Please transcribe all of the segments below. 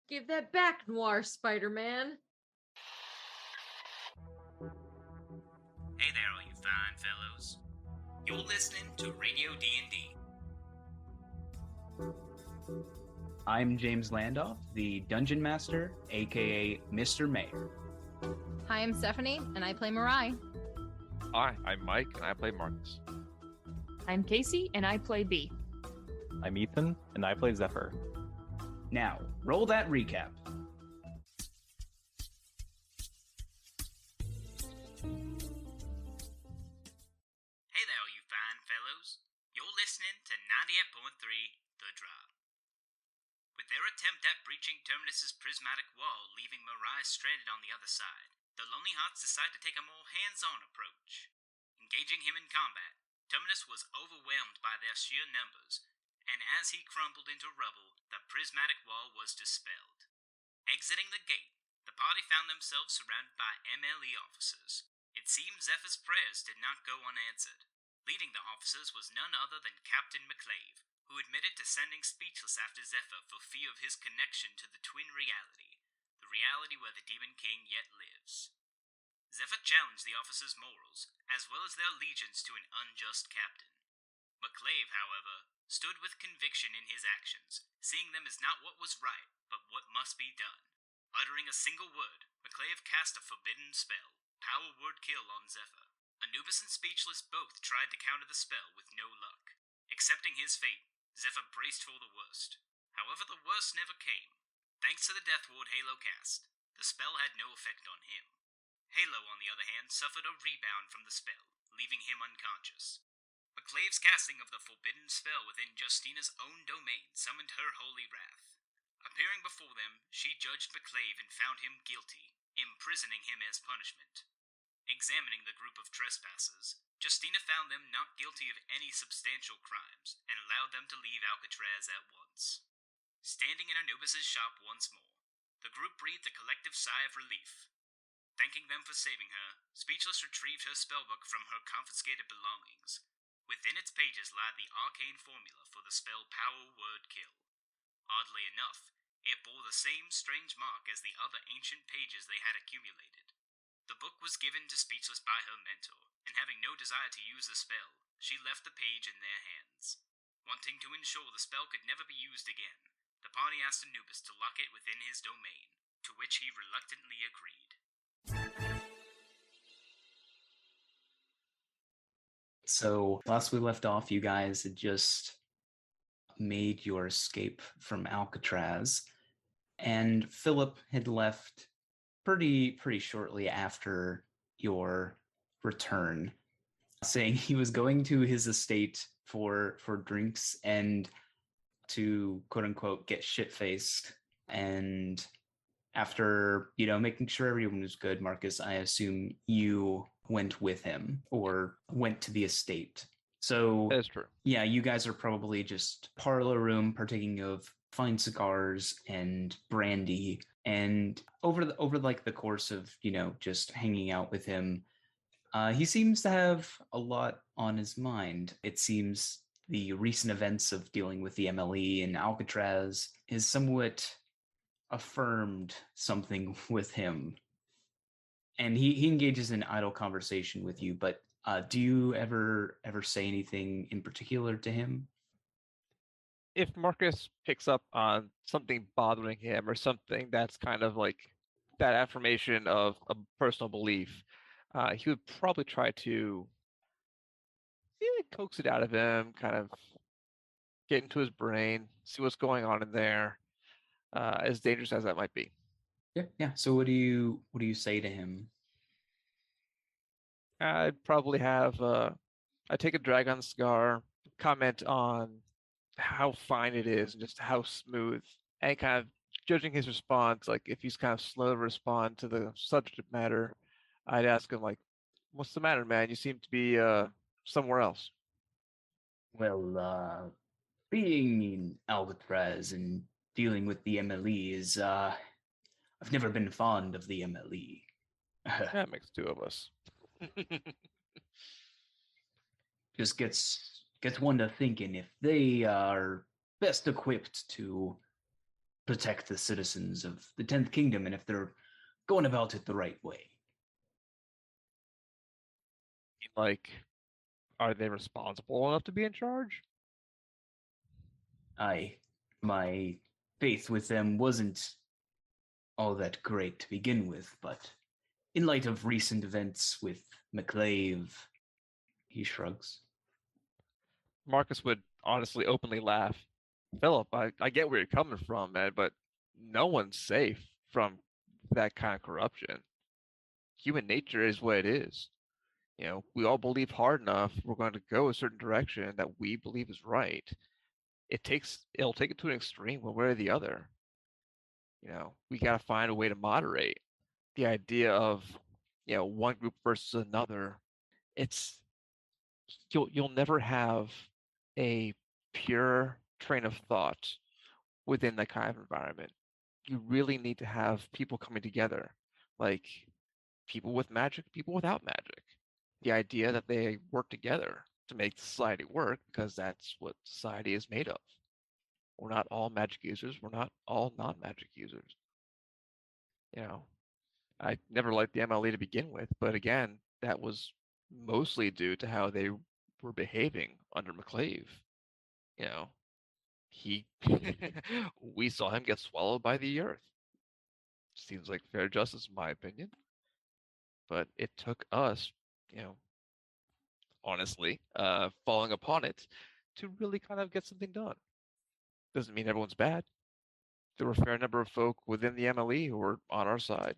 Give that back, Noir Spider-Man. Hey there, all you fine fellows. You're listening to Radio D&D. I'm James Landoff, the Dungeon Master, aka Mr. Mayor. Hi, I'm Stephanie, and I play Mirai. Hi, I'm Mike, and I play Marcus. I'm Casey, and I play B. I'm Ethan, and I play Zephyr. Now, roll that recap. Hey there, all you fine fellows. You're listening to 98.3 The Drop. With their attempt at breaching Terminus's prismatic wall, leaving Mirai stranded on the other side, the Lonely Hearts decide to take a more hands-on approach. Engaging him in combat, Terminus was overwhelmed by their sheer numbers, and as he crumbled into rubble, the prismatic wall was dispelled. Exiting the gate, the party found themselves surrounded by MLE officers. It seemed Zephyr's prayers did not go unanswered. Leading the officers was none other than Captain McClave, who admitted to sending Speechless after Zephyr for fear of his connection to the twin reality, the reality where the Demon King yet lives. Zephyr challenged the officers' morals, as well as their allegiance to an unjust captain. McClave, however, stood with conviction in his actions, seeing them as not what was right, but what must be done. Uttering a single word, McClave cast a forbidden spell, Power Word Kill, on Zephyr. Anubis and Speechless both tried to counter the spell with no luck. Accepting his fate, Zephyr braced for the worst. However, the worst never came. Thanks to the Death Ward Halo cast, the spell had no effect on him. Halo, on the other hand, suffered a rebound from the spell, leaving him unconscious. McClave's casting of the forbidden spell within Justina's own domain summoned her holy wrath. Appearing before them, she judged McClave and found him guilty, imprisoning him as punishment. Examining the group of trespassers, Justina found them not guilty of any substantial crimes and allowed them to leave Alcatraz at once. Standing in Anubis' shop once more, the group breathed a collective sigh of relief. Thanking them for saving her, Speechless retrieved her spellbook from her confiscated belongings. Within its pages lied the arcane formula for the spell Power Word Kill. Oddly enough, it bore the same strange mark as the other ancient pages they had accumulated. The book was given to Speechless by her mentor, and having no desire to use the spell, she left the page in their hands. Wanting to ensure the spell could never be used again, the party asked Anubis to lock it within his domain, to which he reluctantly agreed. So, last we left off, you guys had just made your escape from Alcatraz, and Phillip had left pretty shortly after your return, saying he was going to his estate for drinks and to quote unquote get shit faced. And after making sure everyone was good, Marcus, I assume you went with him or went to the estate. So That is true. yeah, you guys are probably just parlor room partaking of fine cigars and brandy, and over the course of just hanging out with him, he seems to have a lot on his mind. It seems the recent events of dealing with the MLE and Alcatraz is somewhat affirmed something with him, and he engages in idle conversation with you. But do you ever say anything in particular to him? If Marcus picks up on something bothering him or something that's kind of like that affirmation of a personal belief, he would probably try to coax it out of him, kind of get into his brain, see what's going on in there, as dangerous as that might be. Yeah. So what do you say to him? I'd probably have I'd take a drag on the cigar, comment on how fine it is and just how smooth, and kind of judging his response, like if he's kind of slow to respond to the subject matter, I'd ask him like, "What's the matter, man? You seem to be somewhere else." Well, being in Alcatraz and dealing with the MLE is I've never been fond of the MLE. That makes two of us. Just gets one to thinking if they are best equipped to protect the citizens of the 10th Kingdom and if they're going about it the right way. Like, are they responsible enough to be in charge? My faith with them wasn't all that great to begin with, but in light of recent events with McClave, he shrugs. Marcus would honestly openly laugh. Philip, I get where you're coming from, man, but no one's safe from that kind of corruption. Human nature is what it is. We all believe hard enough we're going to go a certain direction that we believe is right. It'll take it to an extreme one way or the other. We got to find a way to moderate the idea of, one group versus another. You'll never have a pure train of thought within that kind of environment. You really need to have people coming together, like people with magic, people without magic. The idea that they work together to make society work, because that's what society is made of. We're not all magic users. We're not all non-magic users. I never liked the MLE to begin with, but again, that was mostly due to how they were behaving under McClave. He we saw him get swallowed by the earth. Seems like fair justice in my opinion. But it took us, honestly, falling upon it to really kind of get something done. Doesn't mean everyone's bad. There were a fair number of folk within the MLE who were on our side.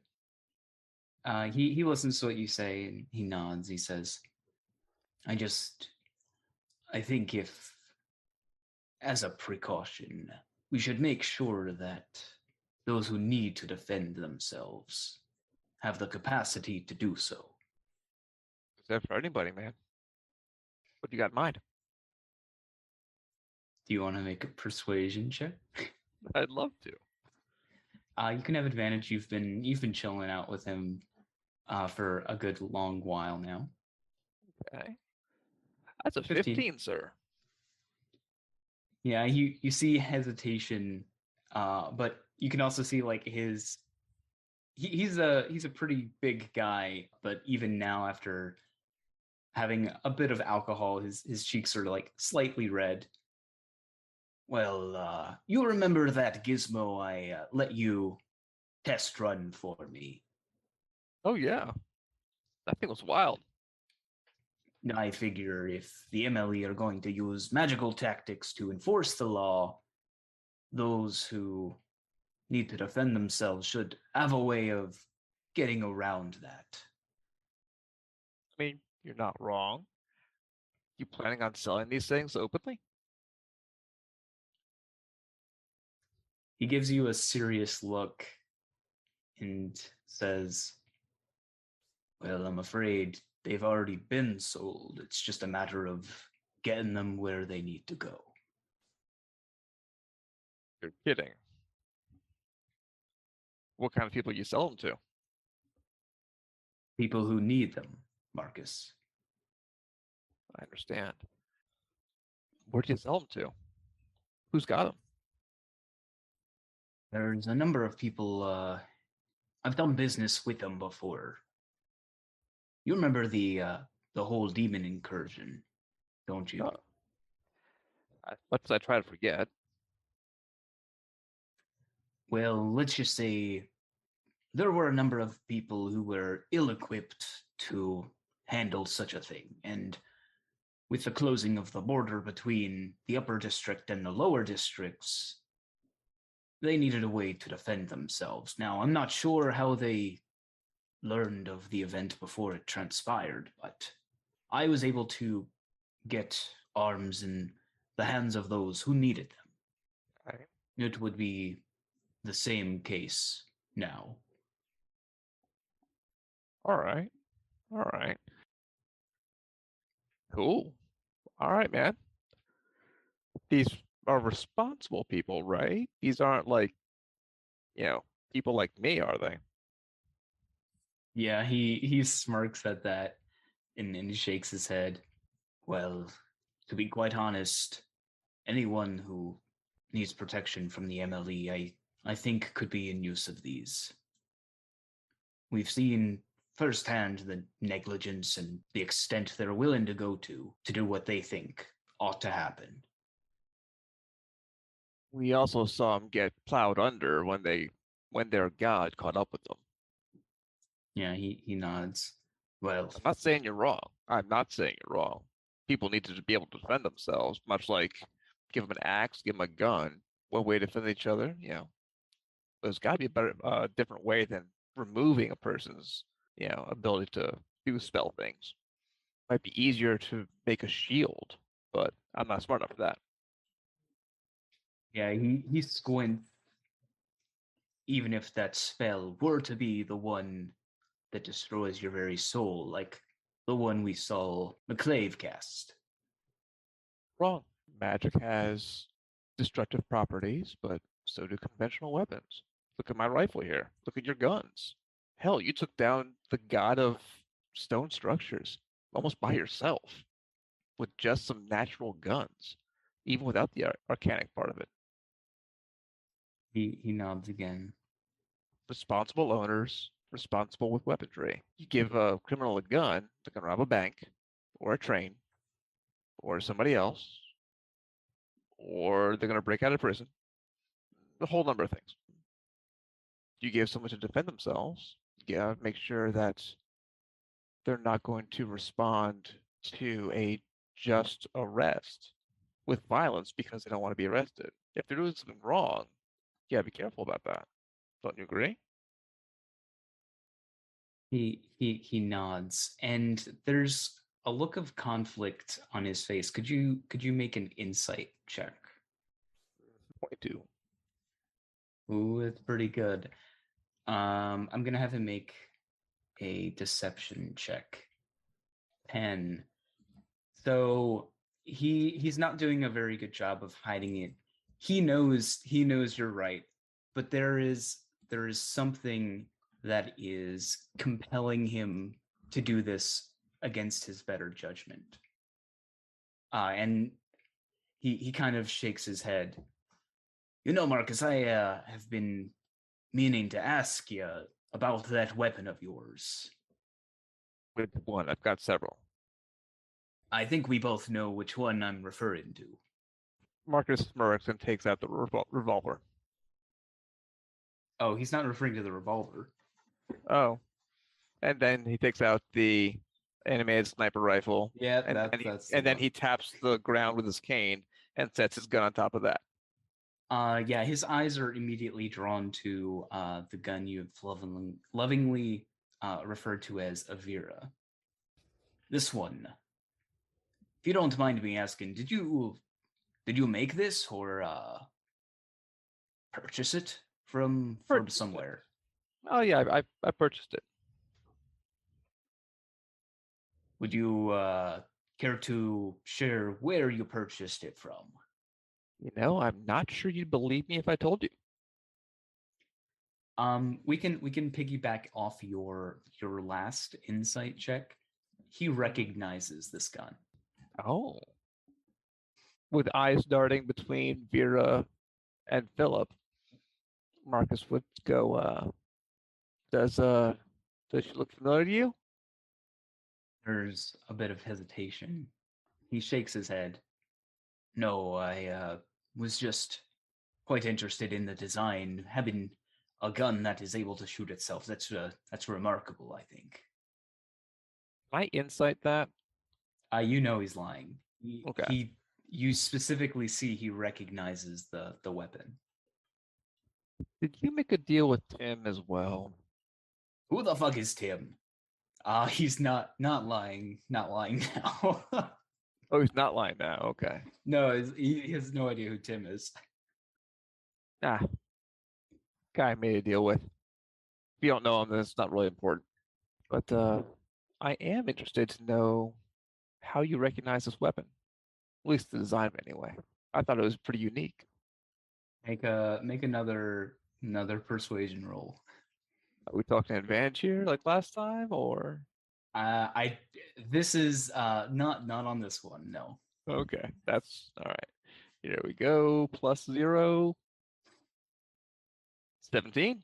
He listens to what you say and he nods. He says, I think if, as a precaution, we should make sure that those who need to defend themselves have the capacity to do so. Is that for anybody, man? What do you got in mind? Do you want to make a persuasion check? I'd love to. You can have advantage. You've been chilling out with him for a good long while now. Okay. That's a 15, sir. Yeah, you see hesitation, but you can also see like he's a pretty big guy, but even now after having a bit of alcohol, his cheeks are like slightly red. Well, you remember that gizmo I let you test run for me? Oh yeah, that thing was wild. I figure if the MLE are going to use magical tactics to enforce the law, those who need to defend themselves should have a way of getting around that. I mean, you're not wrong. You planning on selling these things openly? He gives you a serious look and says, well, I'm afraid they've already been sold. It's just a matter of getting them where they need to go. You're kidding. What kind of people you sell them to? People who need them, Marcus. I understand. Where do you sell them to? Who's got them? There's a number of people, I've done business with them before. You remember the whole demon incursion, don't you? As much as I try to forget. Well, let's just say there were a number of people who were ill-equipped to handle such a thing, and with the closing of the border between the upper district and the lower districts, they needed a way to defend themselves. Now, I'm not sure how they learned of the event before it transpired, but I was able to get arms in the hands of those who needed them. Right. It would be the same case now. All right. Cool. All right, man. These are responsible people, right? These aren't like, people like me, are they? Yeah, he smirks at that and he shakes his head. Well, to be quite honest, anyone who needs protection from the MLE, I think could be in use of these. We've seen firsthand the negligence and the extent they're willing to go to do what they think ought to happen. We also saw them get plowed under when their god caught up with them. Yeah, he nods. Well, I'm not saying you're wrong. I'm not saying you're wrong. People need to be able to defend themselves, much like give them an axe, give them a gun. One way to defend each other, there's got to be a better, different way than removing a person's, ability to do spell things. Might be easier to make a shield, but I'm not smart enough for that. yeah, he squints. Even if that spell were to be the one that destroys your very soul, like the one we saw McClave cast. Wrong. Magic has destructive properties, but so do conventional weapons. Look at my rifle here. Look at your guns. Hell, you took down the god of stone structures almost by yourself with just some natural guns, even without the arcanic part of it. He nods again. Responsible owners, responsible with weaponry. You give a criminal a gun, they can rob a bank, or a train, or somebody else, or they're going to break out of prison. A whole number of things. You give someone to defend themselves, you gotta make sure that they're not going to respond to a just arrest with violence because they don't want to be arrested. If they're doing something wrong, you gotta be careful about that. Don't you agree? He nods, and there's a look of conflict on his face. Could you make an insight check? 22. Ooh, it's pretty good. I'm gonna have him make a deception check. 10. So he's not doing a very good job of hiding it. He knows you're right, but there is something that is compelling him to do this against his better judgment. And he kind of shakes his head. You know, Marcus, I have been meaning to ask you about that weapon of yours. With one, I've got several. I think we both know which one I'm referring to. Marcus smirks and takes out the revolver. Oh, he's not referring to the revolver. Oh. And then he takes out the animated sniper rifle. Yeah, and then he taps the ground with his cane and sets his gun on top of that. Yeah, his eyes are immediately drawn to the gun you've lovingly referred to as Avira. This one. If you don't mind me asking, did you make this or purchase it from somewhere? Oh yeah, I purchased it. Would you care to share where you purchased it from? I'm not sure you'd believe me if I told you. We can piggyback off your last insight check. He recognizes this gun. Oh. With eyes darting between Vera and Phillip, Marcus would go, does she look familiar to you? There's a bit of hesitation. He shakes his head. No, I was just quite interested in the design. Having a gun that is able to shoot itself, that's remarkable, I think. Can I insight that? You know he's lying. Okay. You specifically see he recognizes the weapon. Did you make a deal with Tim as well? Who the fuck is Tim? He's not lying. Not lying now. Oh, he's not lying now. Okay. No, he has no idea who Tim is. Guy I made a deal with. If you don't know him, then it's not really important. But I am interested to know how you recognize this weapon. At least the design, anyway. I thought it was pretty unique. Make another persuasion roll. Are we talking advantage here, like last time, or? This is not on this one. No. Okay, that's all right. Here we go. +0. 17.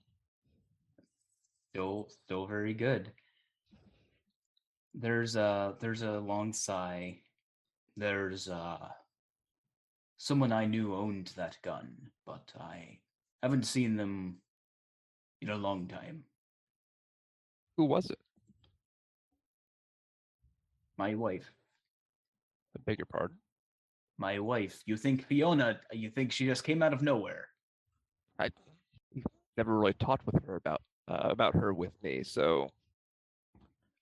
Still very good. There's a long sigh. There's someone I knew owned that gun, but I haven't seen them in a long time. Who was it? My wife. I beg your pardon. My wife. You think Fiona? You think she just came out of nowhere? I never really talked with her about her with me, so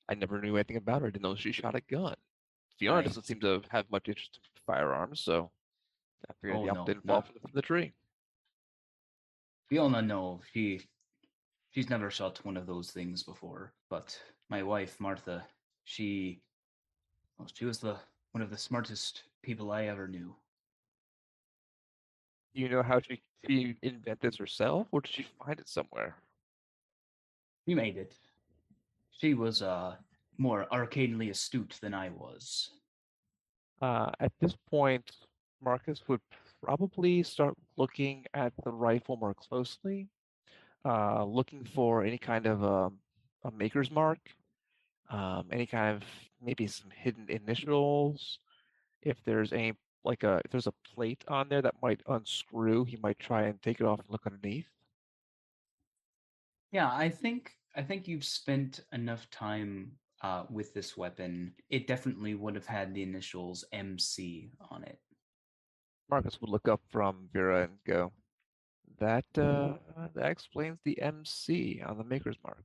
I never knew anything about her. I didn't know she shot a gun. Fiona I- doesn't seem to have much interest in firearms, so I figured Oh, the no, opposite didn't not- fall from the tree. Fiona, no, she's never shot one of those things before. But my wife, Martha, she was one of the smartest people I ever knew. Do you know how she invented this herself, or did she find it somewhere? She made it. She was more arcanely astute than I was. At this point, Marcus would probably start looking at the rifle more closely, looking for any kind of a maker's mark, any kind of maybe some hidden initials. If there's if there's a plate on there that might unscrew, he might try and take it off and look underneath. Yeah, I think you've spent enough time with this weapon. It definitely would have had the initials MC on it. Marcus would look up from Vera and go, that explains the MC on the maker's mark.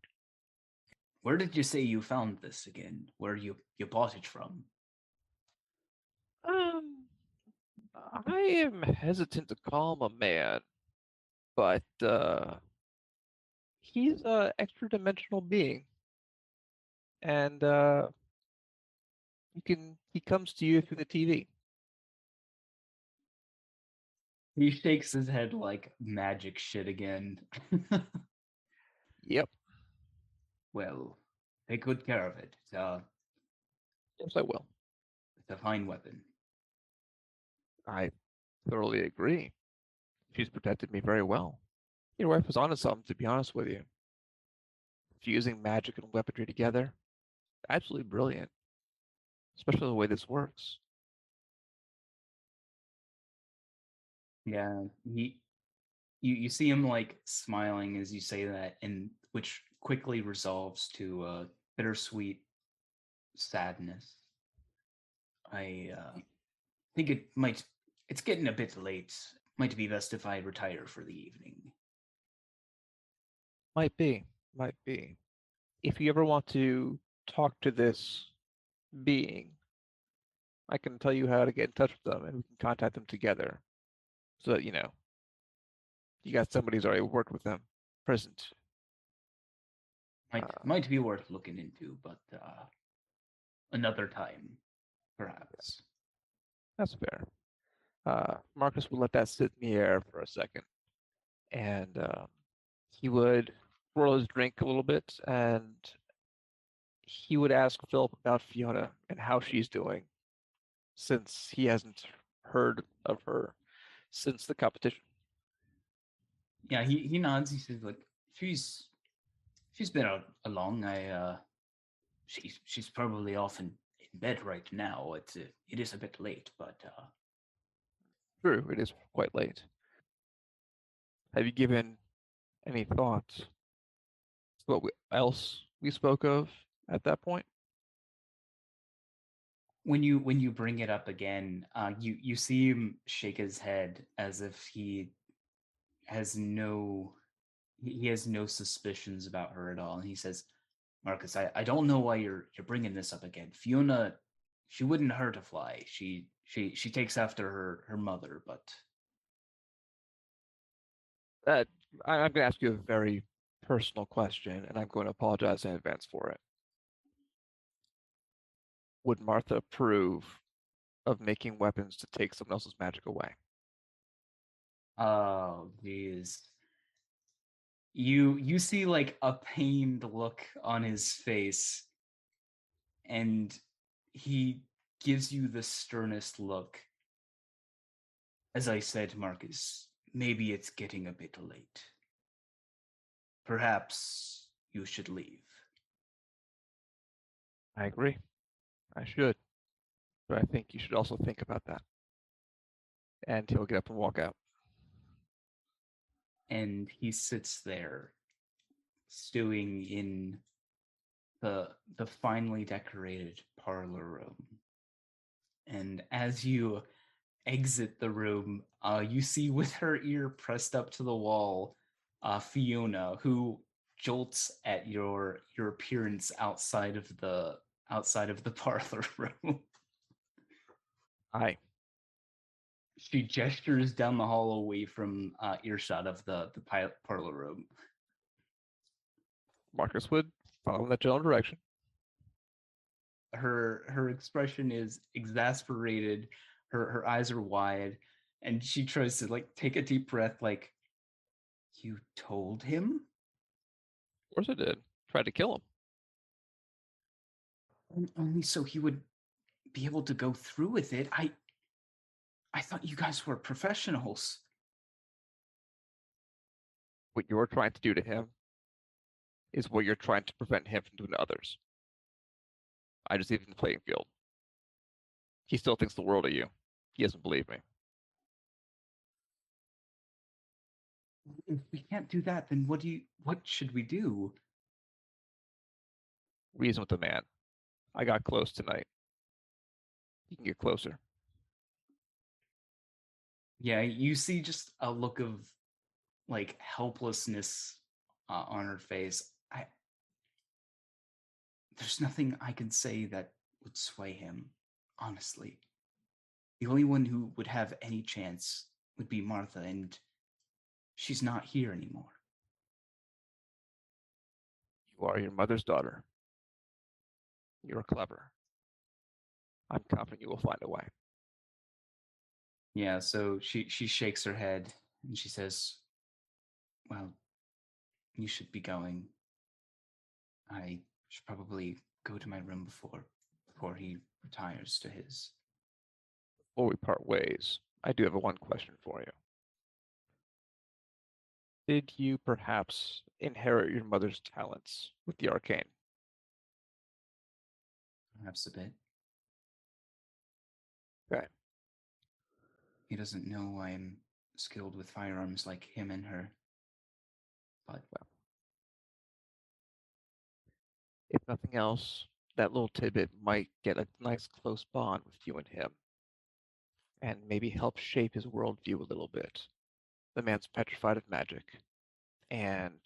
Where did you say you found this again? Where you bought it from? I am hesitant to call him a man, but he's a extra dimensional being, and he comes to you through the TV. He shakes his head like magic shit again. Yep. Well, take good care of it. Yes, I will. It's a fine weapon. I thoroughly agree. She's protected me very well. Your wife was onto something, to be honest with you. Fusing magic and weaponry together, absolutely brilliant. Especially the way this works. Yeah, you see him like smiling as you say that, and which quickly resolves to bittersweet sadness. I think it's getting a bit late. Might be best if I retire for the evening. Might be. If you ever want to talk to this being, I can tell you how to get in touch with them and we can contact them together. So that, you got somebody who's already worked with them present. Might be worth looking into, but another time, perhaps. That's fair. Marcus would let that sit in the air for a second. And he would roll his drink a little bit and he would ask Philip about Fiona and how she's doing, since he hasn't heard of her since the competition. Yeah, he nods. He says, like, she's been along. She's probably off in bed right now. It is a bit late, but True, it is quite late. Have you given any thought to what else we spoke of at that point? when you bring it up again, you see him shake his head as if he has no suspicions about her at all, and he says, "Marcus, I don't know why you're bringing this up again. Fiona, she wouldn't hurt a fly. She takes after her mother, but." I'm going to ask you a very personal question, and I'm going to apologize in advance for it. Would Martha approve of making weapons to take someone else's magic away? Oh, geez. You see like a pained look on his face, and he gives you the sternest look. As I said, Marcus, maybe it's getting a bit late. perhaps you should leave. I agree. I should. But I think you should also think about that. And he'll get up and walk out. And he sits there, stewing in the finely decorated parlor room. And as you exit the room, you see with her ear pressed up to the wall, Fiona, who jolts at your appearance outside of the parlor room. Aye. She gestures down the hall away from earshot of the parlor room. Marcus would follow in that general direction. Her expression is exasperated. Her eyes are wide, and she tries to like take a deep breath. Like, you told him? Of course I did. Tried to kill him. Only so he would be able to go through with it. I thought you guys were professionals. What you're trying to do to him is what you're trying to prevent him from doing to others. I just leave him in the playing field. He still thinks the world of you. He doesn't believe me. If we can't do that, then what should we do? Reason with the man. I got close tonight. You can get closer. Yeah, you see just a look of like helplessness on her face. There's nothing I can say that would sway him, honestly. The only one who would have any chance would be Martha, and she's not here anymore. You are your mother's daughter. You're clever. I'm confident you will find a way. Yeah, so she shakes her head and she says, well, you should be going. I should probably go to my room before he retires to his. Before we part ways, I do have one question for you. Did you perhaps inherit your mother's talents with the arcane? Perhaps a bit. Okay. He doesn't know I'm skilled with firearms like him and her. But well, if nothing else, that little tidbit might get a nice close bond with you and him, and maybe help shape his worldview a little bit. The man's petrified of magic, and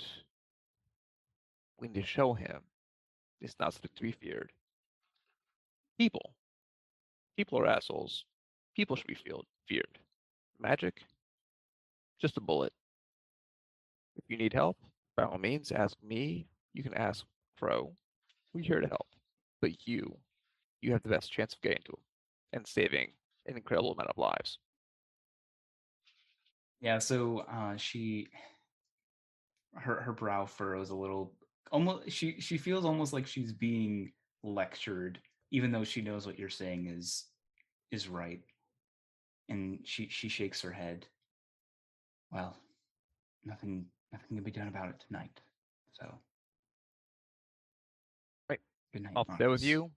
we need to show him it's not something to be feared. People are assholes. People should be feared. Magic, just a bullet. If you need help, by all means, ask me. You can ask Crow. We're here to help. But you have the best chance of getting to him and saving an incredible amount of lives. yeah, so her brow furrows a little. Almost, she feels almost like she's being lectured, even though she knows what you're saying is right. And she shakes her head. Well, nothing can be done about it tonight. So, Right. good night, I'll Marcus. stay with you.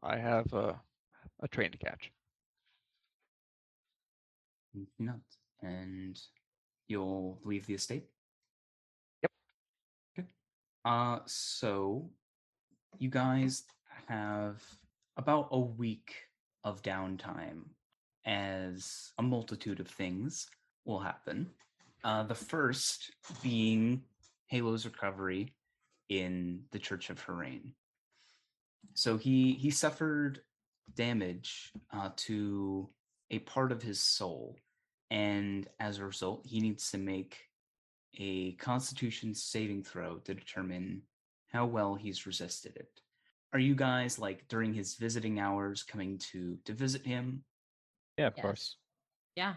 I have a train to catch. Nuts. And you'll leave the estate? Yep. Okay. So you guys have about a week of downtime as a multitude of things will happen. The first being Halo's recovery in the Church of Harain. So he suffered damage to a part of his soul, and as a result, he needs to make a Constitution saving throw to determine how well he's resisted it. Are you guys like during his visiting hours coming to visit him? Yeah, of Yes. course. Yeah.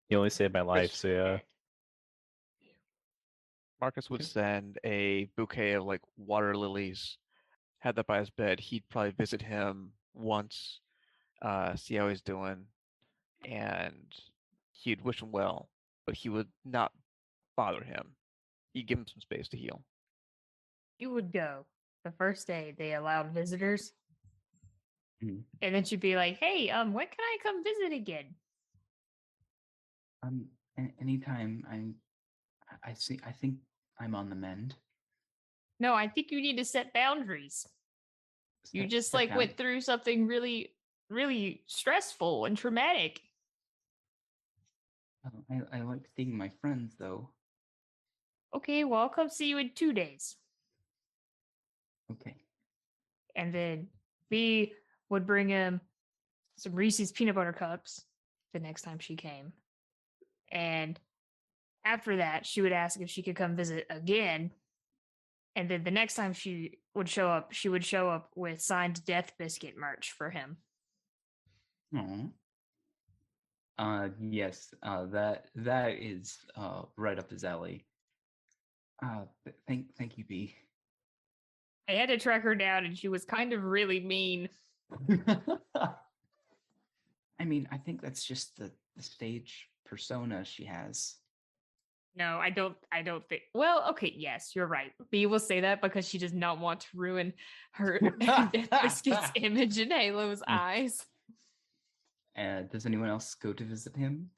He only saved my life, so yeah. Marcus would Okay. send a bouquet of like water lilies, had that by his bed. He'd probably visit him once, see how he's doing, and he'd wish him well, but he would not bother him. you give him some space to heal. You would go the first day they allowed visitors, Mhm. and then she'd be like, "Hey, when can I come visit again?" Anytime I see. I think I'm on the mend. No, I think you need to set boundaries. You Set- just set like bound- went through something really, really stressful and traumatic. Oh, I like seeing my friends though. Okay, well, I'll come see you in 2 days. Okay. And then B would bring him some Reese's peanut butter cups the next time she came. And after that, she would ask if she could come visit again. And then the next time she would show up with signed Death Biscuit merch for him. Aw. Yes. That is right up his alley. Thank you, B. I had to track her down, and she was kind of really mean. I mean, I think that's just the stage persona she has. No, I don't think. Well, okay, yes, you're right. B will say that because she does not want to ruin her Death Biscuit's image in Halo's eyes. Does anyone else go to visit him?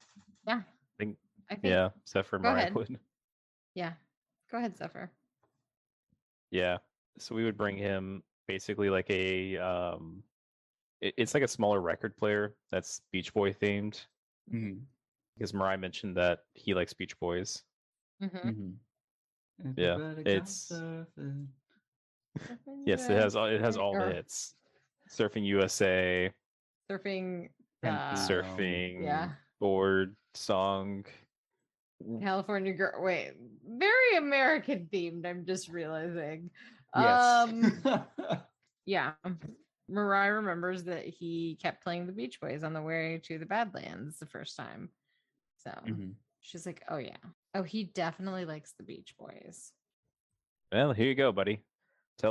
Yeah. I think Yeah. Zephyr and Go Mariah ahead. would. Yeah. Go ahead, Zephyr. Yeah. So we would bring him basically like a it's like a smaller record player that's Beach Boy themed. Mm-hmm. Because Mariah mentioned that he likes Beach Boys. Mm-hmm. Mm-hmm. Yeah, Everybody it's- got surfing. Yes, it has all the hits. Surfing USA, Surfing. surfing, Yeah. board song. California girl. Wait, very American themed. I'm just realizing. Yes. Yeah. Mariah remembers that he kept playing the Beach Boys on the way to the Badlands the first time. So Mhm. she's like, "Oh yeah, oh he definitely likes the Beach Boys." Well, here you go, buddy.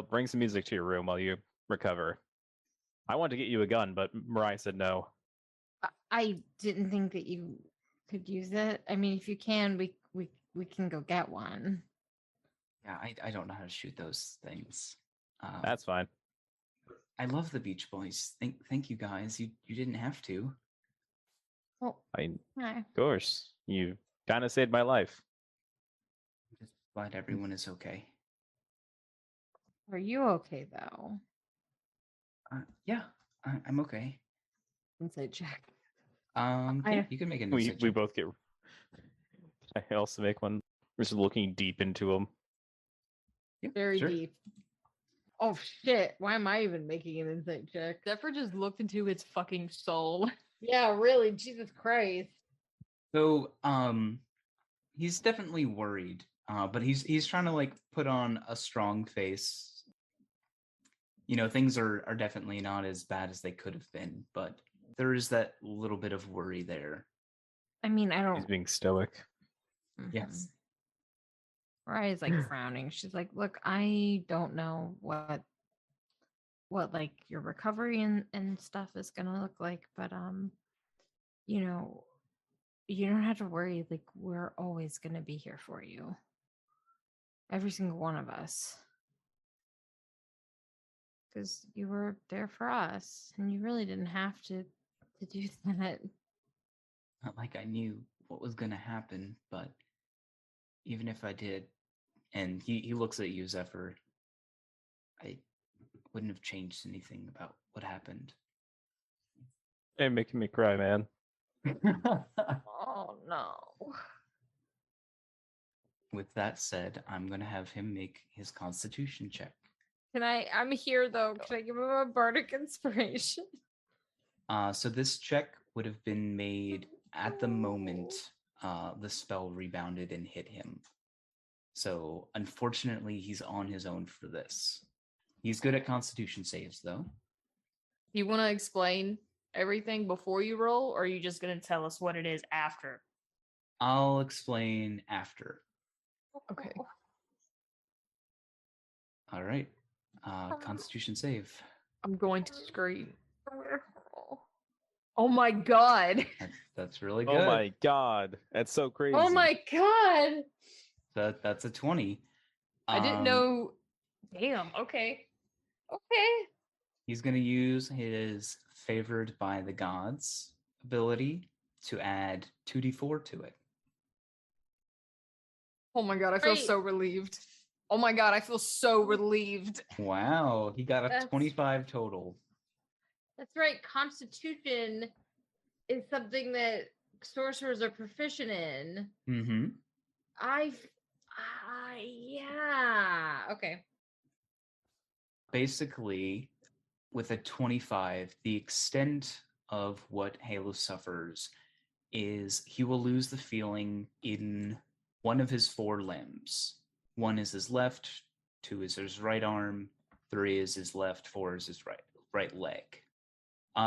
Bring some music to your room while you recover. I wanted to get you a gun, but Mariah said no. I didn't think that you could use it. I mean, if you can, we can go get one. Yeah, I don't know how to shoot those things. That's fine. I love the Beach Boys. Thank you guys. You didn't have to. Well, I, hi. of course, you kind of saved my life. Just glad everyone is okay. Are you okay though? Yeah, I'm okay. Insight check. Yeah, you can make an We insight check. both get. I also make one. Just looking deep into him. Yeah, Very sure. deep. Oh shit! Why am I even making an insight check? Zephyr just looked into his fucking soul. Yeah, really. Jesus Christ. So, he's definitely worried, but he's trying to like put on a strong face. You know, things are definitely not as bad as they could have been, but there is that little bit of worry there. I mean, I He's don't. being stoic. Yes. Mariah's like frowning. She's like, "Look, I don't know what like your recovery and stuff is gonna look like, but you know, you don't have to worry. Like, we're always gonna be here for you. Every single one of us. Because you were there for us, and you really didn't have to do that." Not like I knew what was going to happen, but even if I did, and he looks at you, Zephyr, I wouldn't have changed anything about what happened. Hey, making me cry, man. Oh no. With that said, I'm going to have him make his constitution check. I'm here though. Can I give him a bardic inspiration? So this check would have been made at the moment the spell rebounded and hit him. So unfortunately, he's on his own for this. He's good at constitution saves, though. Do you want to explain everything before you roll, or are you just going to tell us what it is after? I'll explain after. Okay. All right. Constitution save. I'm going to scream. Oh my god. That's really good. Oh my god, that's so crazy. Oh my god. That's a 20. I didn't Um, know. Damn. Okay. He's going to use his favored by the gods ability to add 2d4 to it. Oh my god, I feel Great. so relieved. Oh my god, I feel so relieved. Wow, he got a That's- 25 total. That's right. Constitution is something that sorcerers are proficient in. Mm-hmm. Yeah. Okay. Basically, with a 25, the extent of what Halo suffers is he will lose the feeling in one of his 4 limbs. 1 is his left, 2 is his right arm, 3 is his left, 4 is his right leg.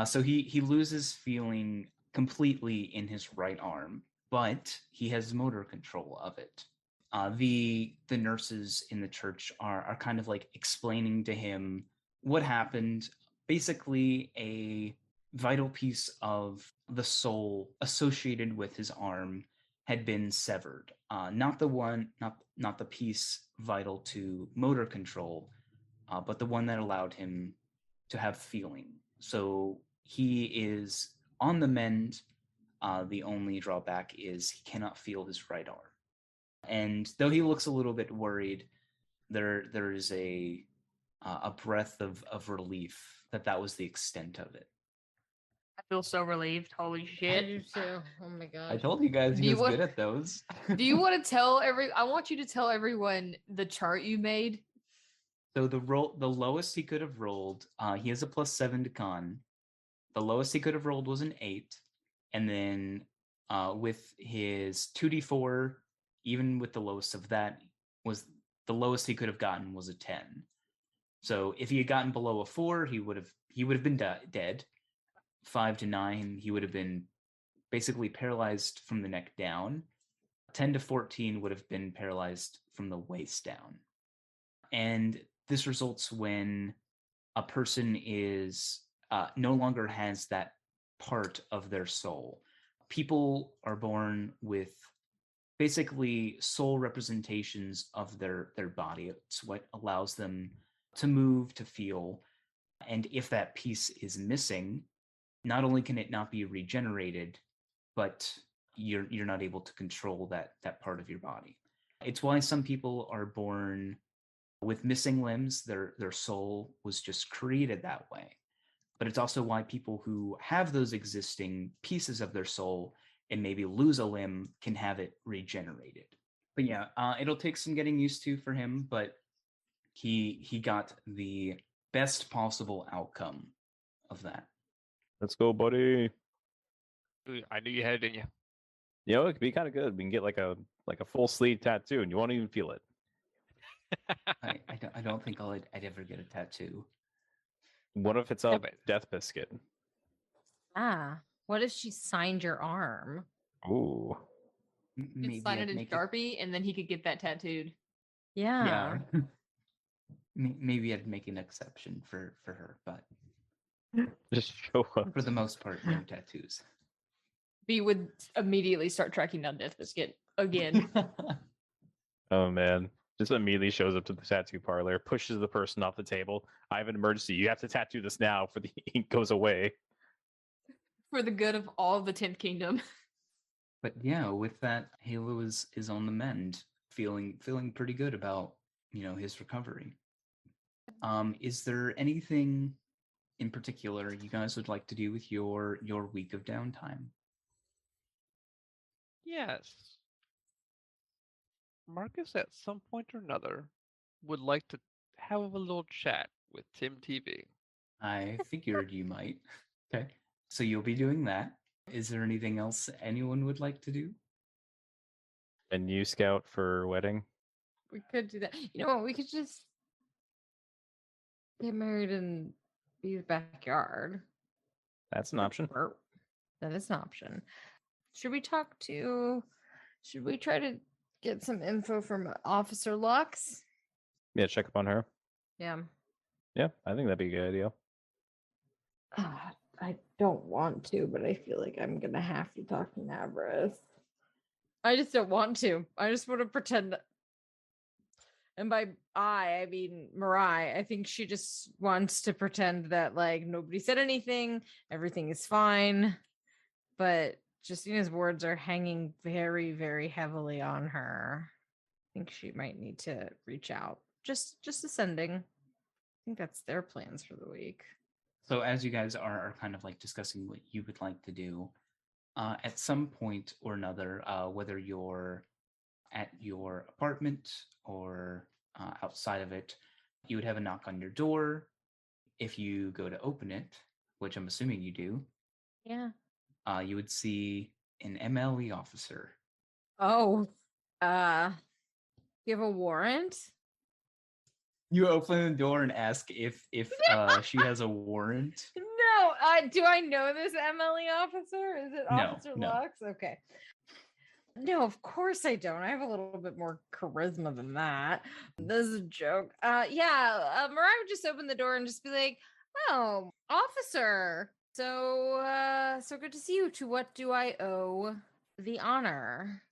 So he loses feeling completely in his right arm, but he has motor control of it. The nurses in the church are kind of like explaining to him what happened. Basically, a vital piece of the soul associated with his arm had been severed. Not the piece vital to motor control, but the one that allowed him to have feeling. So he is on the mend. The only drawback is he cannot feel his right arm. And though he looks a little bit worried, there is a breath of relief that was the extent of it. I feel so relieved. Holy I shit. do too. Oh my god. I told you guys Do he you was want- good at those. Do you want to tell I want you to tell everyone the chart you made. So the lowest he could have rolled, he has a +7 to con. The lowest he could have rolled was an 8, and then with his 2d4, even with the lowest of that, was the lowest he could have gotten was a 10. So if he had gotten below a 4, he would have been dead. 5 to 9, he would have been basically paralyzed from the neck down. 10 to 14 would have been paralyzed from the waist down. And this results when a person is no longer has that part of their soul. People are born with basically soul representations of their body. It's what allows them to move, to feel. And if that piece is missing, not only can it not be regenerated, but you're not able to control that part of your body. It's why some people are born with missing limbs. Their soul was just created that way. But it's also why people who have those existing pieces of their soul and maybe lose a limb can have it regenerated. But yeah, it'll take some getting used to for him, but he got the best possible outcome of that. Let's go, buddy. Ooh, I knew you had it in you. You know, it could be kind of good. We can get like a full sleeve tattoo, and you won't even feel it. I don't think I'd ever get a tattoo. What if it's Yeah, a but- death biscuit? What if she signed your arm? Ooh. You'd sign it in Sharpie, and then he could get that tattooed. Yeah. Yeah. Maybe I'd make an exception for her, but Just show up. for the most part, no tattoos. B would immediately start tracking down Death Biscuit again. Oh man. Just immediately shows up to the tattoo parlor, pushes the person off the table. I have an emergency. You have to tattoo this now for the ink goes away. For the good of all of the 10th Kingdom. But yeah, with that, Halo is on the mend, feeling pretty good about his recovery. Is there anything in particular you guys would like to do with your week of downtime? Yes. Marcus, at some point or another, would like to have a little chat with Tim TV. I figured you might. Okay, so you'll be doing that. Is there anything else anyone would like to do? A new scout for wedding. We could do that. You know what? We could just get married in B's backyard. That's an option. Or that is an option. Should we try to get some info from Officer Lux? Yeah, check up on her. Yeah. Yeah, I think that'd be a good idea. I don't want to, but I feel like I'm gonna have to talk to Navras. I just don't want to. I just want to pretend And by I mean Mariah. I think she just wants to pretend that like nobody said anything, everything is fine. But Justina's words are hanging very, very heavily on her. I think she might need to reach out. Just ascending. I think that's their plans for the week. So as you guys are kind of like discussing what you would like to do, at some point or another, whether you're at your apartment or outside of it, you would have a knock on your door. If you go to open it, which I'm assuming you do, Yeah. you would see an MLE officer. Oh, you have a warrant? You open the door and ask if she has a warrant. No. Do I know this MLE officer? Is it No, Officer no. Lux? Okay. No, of course I don't. I have a little bit more charisma than that. This is a joke. Yeah, Mariah would just open the door and just be like, "Oh, officer. So good to see you. To what do I owe the honor?"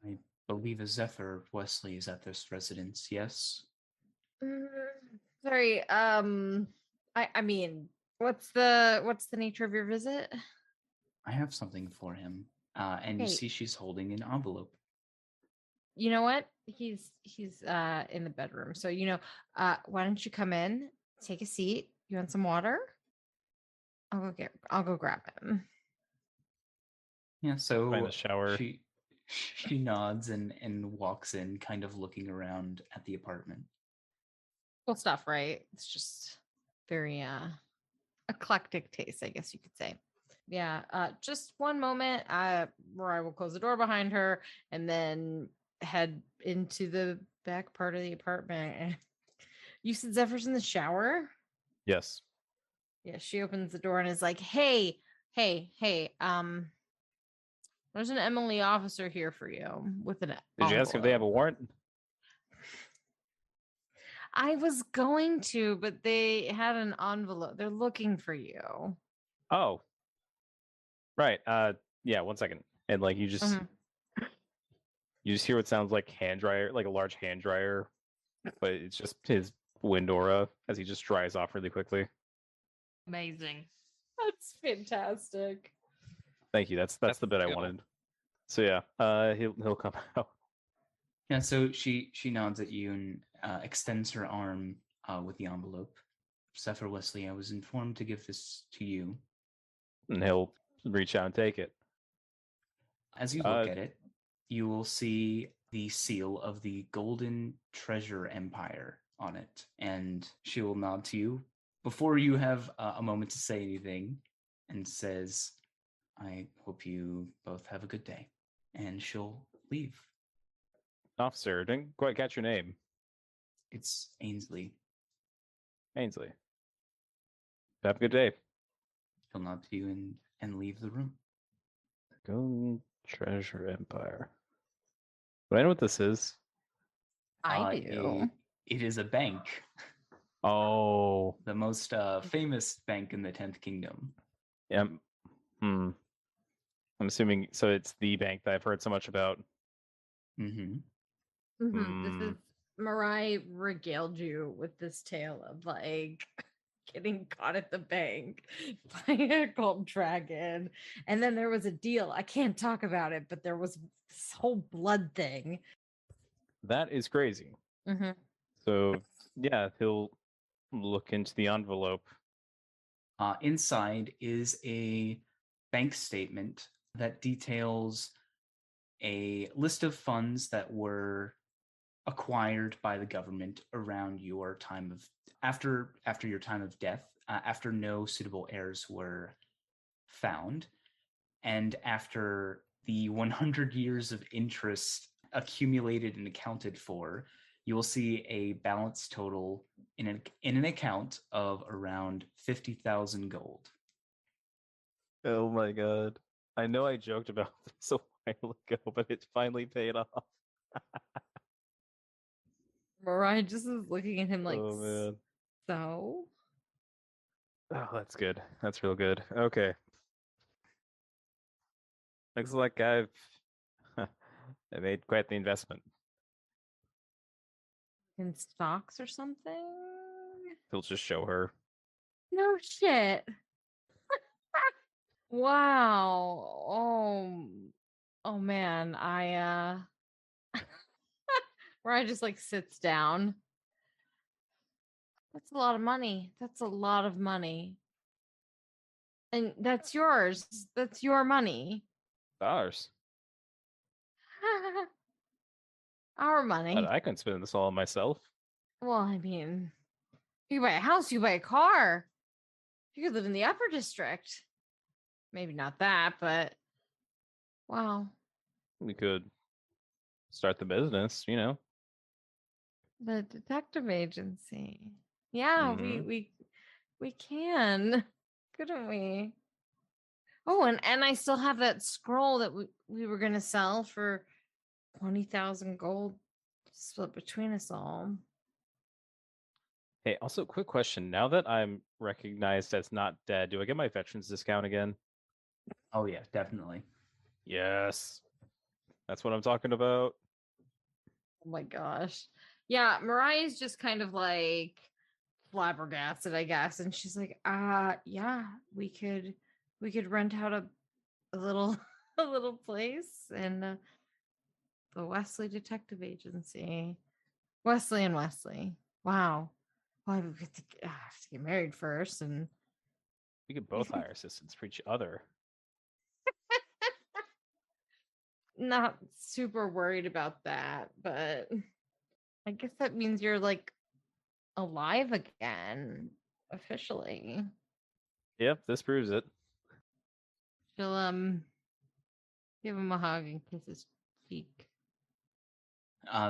I believe a Zephyr Wesley is at this residence. Yes. Sorry. I mean, what's the nature of your visit? I have something for him. And you Hey. see she's holding an envelope. You know what? He's in the bedroom. So why don't you come in, take a seat? You want some water? I'll go grab him. Yeah, so Find the shower. she nods and walks in, kind of looking around at the apartment. Cool stuff, right? It's just very eclectic taste, I guess you could say. Yeah, just one moment. Mariah will close the door behind her and then head into the back part of the apartment. You said Zephyr's in the shower? Yes. Yeah, she opens the door and is like, hey, there's an Emily officer here for you with an Did you ask if they have a envelope." warrant? I was going to, but they had an envelope. They're looking for you. Oh. Right. Yeah, 1 second. And like you just hear what sounds like hand dryer, like a large hand dryer, but it's just his wind aura as he just dries off really quickly. Amazing. That's fantastic. Thank you. That's the bit I cool. wanted. So yeah, he'll come out. Yeah, so she nods at you and extends her arm with the envelope. Zephyr Wesley, I was informed to give this to you. And he'll reach out and take it. As you look at it, you will see the seal of the Golden Treasure Empire on it. And she will nod to you before you have a moment to say anything and says, I hope you both have a good day. And she'll leave. Officer, didn't quite catch your name. It's Ainsley. Ainsley. Have a good day. She'll nod to you and leave the room. Golden Treasure Empire. Do I know what this is? I do. It is a bank. Oh. The most famous bank in the 10th Kingdom. Yeah. I'm assuming, so it's the bank that I've heard so much about. Mm-hmm. This is Mariah regaled you with this tale of like getting caught at the bank by a gold dragon. And then there was a deal. I can't talk about it, but there was this whole blood thing. That is crazy. So, yeah, he'll look into the envelope. Inside is a bank statement that details a list of funds that were acquired by the government around your time of after your time of death, after no suitable heirs were found, and after the 100 years of interest accumulated and accounted for, you will see a balance total in an account of around 50,000 gold. Oh my god. I know I joked about this a while ago, but it finally paid off. Mariah just is looking at him like, Oh man. so? Oh, that's good. That's real good. Okay. Looks like I made quite the investment. in stocks or something. He'll just show her. No shit. Wow. Oh man. Where I just like sits down. That's a lot of money. That's a lot of money. And that's yours. That's your money. Ours. Our money. But I can spend this all on myself. Well, I mean, you buy a house, you buy a car. You could live in the upper district. Maybe not that, but wow. We could start the business, The detective agency. Yeah, Mhm. we can. Couldn't we? Oh, and I still have that scroll that we were gonna sell for 20,000 gold split between us all. Hey, also, quick question. Now that I'm recognized as not dead, do I get my veterans discount again? Oh yeah, definitely. Yes. That's what I'm talking about. Oh my gosh. Yeah, Mariah's just kind of like flabbergasted, I guess. And she's like, yeah, we could rent out a little a little place in the Wesley Detective Agency. Wesley and Wesley. Wow. Well, I have to get married first, and We could both hire assistants for each other. not super worried about that, but I guess that means you're like alive again officially. Yep, this proves it. She'll give him a hug and kiss his cheek.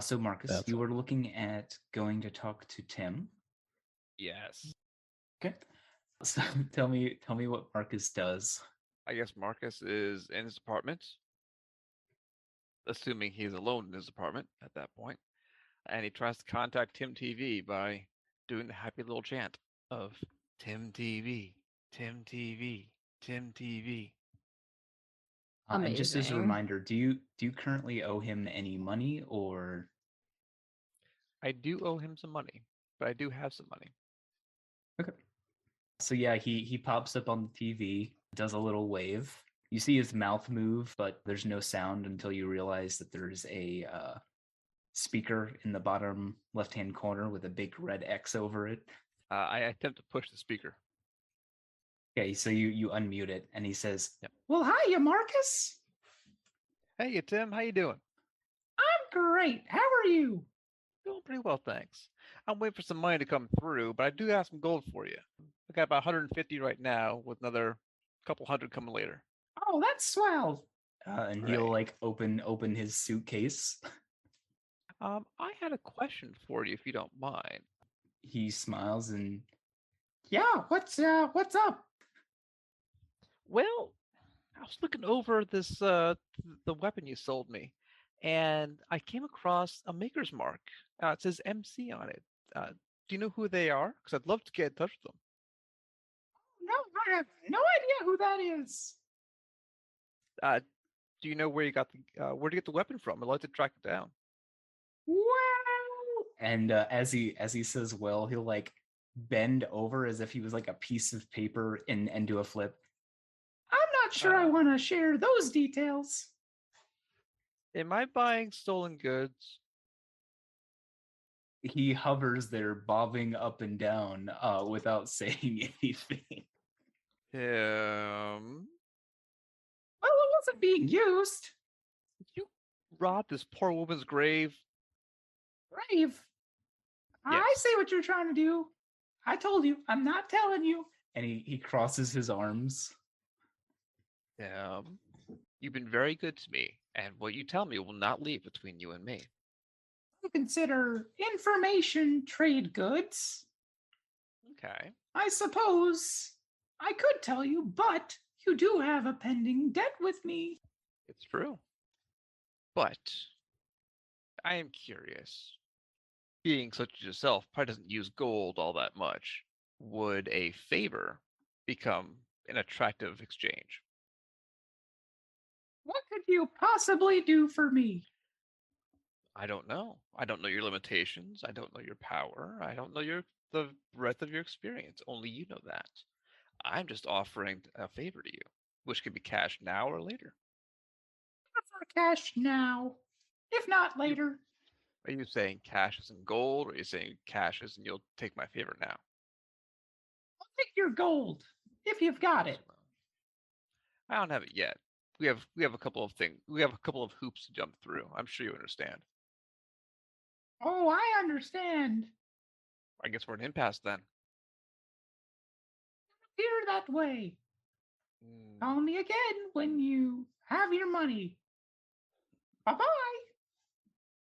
So Marcus, That's you all. were looking at going to talk to Tim. Yes. Okay. So tell me what Marcus does. I guess Marcus is in his apartment, assuming he's alone in his apartment at that point, and he tries to contact Tim TV by doing the happy little chant of Tim TV, Tim TV, Tim TV. And just as a Amazing. reminder, do you currently owe him any money, or I do owe him some money, but I do have some money. okay? So yeah, he pops up on the TV, does a little wave. You see his mouth move, but there's no sound until you realize that there's a speaker in the bottom left-hand corner with a big red X over it. I attempt to push the speaker. Okay, so you unmute it, and he says, Yep. "Well, hiya, Marcus. Hey, Tim, how you doing? I'm great. How are you?" Doing pretty well, thanks. I'm waiting for some money to come through, but I do have some gold for you. I got about 150 right now, with another couple hundred coming later. Oh, that's swell. And he'll Great. like open his suitcase. I had a question for you, if you don't mind. He smiles and, yeah, what's up? Well, I was looking over this the weapon you sold me, and I came across a maker's mark. It says MC on it. Do you know who they are? Because I'd love to get in touch with them. No, I have no idea who that is. Do you know where you got where to get the weapon from? I'd like to track it down. Well, and as he says, well, he'll like bend over as if he was like a piece of paper and do a flip. I'm not sure I want to share those details. Am I buying stolen goods? He hovers there, bobbing up and down, without saying anything. Well, it wasn't being used. You robbed this poor woman's grave. Grave? I Yes. say what you're trying to do. I told you, I'm not telling you. And he crosses his arms. You've been very good to me, and what you tell me will not leave between you and me. You consider information trade goods? Okay. I suppose I could tell you, but you do have a pending debt with me. It's true. But I am curious. Being such as yourself probably doesn't use gold all that much. Would a favor become an attractive exchange? What could you possibly do for me? I don't know. I don't know your limitations. I don't know your power. I don't know the breadth of your experience. Only you know that. I'm just offering a favor to you, which can be cash now or later. For cash now, if not You- later. Are you saying cash is in gold, or are you saying cash is and you'll take my favor now? I'll take your gold if you've got it. I don't have it yet. We have a couple of things. We have a couple of hoops to jump through. I'm sure you understand. Oh, I understand. I guess we're an impasse then. Appear that way. Hmm. Call me again when you have your money. Bye bye.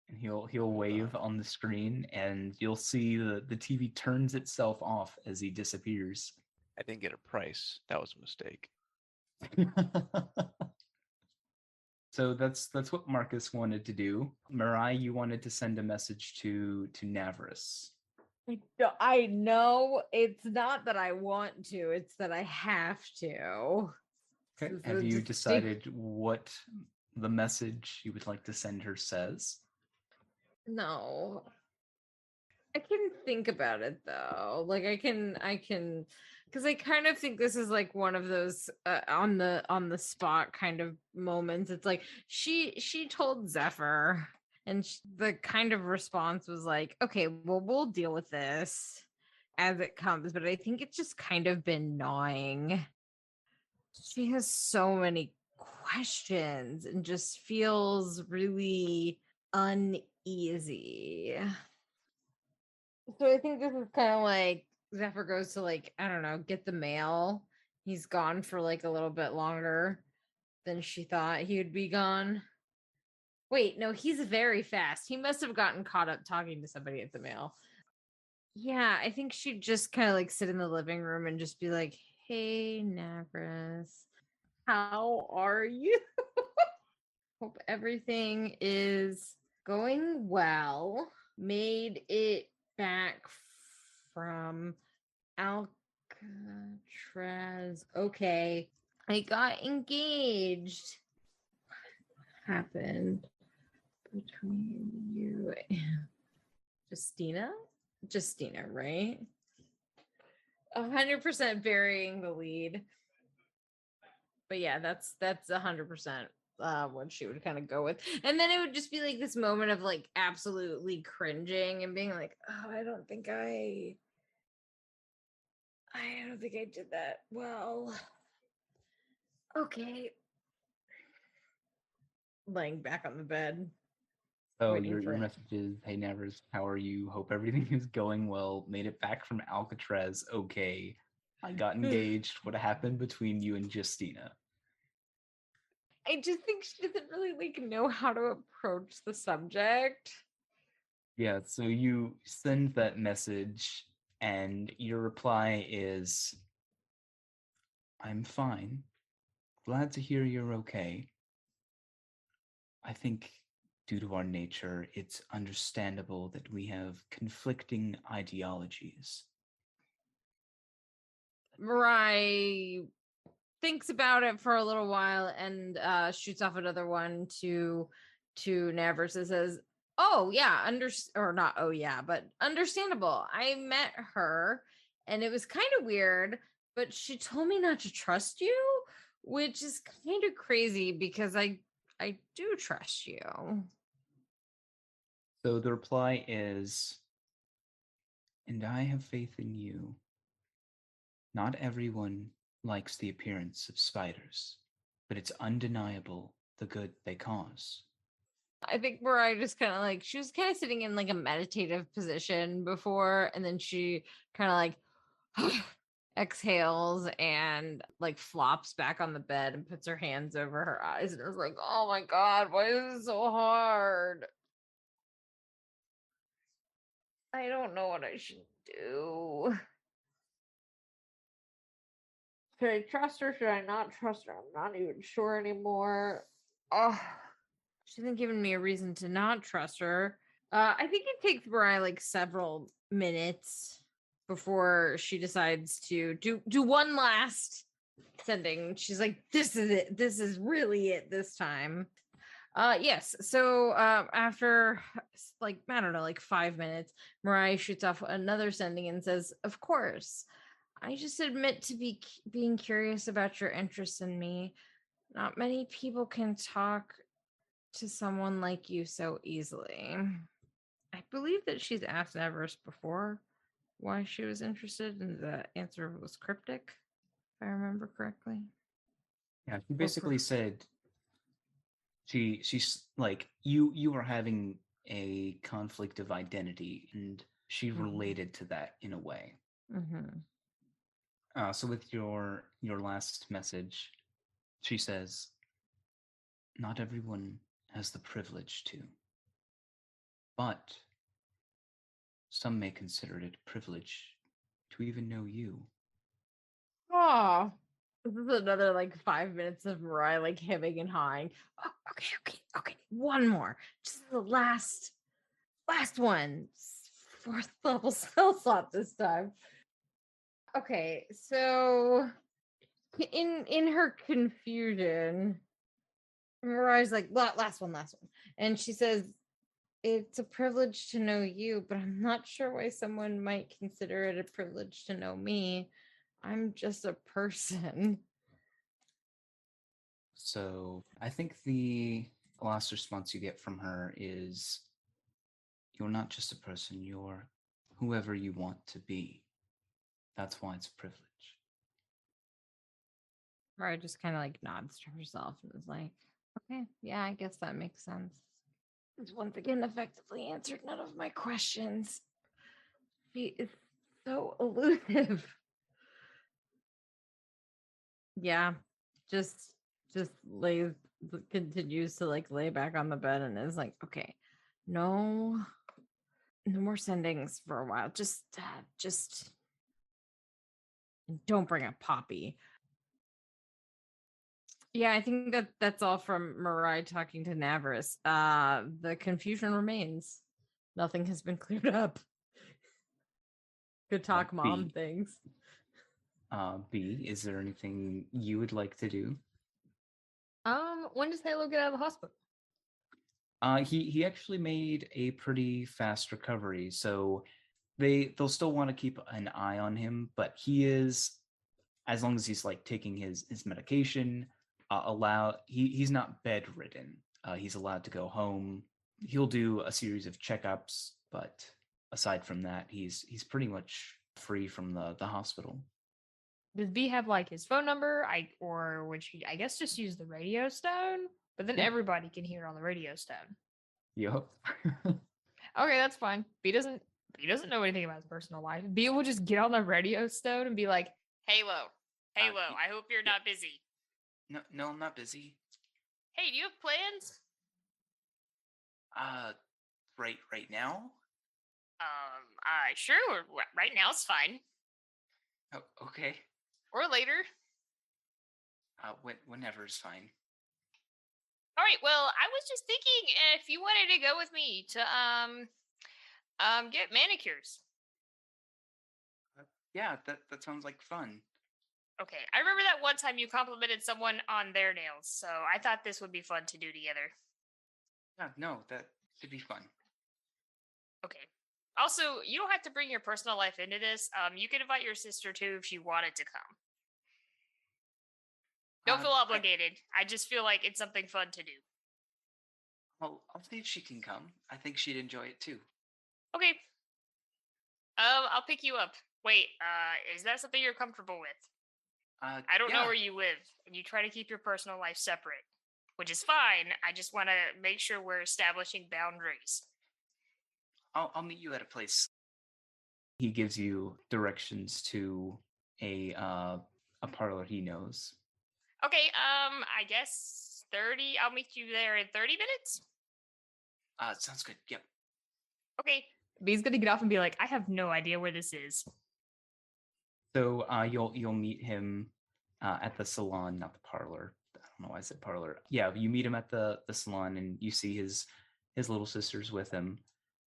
And he'll wave on the screen, and you'll see the TV turns itself off as he disappears. I didn't get a price. That was a mistake. So that's what Marcus wanted to do. Mirai, you wanted to send a message to Navris. I know it's not that I want to, it's that I have to. Okay. This is Have a you distinct- decided what the message you would like to send her says? No. I can think about it though. Like I can because I kind of think this is like one of those on the spot kind of moments. It's like she told Zephyr, and the kind of response was like, okay, well, we'll deal with this as it comes. But I think it's just kind of been gnawing. She has so many questions and just feels really uneasy. So I think this is kind of like Zephyr goes to, like, I don't know, get the mail. He's gone for like a little bit longer than she thought he would be gone. Wait, no, he's very fast. He must have gotten caught up talking to somebody at the mail. Yeah, I think she'd just kind of like sit in the living room and just be like, hey, Navris, how are you? Hope everything is going well. Made it back from Alcatraz. Okay. I got engaged. What happened between you and Justina, right? 100% burying the lead. But yeah, that's 100% what she would kind of go with. And then it would just be like this moment of like absolutely cringing and being like, oh, I don't think I did that well. Okay. Laying back on the bed. So Waiting your for it. message is, hey Navris, how are you? Hope everything is going well. Made it back from Alcatraz. Okay. I got engaged. What happened between you and Justina? I just think she doesn't really like know how to approach the subject. Yeah, so you send that message, and your reply is, I'm fine. Glad to hear you're okay. I think due to our nature, it's understandable that we have conflicting ideologies. Mirai thinks about it for a little while and shoots off another one to Navris and says, oh yeah, or not oh yeah, but understandable. I met her and it was kind of weird, but she told me not to trust you, which is kind of crazy because I do trust you. So the reply is, and I have faith in you. Not everyone likes the appearance of spiders, but it's undeniable the good they cause. I think Mariah just kind of like, she was kind of sitting in like a meditative position before, and then she kind of like exhales and like flops back on the bed and puts her hands over her eyes and is like, oh my God, why is it so hard? I don't know what I should do. Should I trust her? Should I not trust her? I'm not even sure anymore. Oh, she hasn't given me a reason to not trust her. I think it takes Mariah like several minutes before she decides to do one last sending. She's like, this is it. This is really it this time. Yes. So after like I don't know, like 5 minutes, Mariah shoots off another sending and says, "Of course, I just admit to being curious about your interest in me. Not many people can talk to someone like you so easily." I believe that she's asked Everest before why she was interested, and the answer was cryptic, if I remember correctly. Yeah, she basically said she's like you were having a conflict of identity, and she related to that in a way. So with your last message, she says, "Not everyone has the privilege to, but some may consider it a privilege to even know you." Oh, this is another like 5 minutes of Mariah like hemming and hawing. Oh, okay. One more. Just the last one. 4th level spell slot this time. Okay, so in her confusion, Mariah's like, last one. And she says, "It's a privilege to know you, but I'm not sure why someone might consider it a privilege to know me. I'm just a person." So I think the last response you get from her is, "You're not just a person, you're whoever you want to be. That's why it's a privilege." Mariah just kind of like nods to herself and is like, "Okay, yeah, I guess that makes sense." It's once again effectively answered none of my questions. She is so elusive. Yeah, just lays continues to like lay back on the bed and is like, "Okay, no more sendings for a while. Just don't bring up Poppy." Yeah, I think that's all from Mariah talking to Navris. The confusion remains. Nothing has been cleared up. Good talk, Mom. B. Thanks. B, is there anything you would like to do? When does Halo get out of the hospital? He actually made a pretty fast recovery, so they'll still want to keep an eye on him, but he is, as long as he's like taking his medication, he's not bedridden. He's allowed to go home. He'll do a series of checkups, but aside from that, he's pretty much free from the hospital. Does B have like his phone number? Or would she, I guess, just use the radio stone? But then Yeah. everybody can hear on the radio stone. Yup. Okay, that's fine. B doesn't know anything about his personal life. B will just get on the radio stone and be like, "Halo, I hope you're not busy. No, I'm not busy. Hey, do you have plans?" Right now? Sure. Right now it's fine. Oh, okay. Or later. Whenever is fine. All right. Well, I was just thinking if you wanted to go with me to get manicures. Yeah, that sounds like fun. Okay. I remember that one time you complimented someone on their nails, so I thought this would be fun to do together. Yeah, no, that should be fun. Okay. Also, you don't have to bring your personal life into this. You can invite your sister too if she wanted to come. Don't feel obligated. I just feel like it's something fun to do. Well, I'll see if she can come. I think she'd enjoy it too. Okay. I'll pick you up. Wait, is that something you're comfortable with? I don't know where you live, and you try to keep your personal life separate, which is fine. I just want to make sure we're establishing boundaries. I'll meet you at a place. He gives you directions to a parlor he knows. Okay, I guess 30. I'll meet you there in 30 minutes. Sounds good. Yep. Okay. B's gonna get off and be like, "I have no idea where this is." So you'll meet him at the salon, not the parlor. I don't know why I said parlor. Yeah, you meet him at the salon, and you see his little sisters with him,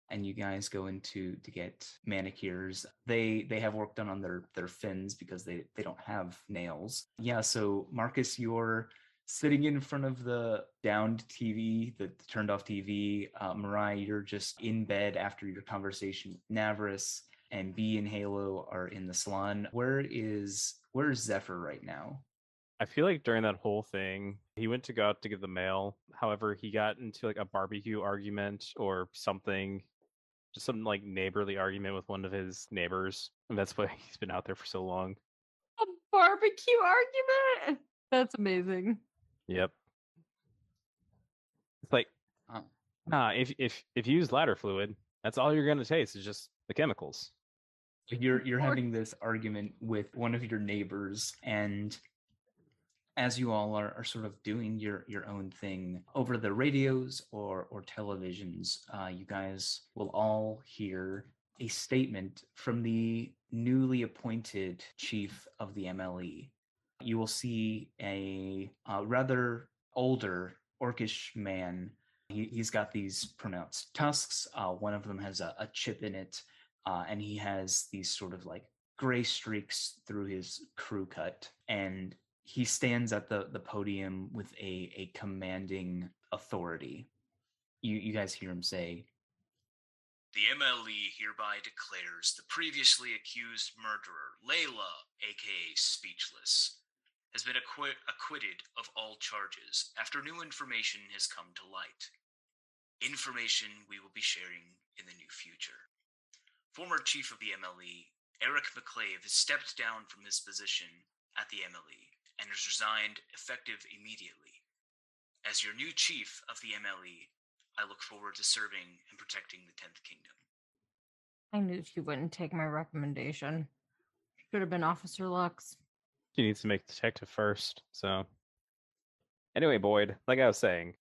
and you guys go into to get manicures. They have work done on their fins because they don't have nails. Yeah, so Marcus, you're sitting in front of the downed TV, the turned off TV. Mariah, you're just in bed after your conversation with Navris, and B and Halo are in the salon. Where's Zephyr right now? I feel like during that whole thing, he went to go out to get the mail. However, he got into like a barbecue argument or something, just some like neighborly argument with one of his neighbors. And that's why he's been out there for so long. A barbecue argument? That's amazing. Yep. It's like, nah, if you use ladder fluid, that's all you're gonna taste is just the chemicals. You're having this argument with one of your neighbors, and as you all are sort of doing your own thing over the radios or televisions, you guys will all hear a statement from the newly appointed chief of the MLE. You will see a rather older orcish man. He's got these pronounced tusks. One of them has a chip in it, and he has these sort of like gray streaks through his crew cut. And he stands at the podium with a commanding authority. You guys hear him say, "The MLE hereby declares the previously accused murderer, Layla, aka Speechless, has been acquitted of all charges after new information has come to light. Information we will be sharing in the near future. Former chief of the MLE, Eric McClave, has stepped down from his position at the MLE and has resigned effective immediately. As your new chief of the MLE, I look forward to serving and protecting the 10th Kingdom." I knew she wouldn't take my recommendation. Should have been Officer Lux. She needs to make detective first. So, anyway, Boyd, like I was saying,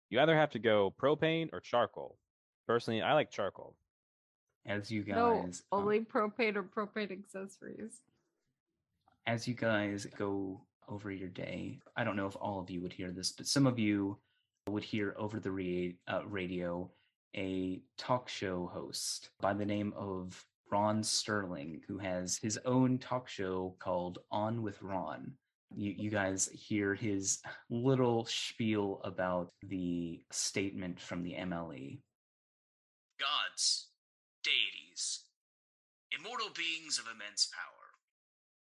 you either have to go propane or charcoal. Personally, I like charcoal. As you guys, No, only propane or propane accessories. As you guys go over your day, I don't know if all of you would hear this, but some of you would hear over the radio a talk show host by the name of Ron Sterling, who has his own talk show called On with Ron. You guys hear his little spiel about the statement from the MLE. "Gods, deities, immortal beings of immense power.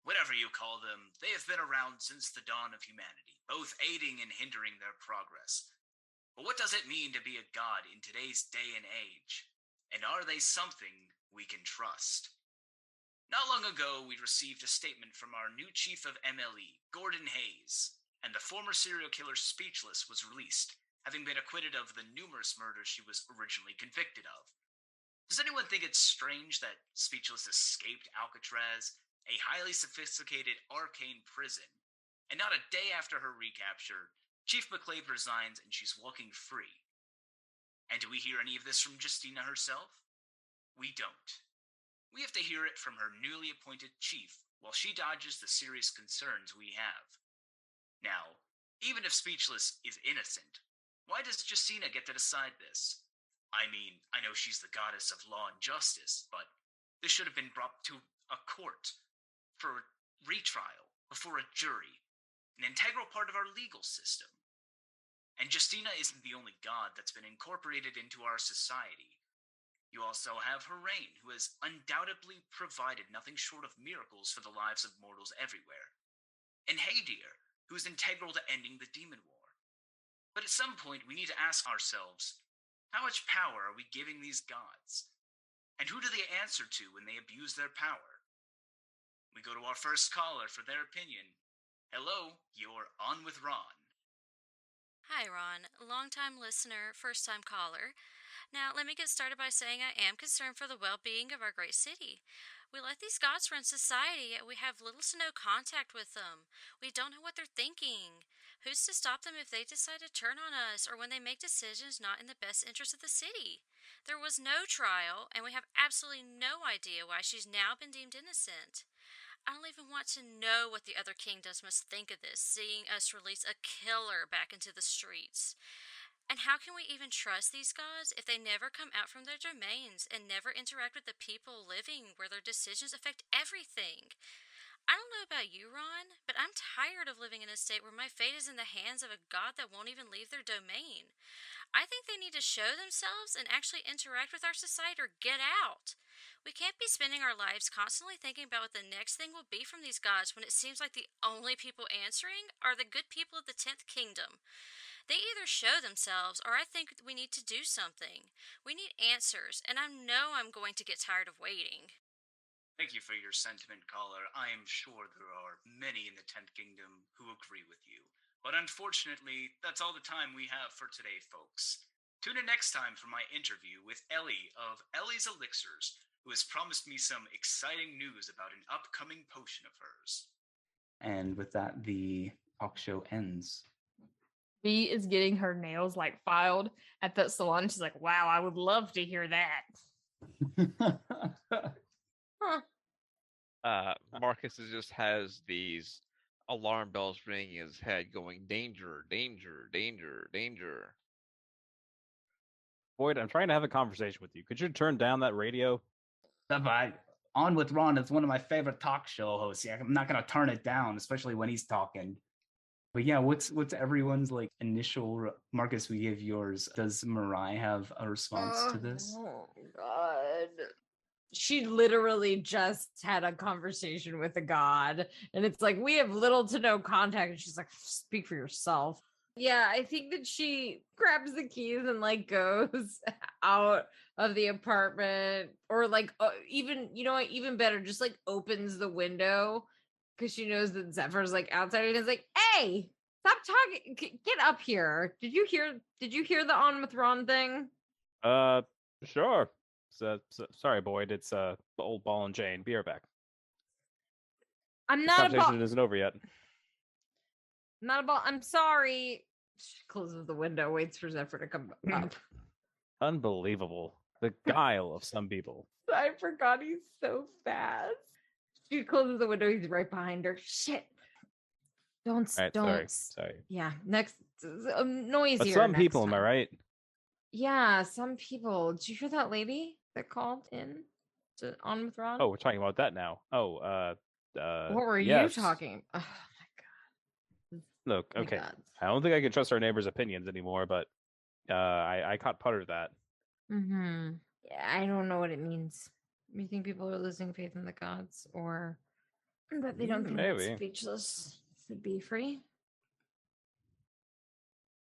Whatever you call them, they have been around since the dawn of humanity, both aiding and hindering their progress. But what does it mean to be a god in today's day and age? And are they something we can trust? Not long ago, we received a statement from our new chief of MLE, Gordon Hayes, and the former serial killer Speechless was released, having been acquitted of the numerous murders she was originally convicted of. Does anyone think it's strange that Speechless escaped Alcatraz, a highly sophisticated arcane prison, and not a day after her recapture, Chief McClave resigns and she's walking free? And do we hear any of this from Justina herself? We don't. We have to hear it from her newly appointed chief while she dodges the serious concerns we have. Now, even if Speechless is innocent, why does Justina get to decide this? I mean, I know she's the goddess of law and justice, but this should have been brought to a court for a retrial before a jury, an integral part of our legal system. And Justina isn't the only god that's been incorporated into our society. You also have Harain, who has undoubtedly provided nothing short of miracles for the lives of mortals everywhere. And Haydir, who is integral to ending the demon war. But at some point, we need to ask ourselves, how much power are we giving these gods? And who do they answer to when they abuse their power? We go to our first caller for their opinion. Hello, you're on with Ron. Hi, Ron. Long-time listener, first-time caller. Now, let me get started by saying I am concerned for the well-being of our great city. We let these gods run society, yet we have little to no contact with them. We don't know what they're thinking. Who's to stop them if they decide to turn on us or when they make decisions not in the best interest of the city? There was no trial, and we have absolutely no idea why she's now been deemed innocent. I don't even want to know what the other kingdoms must think of this, seeing us release a killer back into the streets. And how can we even trust these gods if they never come out from their domains and never interact with the people living where their decisions affect everything? I don't know about you, Ron, but I'm tired of living in a state where my fate is in the hands of a god that won't even leave their domain. I think they need to show themselves and actually interact with our society or get out. We can't be spending our lives constantly thinking about what the next thing will be from these gods when it seems like the only people answering are the good people of the 10th Kingdom. They either show themselves or I think we need to do something. We need answers, and I know I'm going to get tired of waiting. Thank you for your sentiment, caller. I am sure there are many in the 10th Kingdom who agree with you. But unfortunately, that's all the time we have for today, folks. Tune in next time for my interview with Ellie of Ellie's Elixirs, who has promised me some exciting news about an upcoming potion of hers. And with that, the talk show ends. B is getting her nails like filed at that salon. She's like, wow, I would love to hear that. Marcus just has these alarm bells ringing in his head going, danger, danger, danger, danger. Boyd, I'm trying to have a conversation with you. Could you turn down that radio? On with Ron is one of my favorite talk show hosts. Yeah, I'm not going to turn it down, especially when he's talking. But yeah, what's everyone's like initial Marcus? We give yours. Does Mariah have a response to this? Oh God. She literally just had a conversation with a god, and it's like we have little to no contact, and she's like, speak for yourself. Yeah, I think that she grabs the keys and like goes out of the apartment, or like even, you know what, even better, just like opens the window because she knows that Zephyr's like outside and is like, hey, stop talking, get up here. Did you hear the On with Ron thing? Sure. Sorry, Boyd. It's old Ball and Jane. Be right back. I'm not Conversation isn't over yet. Not about. I'm sorry. She closes the window, waits for Zephyr to come up. Unbelievable. The guile of some people. I forgot he's so fast. She closes the window. He's right behind her. Shit. Don't. Sorry. Yeah. Next. Noisier. But some next people, time. am I right? Yeah. Some people. Did you hear that lady that called in to On with Ron? Oh, we're talking about that now. Oh, what were yes. you talking? Oh my God. Look, okay. I don't think I can trust our neighbors' opinions anymore, but I caught part of that. Mm-hmm. Yeah, I don't know what it means. You think people are losing faith in the gods, or that they don't think that Maybe. speechless should be free?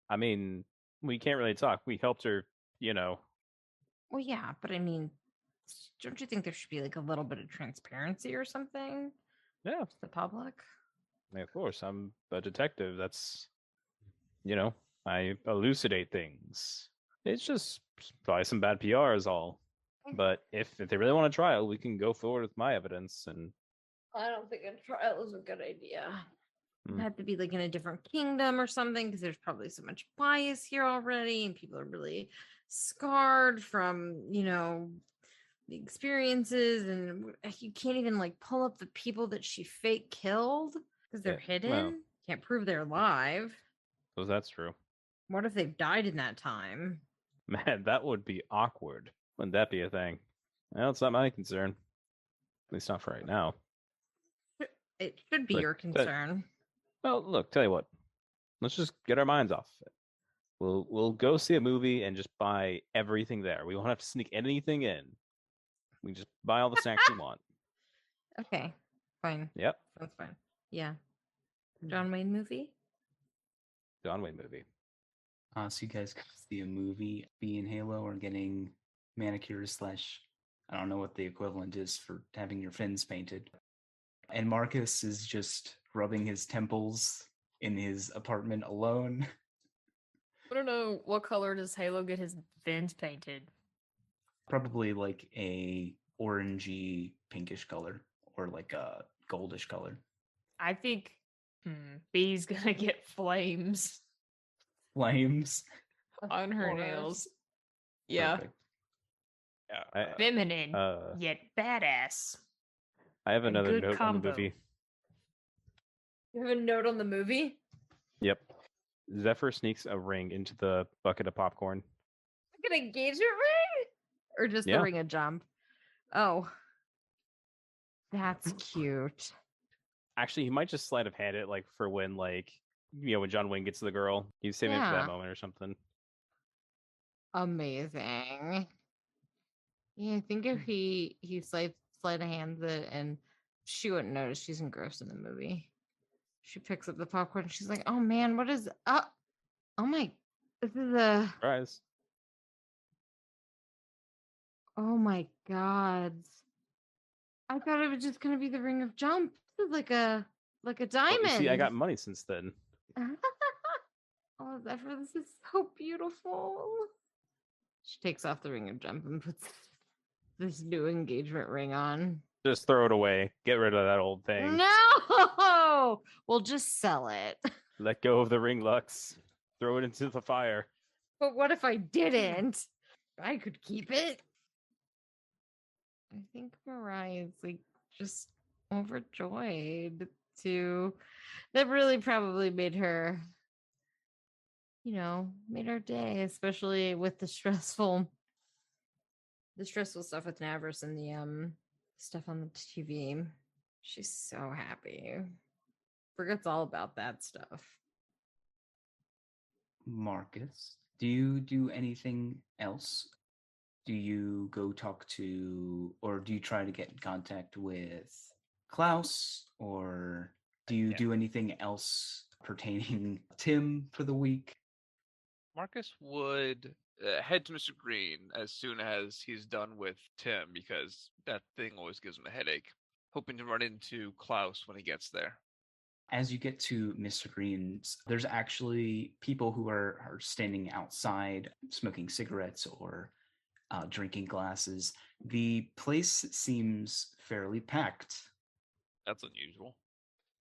I mean, we can't really talk. We helped her, you know. Well, yeah, but I mean, don't you think there should be like a little bit of transparency or something? Yeah. To the public? Of course, I'm a detective. That's, you know, I elucidate things. It's just probably some bad PR is all. But if they really want a trial, we can go forward with my evidence. And I don't think a trial is a good idea. It had to be like in a different kingdom or something, because there's probably so much bias here already, and people are really scarred from, you know, the experiences, and you can't even like pull up the people that she fake killed because they're hidden. Well, can't prove they're alive. So that's true. What if they've died in that time? Man, that would be awkward. Wouldn't that be a thing? Well, it's not my concern. At least not for right now. It should be your concern. Well, look, tell you what. Let's just get our minds off of it. We'll go see a movie and just buy everything there. We won't have to sneak anything in. We can just buy all the snacks we want. Okay, fine. Yep. That's fine. Yeah. John Wayne movie? John Wayne movie. So you guys can see a movie, be in Halo, or getting manicures / I don't know what the equivalent is for having your fins painted. And Marcus is just rubbing his temples in his apartment alone. I don't know, what color does Halo get his fins painted? Probably like a orangey pinkish color, or like a goldish color. I think B's gonna get flames Flames on her nails. Yeah. Perfect. Yeah. Feminine, yet badass. I have another good note on the combo. movie. You have a note on the movie? Yep. Zephyr sneaks a ring into the bucket of popcorn. Like an engagement ring? Or just the ring of jump? Oh. That's cute. Actually, he might just sleight of hand it, like for when, like, when John Wayne gets to the girl, he's saving it for that Yeah. moment or something. Amazing. Yeah, I think if he sleight of hands it, and she wouldn't notice. She's engrossed in the movie. She picks up the popcorn. She's like, "Oh man, what is? Oh my, this is a. Surprise. Oh my god! I thought it was just gonna be the ring of jump. This is like a Well, diamond." you see, I got money since then. Oh, Zephyr, this is so beautiful. She takes off the ring of jump and puts this new engagement ring on. Just throw it away. Get rid of that old thing. No! We'll just sell it. Let go of the ring, Lux. Throw it into the fire. But what if I didn't? I could keep it. I think Mariah is like just overjoyed to. That really probably made her, made her day, especially with the stressful stuff with Navris and the stuff on the TV. She's so happy. Forgets all about that stuff. Marcus, do you do anything else? Do you go talk to, or do you try to get in contact with Klaus, or do you do anything else pertaining Tim for the week? Marcus would head to Mr. Greene as soon as he's done with Tim, because that thing always gives him a headache, hoping to run into Klaus when he gets there. As you get to Mr. Green's, there's actually people who are standing outside smoking cigarettes or drinking glasses. The place seems fairly packed. That's unusual.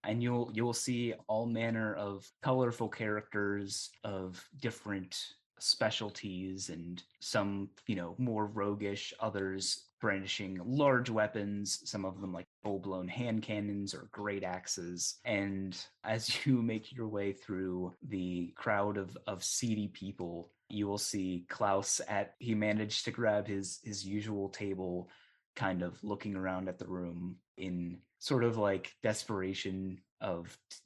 And you'll see all manner of colorful characters of different specialties, and some, more roguish, others brandishing large weapons, some of them like full-blown hand cannons or great axes. And as you make your way through the crowd of seedy people, you will see Klaus he managed to grab his usual table, kind of looking around at the room in sort of like desperation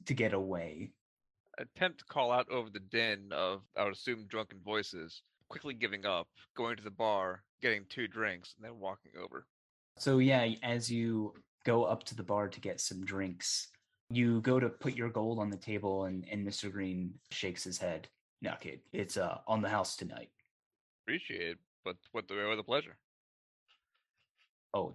to get away. Attempt to call out over the din of, I would assume, drunken voices, quickly giving up, going to the bar, getting 2 drinks, and then walking over. So yeah, as you go up to the bar to get some drinks, you go to put your gold on the table, and Mr. Greene shakes his head. No, kid, it's on the house tonight. Appreciate it, but what the pleasure? Oh,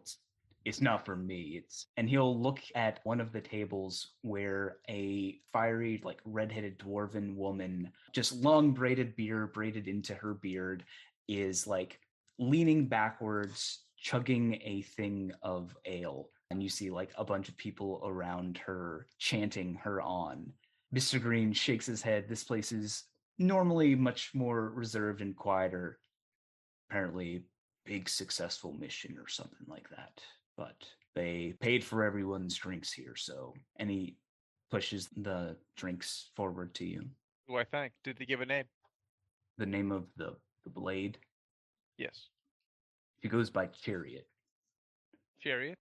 it's not for me. And he'll look at one of the tables where a fiery, like, redheaded dwarven woman, just long braided beard braided into her beard, is like leaning backwards, chugging a thing of ale. And you see like a bunch of people around her chanting her on. Mr. Greene shakes his head. This place is normally much more reserved and quieter. Apparently, big successful mission or something like that. But they paid for everyone's drinks here, so. And he pushes the drinks forward to you. Who I thank? Did they give a name? The name of the blade? Yes. He goes by Chariot. Chariot?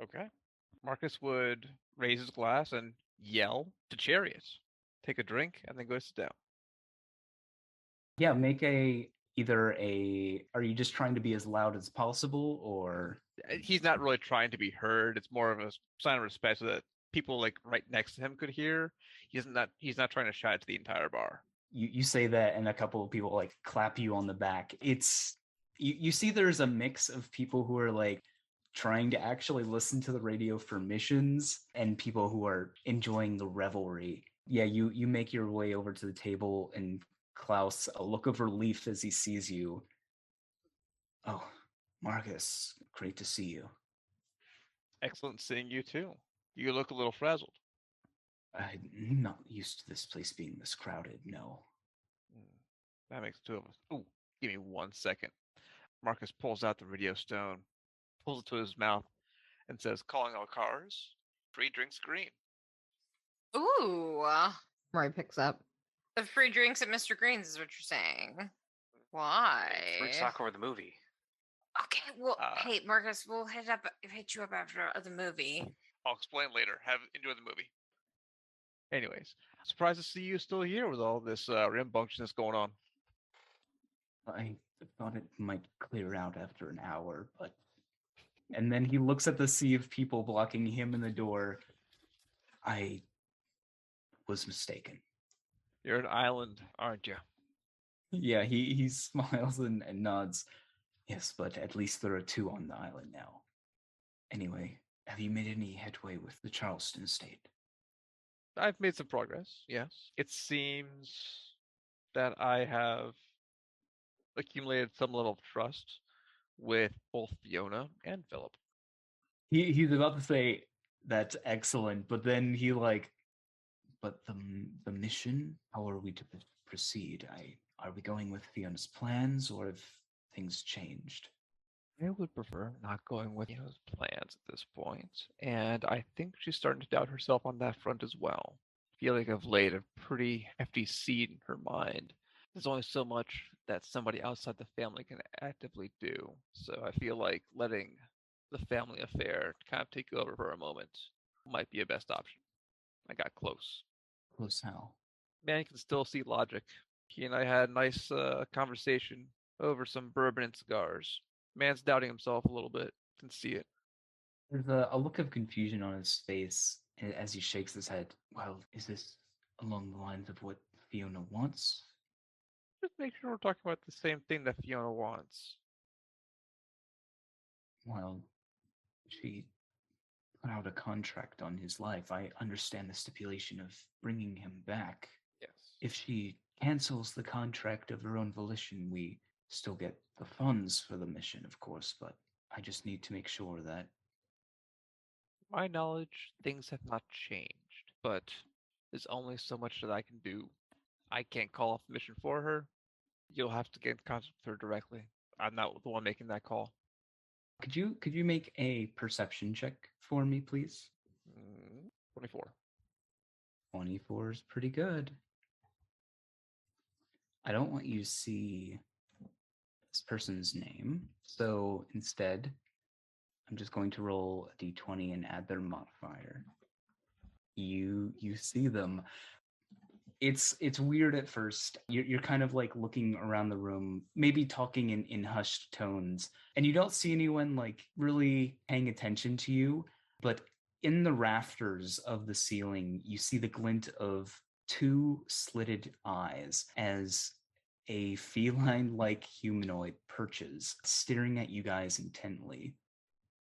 Okay. Marcus would raise his glass and yell to Chariot. Take a drink and then go sit down. Yeah, make are you just trying to be as loud as possible, or? He's not really trying to be heard. It's more of a sign of respect so that people like right next to him could hear. He's not trying to shout it to the entire bar. You say that, and a couple of people like clap you on the back. It's you see there's a mix of people who are like trying to actually listen to the radio for missions, and people who are enjoying the revelry. Yeah, you make your way over to the table, and Klaus, a look of relief as he sees you. Oh, Marcus, great to see you. Excellent seeing you too. You look a little frazzled. I'm not used to this place being this crowded, no. That makes 2 of us. Ooh, give me 1 second. Marcus pulls out the radio stone, pulls it to his mouth, and says, "Calling all cars, free drinks green." Ooh. Murray picks up. The free drinks at Mr. Green's is what you're saying. Why? Let's talk over the movie. Okay, well, hey, Marcus, we'll hit you up after the movie. I'll explain later. Enjoy the movie. Anyways, surprised to see you still here with all this rambunctiousness going on. I thought it might clear out after an hour, but... And then he looks at the sea of people blocking him in the door. I was mistaken. You're an island, aren't you? Yeah, he smiles and nods. Yes, but at least there are 2 on the island now. Anyway, have you made any headway with the Charleston estate? I've made some progress, yes. It seems that I have accumulated some level of trust with both Fiona and Phillip. He's about to say that's excellent, but then he but the mission, how are we to proceed? Are we going with Fiona's plans, or have things changed? I would prefer not going with Fiona's plans at this point, and I think she's starting to doubt herself on that front as well. I feel like I've laid a pretty hefty seed in her mind. There's only so much that somebody outside the family can actively do, so I feel like letting the family affair kind of take over for a moment might be a best option. I got close. Close how? Man can still see logic. He and I had a nice conversation over some bourbon and cigars. Man's doubting himself a little bit. Can see it. There's a look of confusion on his face as he shakes his head. Well, is this along the lines of what Fiona wants? Just make sure we're talking about the same thing that Fiona wants. Well, she put out a contract on his life. I understand the stipulation of bringing him back. Yes. If she cancels the contract of her own volition, we still get the funds for the mission, of course, but I just need to make sure that... My knowledge, things have not changed, but there's only so much that I can do. I can't call off the mission for her. You'll have to get in contact with her directly. I'm not the one making that call. Could you make a perception check for me, please? 24. 24 is pretty good. I don't want you to see this person's name, so instead, I'm just going to roll a d20 and add their modifier. You see them. It's weird at first. You're kind of like looking around the room, maybe talking in hushed tones, and you don't see anyone like really paying attention to you, but in the rafters of the ceiling, you see the glint of 2 slitted eyes as a feline-like humanoid perches, staring at you guys intently.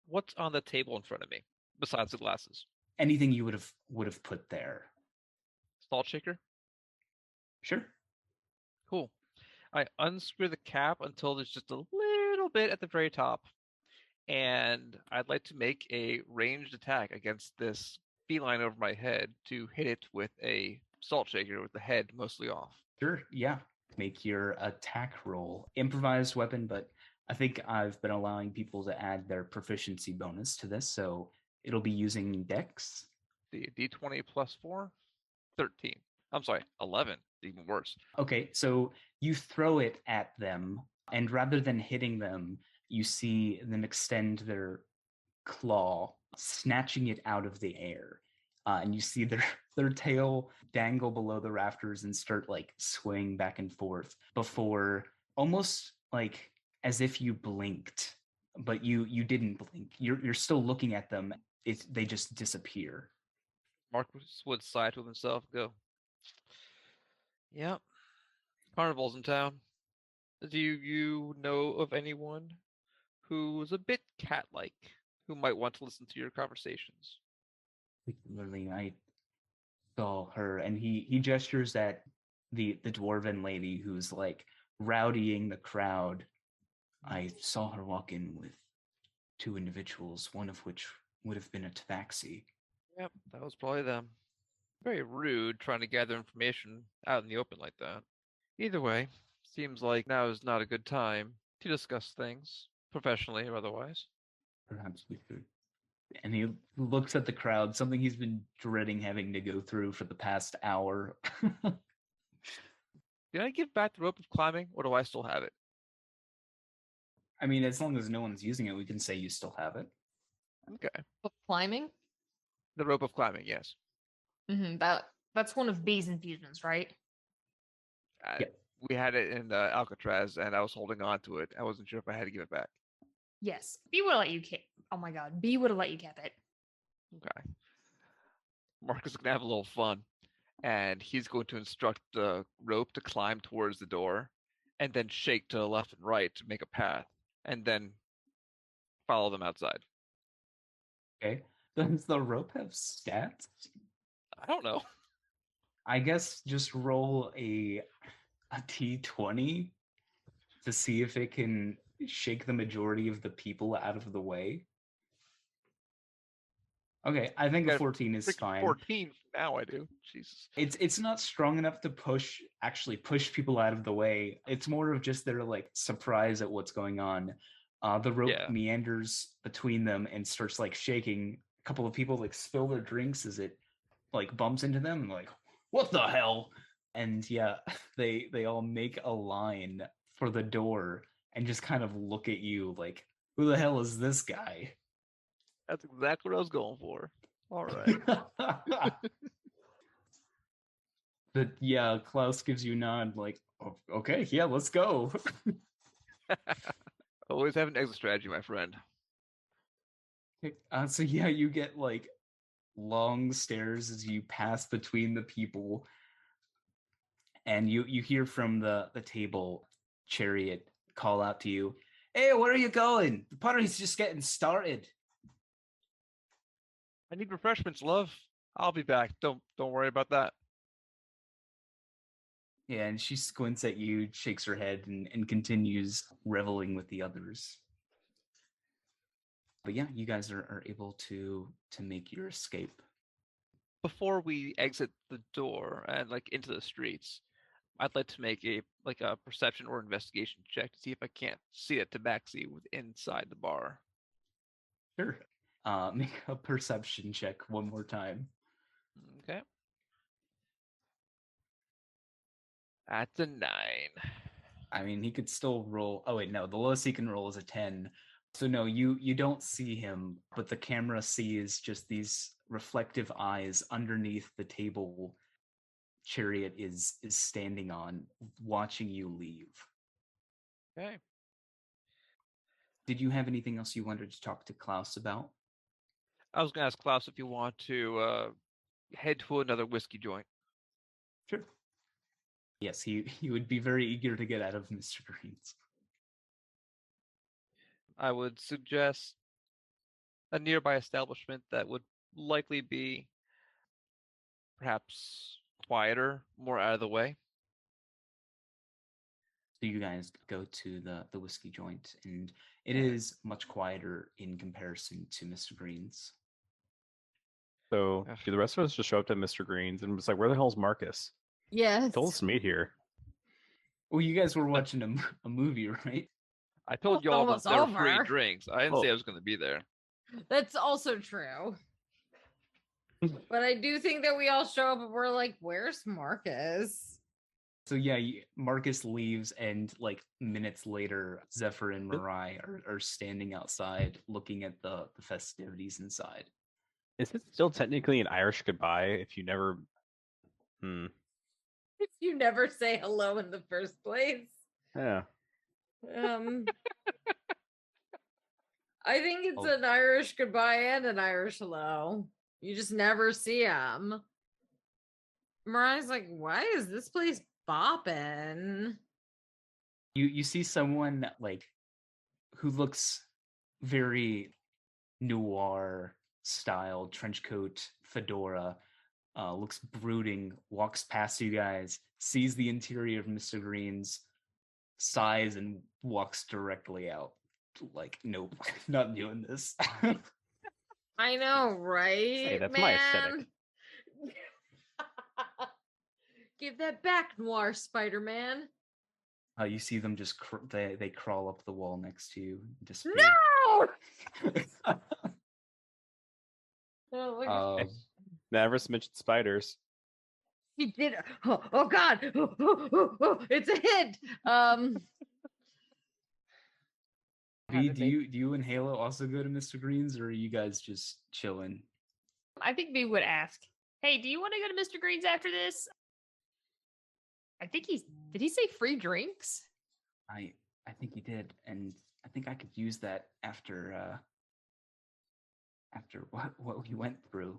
What's on the table in front of me, besides the glasses? Anything you would have put there. Salt shaker? Sure. Cool. I unscrew the cap until there's just a little bit at the very top. And I'd like to make a ranged attack against this feline over my head to hit it with a salt shaker with the head mostly off. Sure, yeah. Make your attack roll. Improvised weapon, but I think I've been allowing people to add their proficiency bonus to this, so it'll be using Dex. The D20 plus 4? 13. I'm sorry, 11. Even worse. Okay, so you throw it at them, and rather than hitting them, you see them extend their claw, snatching it out of the air. And you see their tail dangle below the rafters and start like swaying back and forth before, almost like as if you blinked, but you didn't blink. You're still looking at them. They just disappear. Marcus would sigh to himself, go, yep, carnival's in town. Do you know of anyone who's a bit cat-like, who might want to listen to your conversations? Particularly, I saw her, and he gestures at the dwarven lady who's like rowdying the crowd. I saw her walk in with 2 individuals, one of which would have been a Tabaxi. Yep, that was probably them. Very rude trying to gather information out in the open like that. Either way, seems like now is not a good time to discuss things, professionally or otherwise. Perhaps we could. And he looks at the crowd, something he's been dreading having to go through for the past hour. Did I give back the rope of climbing, or do I still have it? I mean, as long as no one's using it, we can say you still have it. Okay. Of climbing? The rope of climbing, yes. That's one of B's infusions, right? Yeah. We had it in Alcatraz, and I was holding on to it. I wasn't sure if I had to give it back. Yes. B would have let you keep. Oh my god, B would have let you keep it. Okay. Marcus is gonna have a little fun, and he's going to instruct the rope to climb towards the door, and then shake to the left and right to make a path, and then follow them outside. Okay. Does the rope have stats? I don't know. I guess just roll a T20 to see if it can shake the majority of the people out of the way. Okay, I think a 14 is fine. 14 now I do. Jesus. It's not strong enough to actually push people out of the way. It's more of just their like surprise at what's going on. The rope meanders between them and starts like shaking. A couple of people like spill their drinks as it like bumps into them and like, what the hell? And yeah, they all make a line for the door and just kind of look at you like, who the hell is this guy? That's exactly what I was going for. All right. But yeah, Klaus gives you a nod like, oh, okay, yeah, let's go. Always have an exit strategy, my friend. So yeah, you get like long stairs as you pass between the people, and you hear from the table Chariot call out to you, hey, where are you going? The party's just getting started. I need refreshments, love. I'll be back. Don't worry about that. Yeah, and she squints at you, shakes her head, and continues reveling with the others. But yeah, you guys are able to make your escape. Before we exit the door and like into the streets, I'd like to make a perception or investigation check to see if I can't see a Tabaxi inside the bar. Sure. Make a perception check one more time. Okay. That's a 9. I mean, he could still roll. Oh wait, no. The lowest he can roll is a 10. So no, you don't see him, but the camera sees just these reflective eyes underneath the table Chariot is standing on, watching you leave. Okay. Did you have anything else you wanted to talk to Klaus about? I was going to ask Klaus if you want to head to another whiskey joint. Sure. Yes, he would be very eager to get out of Mr. Greene's. I would suggest a nearby establishment that would likely be perhaps quieter, more out of the way. So you guys go to the whiskey joint, and it is much quieter in comparison to Mr. Greene's. So do the rest of us just show up to Mr. Greene's and was like, where the hell's Marcus? Yes. Told us to meet here. Well, you guys were watching a movie, right? I told y'all that there were free over. drinks. I didn't say I was going to be there. That's also true. But I do think that we all show up and we're like, where's Marcus? So yeah, Marcus leaves, and like minutes later, Zephyr and Mirai are standing outside looking at the festivities inside. Is it still technically an Irish goodbye if you never... If you never say hello in the first place? Yeah. I think it's an Irish goodbye and an Irish hello. You just never see them. Mariah's like, why is this place bopping? You see someone like who looks very noir style, trench coat, fedora, looks brooding, walks past you guys, sees the interior of Mr. Greene's, sighs, and walks directly out. Like, nope, not doing this. I know, right? Hey, that's man? my aesthetic. Give that back, Noir Spider-Man. You see them just they crawl up the wall next to you, disappear. No! Never mentioned spiders. He did. Oh God! It's a hit. V, do you and Halo also go to Mr. Greene's, or are you guys just chilling? I think B would ask, hey, do you want to go to Mr. Green's after this? I think did he say free drinks? I think he did, and I think I could use that after what we went through.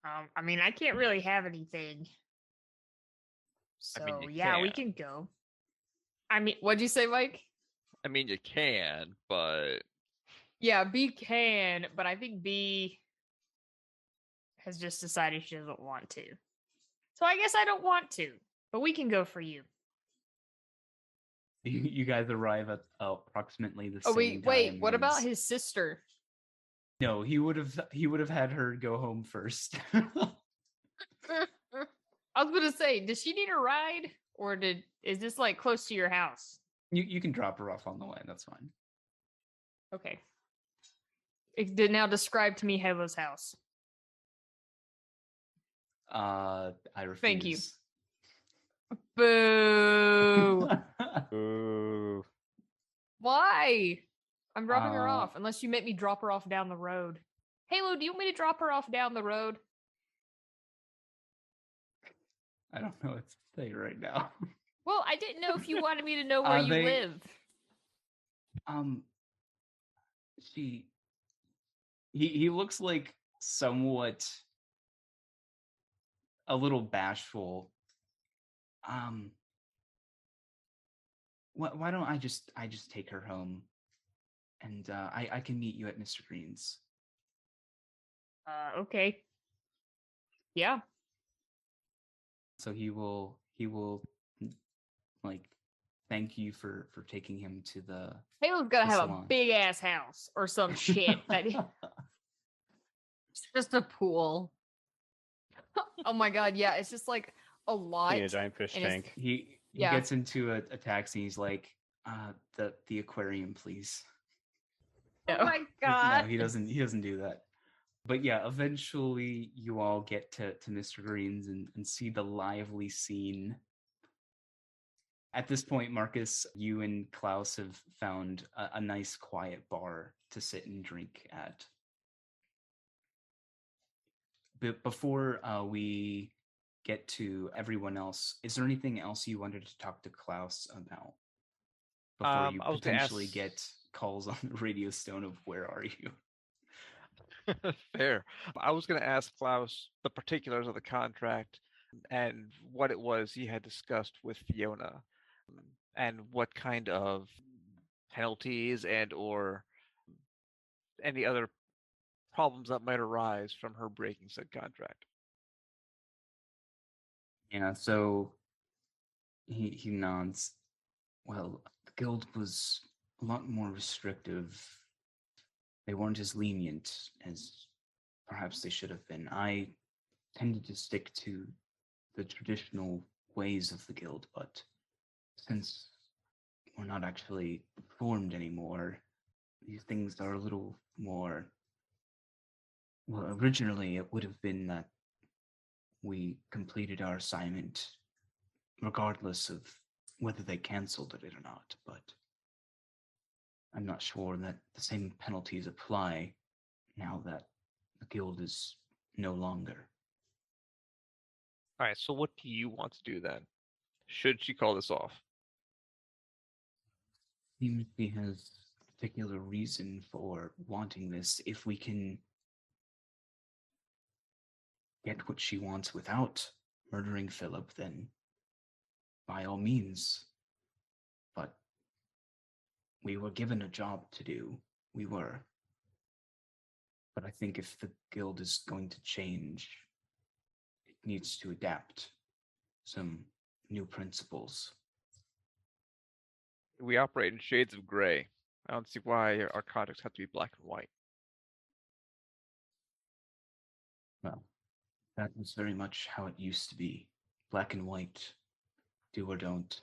I mean, I can't really have anything. So, I mean, you yeah, we can. can go. I mean, what'd you say, Mike? I mean, you can, but Yeah, B can, but I think B has just decided she doesn't want to. So I guess I don't want to, but we can go for you. You guys arrive at approximately the Oh, same wait, time what about as- his sister? No, he would have had her go home first. I was gonna say, does she need a ride, or is this like close to your house? You can drop her off on the way. That's fine. Okay. Now describe to me Halo's house. I refuse. Thank you. Boo! Ooh. Why? I'm dropping her off, unless you make me drop her off down the road. Halo, do you want me to drop her off down the road? I don't know what to say right now. Well, I didn't know if you wanted me to know where you live. He looks like somewhat a little bashful. Why don't I just take her home, and I can meet you at Mr. Green's. Okay. Yeah. So he will like thank you for taking him to the Halo's gotta have salon. a big ass house or some shit. It's just a pool. Oh my god, yeah, it's just like a lot. In a giant fish tank. He gets into a taxi. He's like, the aquarium, please. Oh my god. No, he doesn't do that. But yeah, eventually you all get to Mr. Green's and see the lively scene. At this point, Marcus, you and Klaus have found a nice quiet bar to sit and drink at. But before we get to everyone else, is there anything else you wanted to talk to Klaus about? Before you I was gonna potentially ask- get calls on the radio stone of where are you? Fair. I was going to ask Klaus the particulars of the contract and what it was he had discussed with Fiona, and what kind of penalties and or any other problems that might arise from her breaking said contract. Yeah, so he nods. Well, the guild was a lot more restrictive. They weren't as lenient as perhaps they should have been. I tended to stick to the traditional ways of the guild, but since we're not actually formed anymore, these things are a little more. Well, originally it would have been that we completed our assignment regardless of whether they canceled it or not, but I'm not sure that the same penalties apply now that the guild is no longer. All right, so what do you want to do then? Should she call this off? Seems he has a particular reason for wanting this. If we can get what she wants without murdering Philip, then by all means. But we were given a job to do. We were. But I think if the guild is going to change, it needs to adapt some new principles. We operate in shades of gray. I don't see why our contracts have to be black and white. Well, that was very much how it used to be. Black and white, do or don't,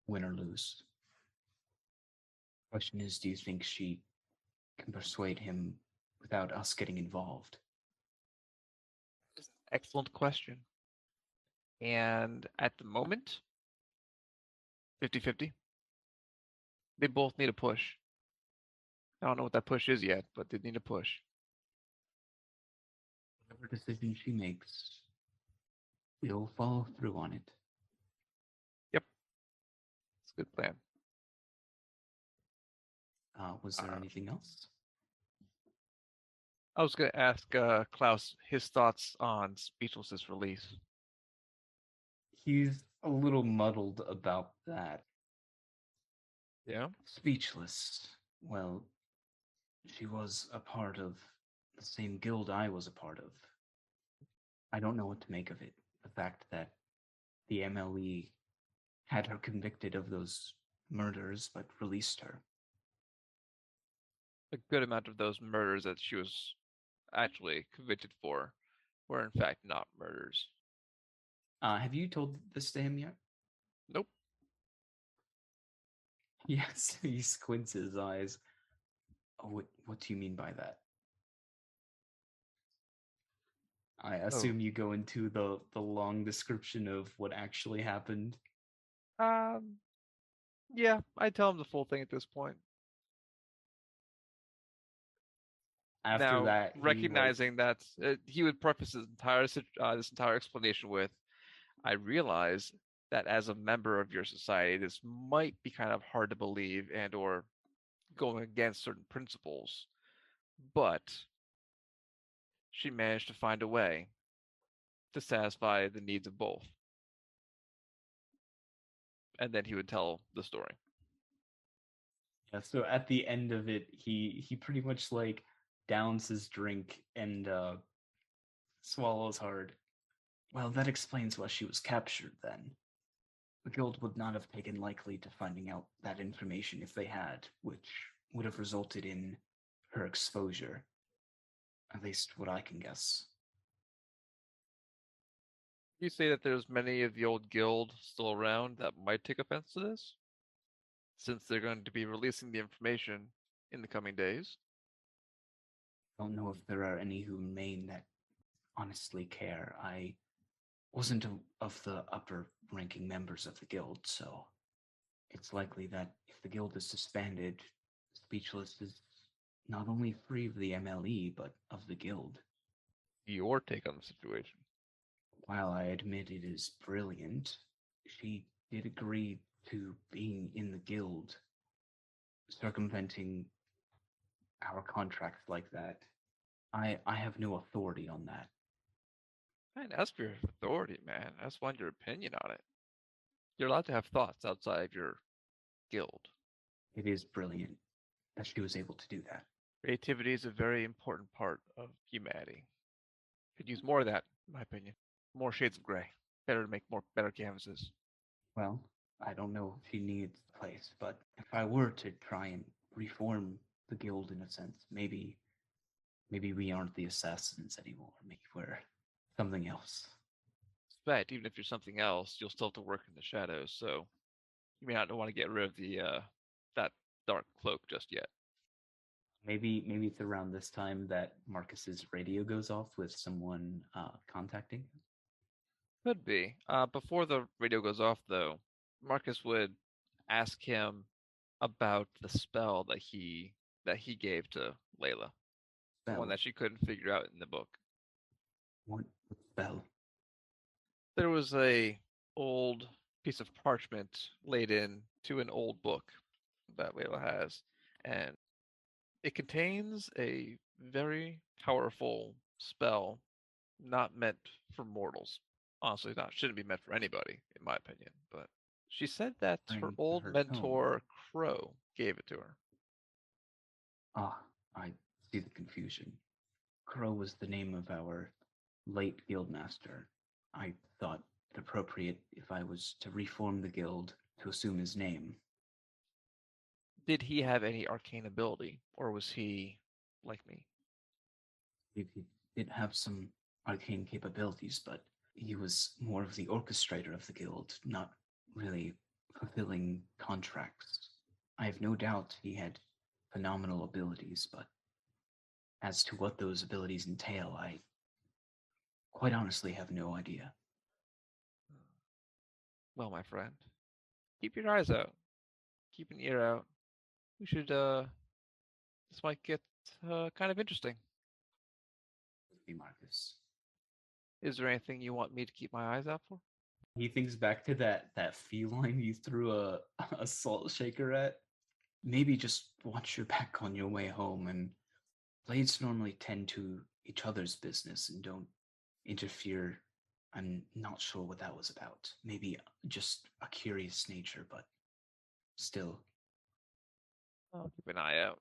win or lose. Question is, do you think she can persuade him without us getting involved? Excellent question. And at the moment, 50-50. They both need a push. I don't know what that push is yet, but they need a push. Whatever decision she makes, we'll follow through on it. Yep. It's a good plan. Was there anything else? I was going to ask Klaus his thoughts on Speechless's release. He's a little muddled about that. Yeah? Speechless. Well, she was a part of the same guild I was a part of. I don't know what to make of it. The fact that the MLE had her convicted of those murders but released her. A good amount of those murders that she was actually convicted for were in fact not murders. Have you told this to him yet? Nope. Yes, he squints his eyes. Oh, what do you mean by that? I assume you go into the long description of what actually happened. Yeah, I tell him the full thing at this point. After now, that, recognizing that he would preface his this entire explanation with, "I realize that as a member of your society, this might be kind of hard to believe and or going against certain principles, but she managed to find a way to satisfy the needs of both." And then he would tell the story. Yeah, so at the end of it, he pretty much like downs his drink and swallows hard. Well, that explains why she was captured then. The guild would not have taken likely to finding out that information if they had, which would have resulted in her exposure. At least what I can guess. You say that there's many of the old guild still around that might take offense to this, since they're going to be releasing the information in the coming days. I don't know if there are any who remain that honestly care. I wasn't of the upper-ranking members of the guild, so it's likely that if the guild is disbanded, Speechless is not only free of the MLE, but of the guild. Your take on the situation? While I admit it is brilliant, she did agree to being in the guild, circumventing our contracts like that. I have no authority on that. Man, ask for your authority, man. I just want your opinion on it. You're allowed to have thoughts outside of your guild. It is brilliant that she was able to do that. Creativity is a very important part of humanity. Could use more of that, in my opinion. More shades of gray. Better to make better canvases. Well, I don't know if she needs a place, but if I were to try and reform the guild in a sense, maybe we aren't the assassins anymore. Maybe we're something else. But even if you're something else, you'll still have to work in the shadows, so you may not want to get rid of the that dark cloak just yet. Maybe it's around this time that Marcus's radio goes off with someone contacting. Could be. Before the radio goes off, though, Marcus would ask him about the spell that he gave to Layla, the one that she couldn't figure out in the book. What spell? There was a old piece of parchment laid into an old book that Layla has, and it contains a very powerful spell not meant for mortals. Honestly, shouldn't be meant for anybody, in my opinion. But she said that her old mentor, Crow, gave it to her. Ah, I see the confusion. Crow was the name of our late guildmaster. I thought it appropriate if I was to reform the guild to assume his name. Did he have any arcane ability, or was he like me? He did have some arcane capabilities, but he was more of the orchestrator of the guild, not really fulfilling contracts. I have no doubt he had phenomenal abilities, but as to what those abilities entail, I quite honestly have no idea. Well, my friend, keep your eyes out. Keep an ear out. We should, this might get kind of interesting. Marcus. Is there anything you want me to keep my eyes out for? He thinks back to that feline you threw a salt shaker at. Maybe just watch your back on your way home. And blades normally tend to each other's business and don't interfere. I'm not sure what that was about. Maybe just a curious nature, but still. I'll keep an eye out.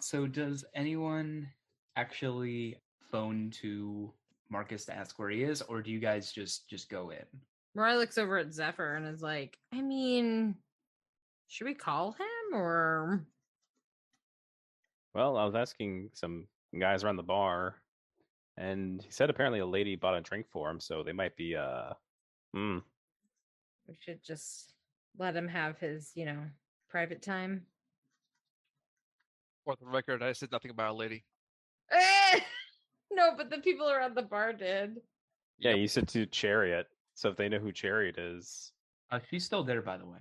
So does anyone actually phone to Marcus to ask where he is, or do you guys just go in? Mariah looks over at Zephyr and is like, I mean, should we call him or? Well, I was asking some guys around the bar, and he said apparently a lady bought a drink for him, so they might be We should just let him have his, private time. For the record, I said nothing about a lady. No, but the people around the bar did. Yeah, you said to Chariot, so if they know who Chariot is. She's still there, by the way.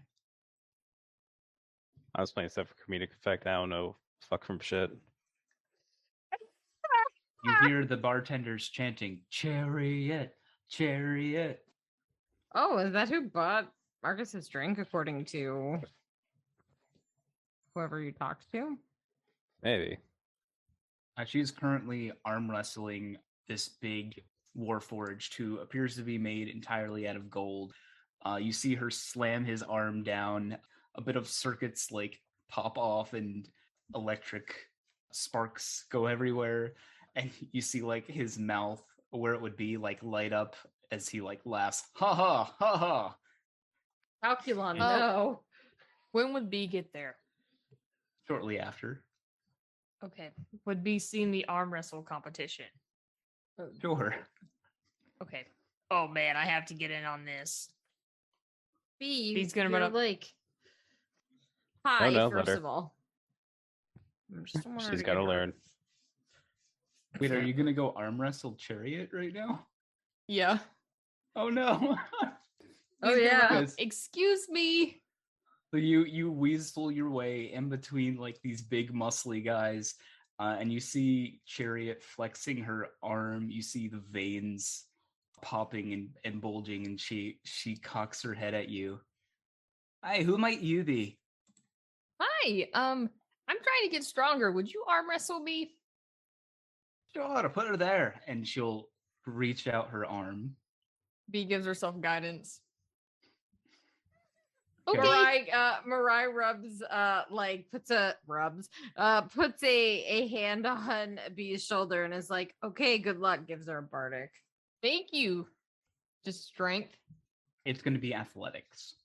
I was playing stuff for comedic effect. I don't know fuck from shit. You hear the bartenders chanting, "Chariot, Chariot." Oh, is that who bought Marcus's drink, according to whoever you talked to? Maybe. She's currently arm wrestling this big warforged who appears to be made entirely out of gold. You see her slam his arm down. A bit of circuits like pop off and electric sparks go everywhere. And you see like his mouth where it would be like light up as he like laughs. Ha ha ha ha. Calculon, no. When would B get there? Shortly after. Okay. Would B seen the arm wrestle competition? Sure. Okay. Oh man, I have to get in on this. B, B's gonna run up. Like, hi, no, first of all. I'm just She's got to learn. Wait, are you gonna go arm wrestle Chariot right now? Yeah. Oh no. Oh yeah. Excuse me. So you weasel your way in between like these big muscly guys, and you see Chariot flexing her arm. You see the veins popping and bulging, and she cocks her head at you. Hi, who might you be? Hi. I'm trying to get stronger. Would you arm wrestle me? Sure, put her there, and she'll reach out her arm. B gives herself guidance. Okay. Mariah rubs, puts a hand on B's shoulder and is like, okay, good luck, gives her a bardic. Thank you. Just strength. It's going to be athletics.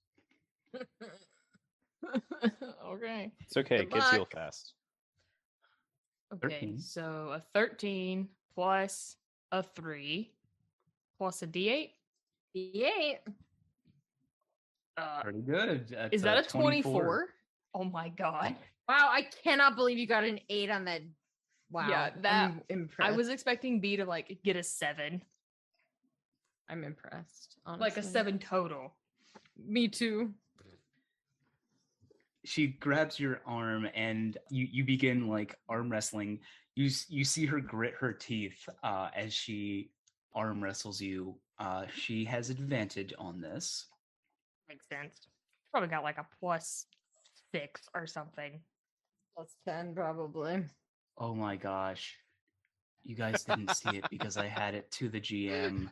Okay. It's okay. Good Kids heal luck. fast. Okay, 13. so a 13 plus a 3 plus a D8. D8. Pretty good. Is that a 24? Oh my god. Wow, I cannot believe you got an 8 on that. Wow. Yeah, I'm impressed. I was expecting B to like get a 7. I'm impressed. Honestly. Like a 7 total. Me too. She grabs your arm and you begin like arm wrestling. You see her grit her teeth as she arm wrestles you. She has advantage on this. Makes sense. Probably got like a +6 or something. +10 probably. Oh my gosh. You guys didn't see it because I had it to the GM.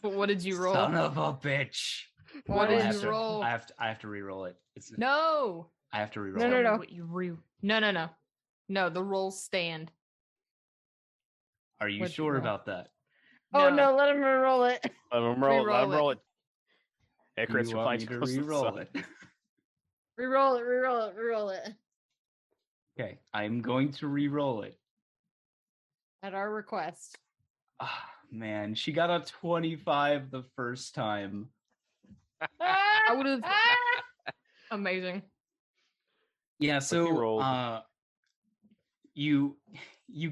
But what did you roll? Son of a bitch. What No, did I have you to- roll? I have to re-roll it. No. I have to re-roll No, it. no. What you No, the rolls stand. Are you What'd you sure roll? about that? Oh no, let him re-roll it. Let him roll. Let him Re-roll roll it. it. Hey, Chris, You you're want flying me too to close to the re-roll sun. it? Re-roll it. Okay, I'm going to re-roll it. At our request. Ah, man, she got a 25 the first time. I would have. Amazing. Yeah, he rolled? so you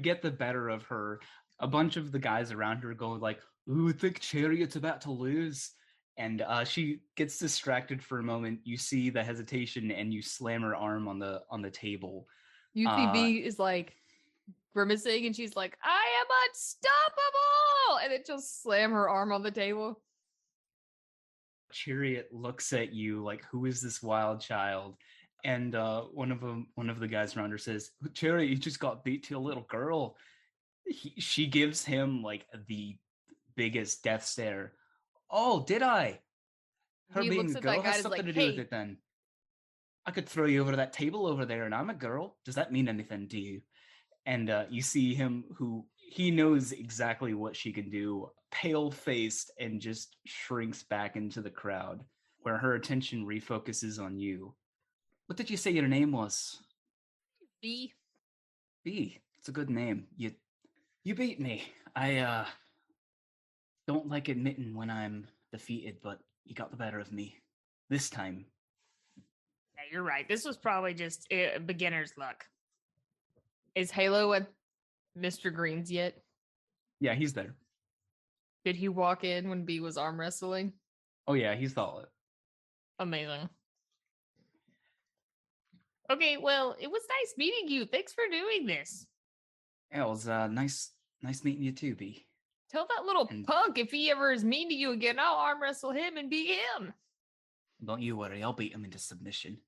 get the better of her. A bunch of the guys around her go like, "Ooh, I think Chariot's about to lose." And she gets distracted for a moment. You see the hesitation and you slam her arm on the table. UTB is like grimacing, and she's like, "I am unstoppable!" And then she'll slam her arm on the table. Chariot looks at you like, "Who is this wild child?" And one of the guys around her says, "Chariot, you just got beat to a little girl." She gives him like the biggest death stare. "Oh, did I? Her He being looks a at girl that guy has and is something like, to do with "Hey." it then. I could throw you over that table over there, and I'm a girl. Does that mean anything to you?" And you see him, who he knows exactly what she can do, pale-faced, and just shrinks back into the crowd, where her attention refocuses on you. "What did you say your name was?" B. B. It's a good name. You beat me. I don't like admitting when I'm defeated, but you got the better of me. This time. Yeah, you're right. This was probably just beginner's luck. Is Halo at Mr. Green's yet? Yeah, he's there. Did he walk in when B was arm wrestling? Oh yeah, he's solid. Amazing. Okay, well, it was nice meeting you. Thanks for doing this. Yeah, it was nice meeting you too, B. Tell that little punk if he ever is mean to you again, I'll arm wrestle him and beat him. Don't you worry, I'll beat him into submission.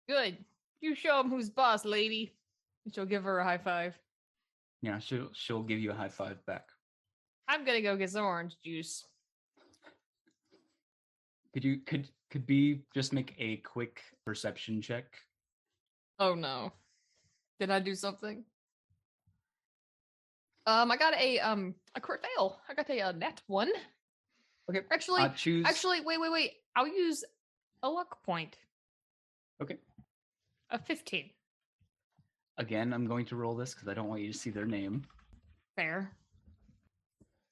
Good. You show him who's boss, lady. And she'll give her a high five. Yeah, she'll give you a high five back. I'm gonna go get some orange juice. Could B just make a quick perception check? Oh no. Did I do something? I got a crit fail. I got a net 1. Okay, actually, wait. I'll use a luck point. Okay. A 15. Again, I'm going to roll this because I don't want you to see their name. Fair.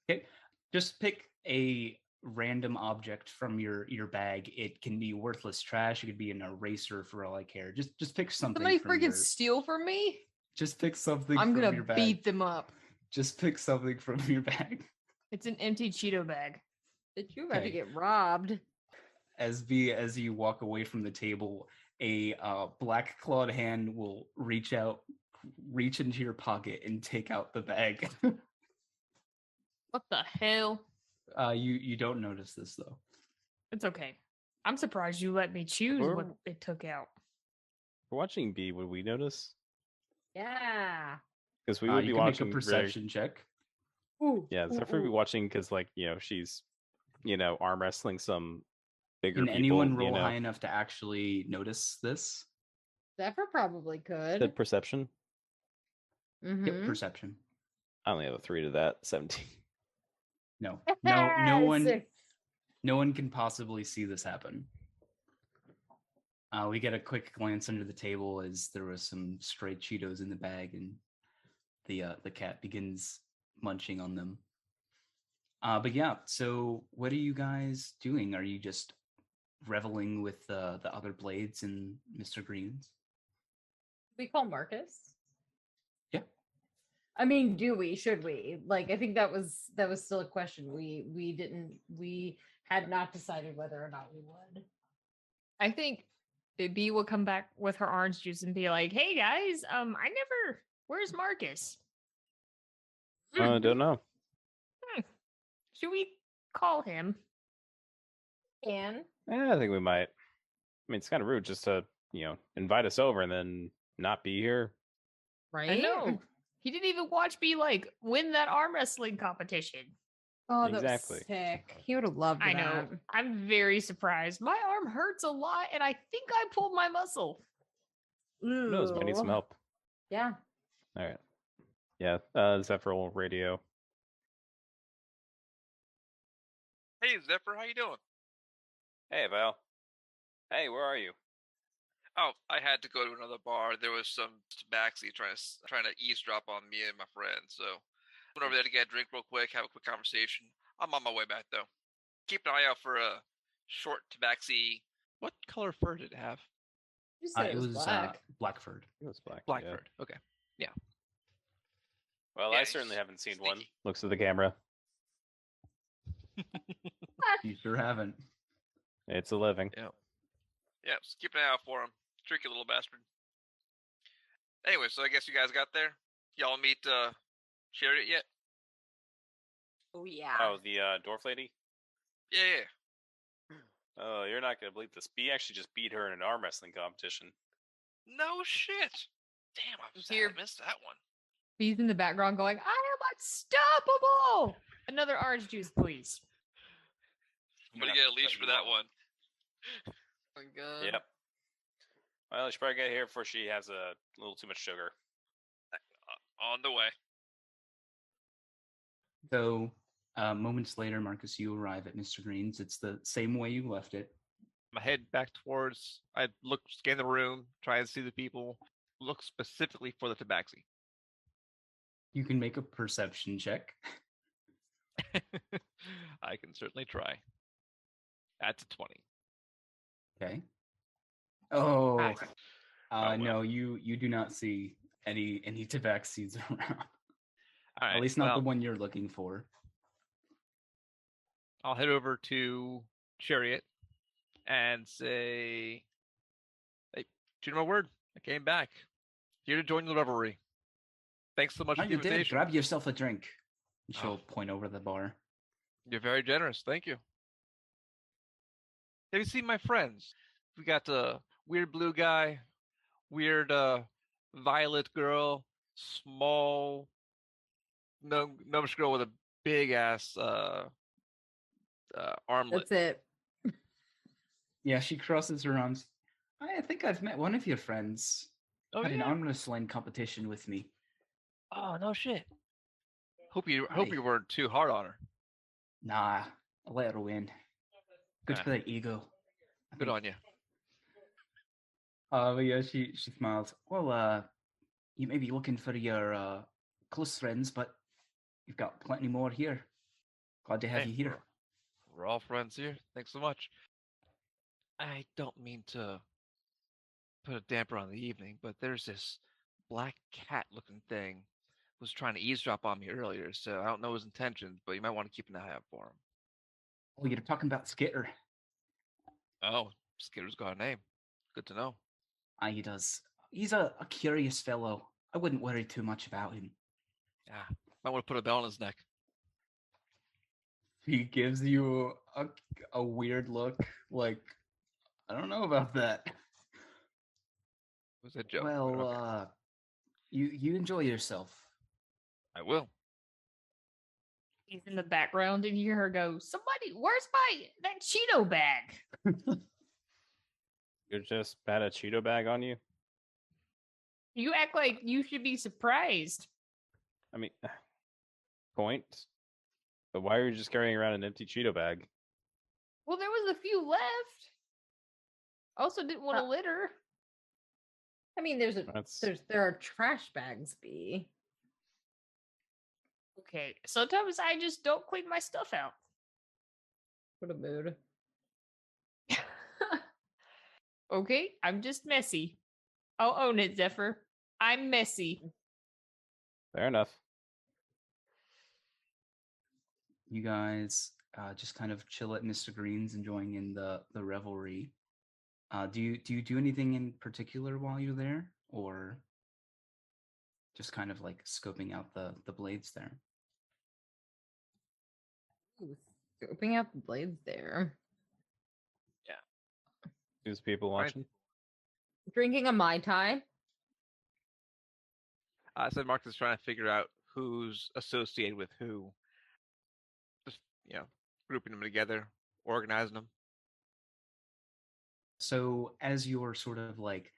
Okay, just pick a random object from your bag. It can be worthless trash. It could be an eraser for all I care. Just pick something. Somebody freaking steal from me? Just pick something. I'm from gonna your bag. beat them up. Just pick something from your bag. It's an empty Cheeto bag. That you're about to get robbed. As you walk away from the table, a black clawed hand will reach into your pocket and take out the bag. What the hell? You don't notice this though. It's okay. I'm surprised you let me choose what it took out. We're watching B. Would we notice? Yeah. Because we would be watching make a perception check. Ooh, yeah, so if we'd be watching because, like, she's, arm wrestling some bigger Can people. Anyone roll high enough to actually notice this? Zephyr probably could. The perception? Yep, perception. I only have a 3 to that. 17. No one can possibly see this happen. We get a quick glance under the table as there was some stray Cheetos in the bag, and the cat begins munching on them. But yeah, so what are you guys doing? Are you just reveling with the other blades and Mr. Green's? We call Marcus. Yeah. I mean, do we? Should we? Like, I think that was still a question. We had not decided whether or not we would. I think B will come back with her orange juice and be like, "Hey guys, where's Marcus?" I don't know. Should we call him? Can? I think we might. I mean, it's kind of rude just to, invite us over and then not be here. Right? I know. He didn't even watch me win that arm wrestling competition. Oh, exactly. That was sick. He would have loved that. I know. I'm very surprised. My arm hurts a lot, and I think I pulled my muscle. Who knows? Might need some help. Yeah. All right. Yeah. Zephyr will radio. Hey, Zephyr, how you doing? Hey, Val. Hey, where are you? Oh, I had to go to another bar. There was some Tabaxi trying to eavesdrop on me and my friend. So went over there to get a drink real quick, have a quick conversation. I'm on my way back though. Keep an eye out for a short Tabaxi. What color fur did it have? You said It was black. Blackford. It was black. Blackbird. Yeah. Okay. Yeah. Well, Yeah, I certainly haven't seen sneaky. one. Looks at the camera. You sure haven't. It's a living. Yeah. Yeah, just keep an eye out for him. Tricky little bastard. Anyway, so I guess you guys got there? Y'all meet Chariot yet? Oh yeah. Oh, the dwarf lady. Yeah. Oh, you're not gonna believe this. B actually just beat her in an arm wrestling competition. No shit. Damn, I'm sad I missed that one. He's in the background going, "I am unstoppable." Another orange juice, please. I'm gonna get a leash for that one. Oh, good. Yep. Well, she probably get here before she has a little too much sugar. On the way. So, moments later, Marcus, you arrive at Mr. Greene's. It's the same way you left it. I head back towards. I scan the room, try and see the people. Look specifically for the Tabaxi. You can make a perception check. I can certainly try. That's a 20. Okay. Oh, Nice. Well. No, you do not see any Tabaxis around. All right, At least not the one you're looking for. I'll head over to Chariot and say, "Hey, you know my word? I came back here to join the revelry. Thanks so much for the invitation. Did. Grab yourself a drink." And she'll point over the bar. You're very generous. Thank you. Have you seen my friends? We got a weird blue guy, weird violet girl, small gnomish girl with a big ass armlet. That's it. Yeah, she crosses her arms. I think I've met one of your friends. Oh, had yeah? an arm wrestling competition with me. Oh, no shit. Hope you weren't too hard on her. Nah, I let her win. Good for the ego. Good on you. But yeah, she smiles. Well, you may be looking for your close friends, but you've got plenty more here. Glad to have you here. We're all friends here. Thanks so much. I don't mean to put a damper on the evening, but there's this black cat-looking thing was trying to eavesdrop on me earlier, so I don't know his intentions, but you might want to keep an eye out for him. Oh, you're talking about Skitter. Oh, Skitter's got a name. Good to know. He does. He's a curious fellow. I wouldn't worry too much about him. Yeah, might want to put a bell on his neck. He gives you a weird look, like, I don't know about that. It was a joke. Well, you enjoy yourself. I will. He's in the background and you hear her go, "Somebody, where's that Cheeto bag?" You just had a Cheeto bag on you? You act like you should be surprised. I mean, point. But why are you just carrying around an empty Cheeto bag? Well, there was a few left. Also didn't want to litter. I mean, there are trash bags, B. Okay, sometimes I just don't clean my stuff out. What a mood. Okay, I'm just messy. I'll own it, Zephyr. I'm messy. Fair enough. You guys just kind of chill at Mr. Greene's, enjoying in the revelry. Do you do anything in particular while you're there, or just kind of like scoping out the blades there? Ooh, scoping out the blades there. Yeah. Who's people watching? Drinking a Mai Tai. I said Marcus is trying to figure out who's associated with who. Just, grouping them together, organizing them. So as you're sort of like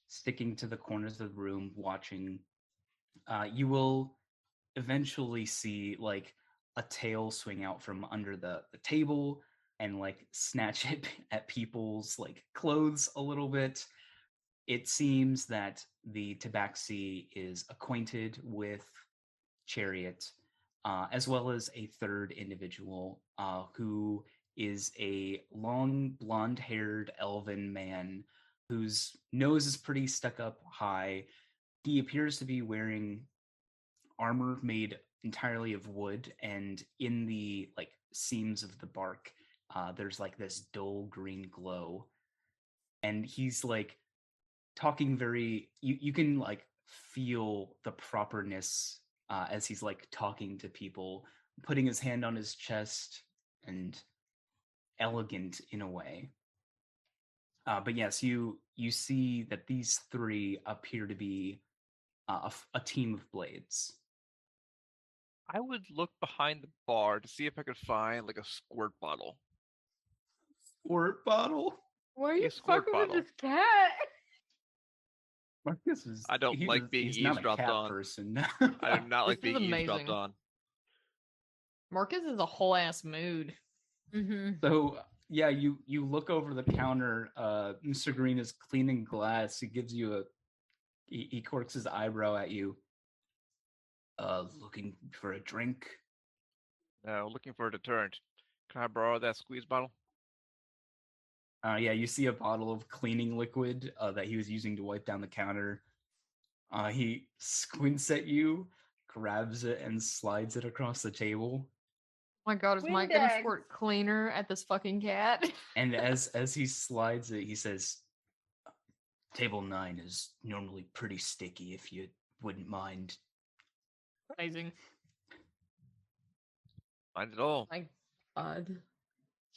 sticking to the corners of the room watching, you will eventually see like a tail swing out from under the table and like snatch it at people's like clothes a little bit. It seems that the Tabaxi is acquainted with Chariot, as well as a third individual who is a long blonde-haired elven man whose nose is pretty stuck up high. He appears to be wearing armor made entirely of wood, and in the like seams of the bark, there's like this dull green glow. And he's like talking very, you can like feel the properness as he's like talking to people, putting his hand on his chest and elegant in a way. But yes, you see that these three appear to be a team of blades. I would look behind the bar to see if I could find like a squirt bottle. Squirt bottle? Why are you A squirt fucking with bottle. this cat? Marcus is. I don't like being he's not a eavesdropped cat on. person. I do not like This is being eavesdropped amazing. on. Marcus is a whole ass mood. Mm-hmm. So yeah, you look over the counter. Mr. Greene is cleaning glass. He gives you he corks his eyebrow at you. Looking for a drink? No, looking for a deterrent. Can I borrow that squeeze bottle? Yeah, you see a bottle of cleaning liquid that he was using to wipe down the counter. He squints at you, grabs it, and slides it across the table. Oh my god, is Mike gonna Windex. squirt cleaner at this fucking cat? And as he slides it, he says, "Table 9 is normally pretty sticky, if you wouldn't mind." Amazing. Mind it all. My God.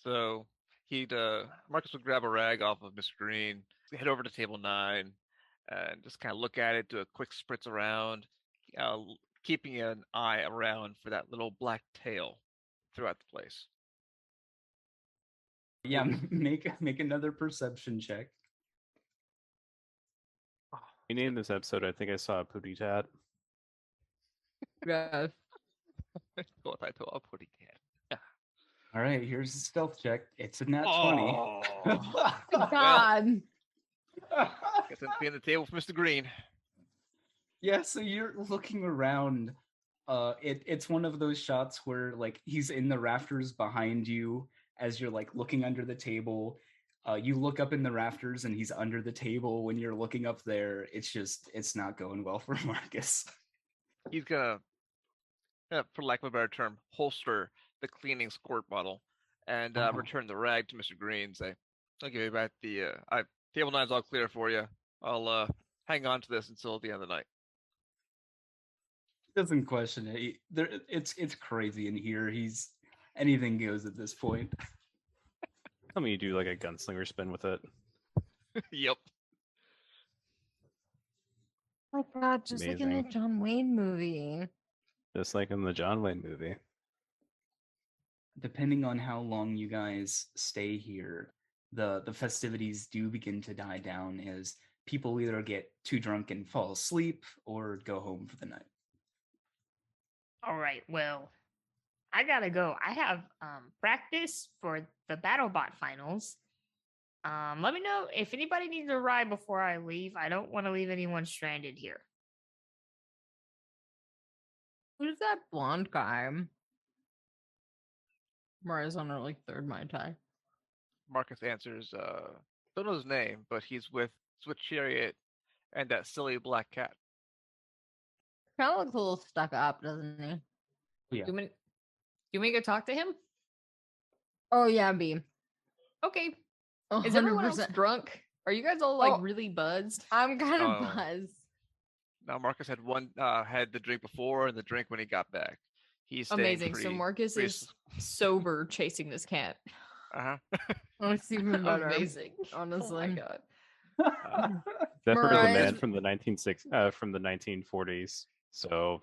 So Marcus would grab a rag off of Mr. Greene, head over to table 9, and just kind of look at it, do a quick spritz around, keeping an eye around for that little black tail throughout the place. Yeah, make another perception check. We named this episode, I think I saw a pooty tat. Yeah. What I thought, putty cat. All right, here's the stealth check. It's a nat 20. Oh. God. Guess I'm being the table for Mr. Greene. Yeah, so you're looking around. It's one of those shots where like he's in the rafters behind you as you're like looking under the table. You look up in the rafters and he's under the table. When you're looking up there, it's not going well for Marcus. He's gonna, for lack of a better term, holster the cleaning squirt bottle and return the rag to Mr. Greene. Say, "I'll give you back the table 9's all clear for you. I'll hang on to this until the end of the night." Doesn't question it. It's crazy in here. Anything goes at this point. Tell me you do like a gunslinger spin with it. Yep. Oh my God, just like in a Amazing. John Wayne movie. Just like in the John Wayne movie. Depending on how long you guys stay here, the festivities do begin to die down as people either get too drunk and fall asleep or go home for the night. All right, well, I gotta go. I have practice for the BattleBot finals. Let me know if anybody needs a ride before I leave. I don't want to leave anyone stranded here. Who's that blonde guy? Mariah's on her like third Mai Tai. Marcus answers, don't know his name, but he's with Switch Chariot and that silly black cat. Kind of looks a little stuck up, doesn't he? Yeah. Do you want me to go talk to him? Oh yeah, B. Okay. 100%. Is everyone else drunk? Are you guys all like Oh. really buzzed? I'm kind of Oh. buzzed. Now Marcus had had the drink before and the drink when he got back. He's staying Amazing. So pretty- Marcus pretty is sober chasing this cat. Uh-huh. Oh, it's even better. Amazing. Honestly. Oh my god. Zephyr is a man Mariah's- from the 1940s. So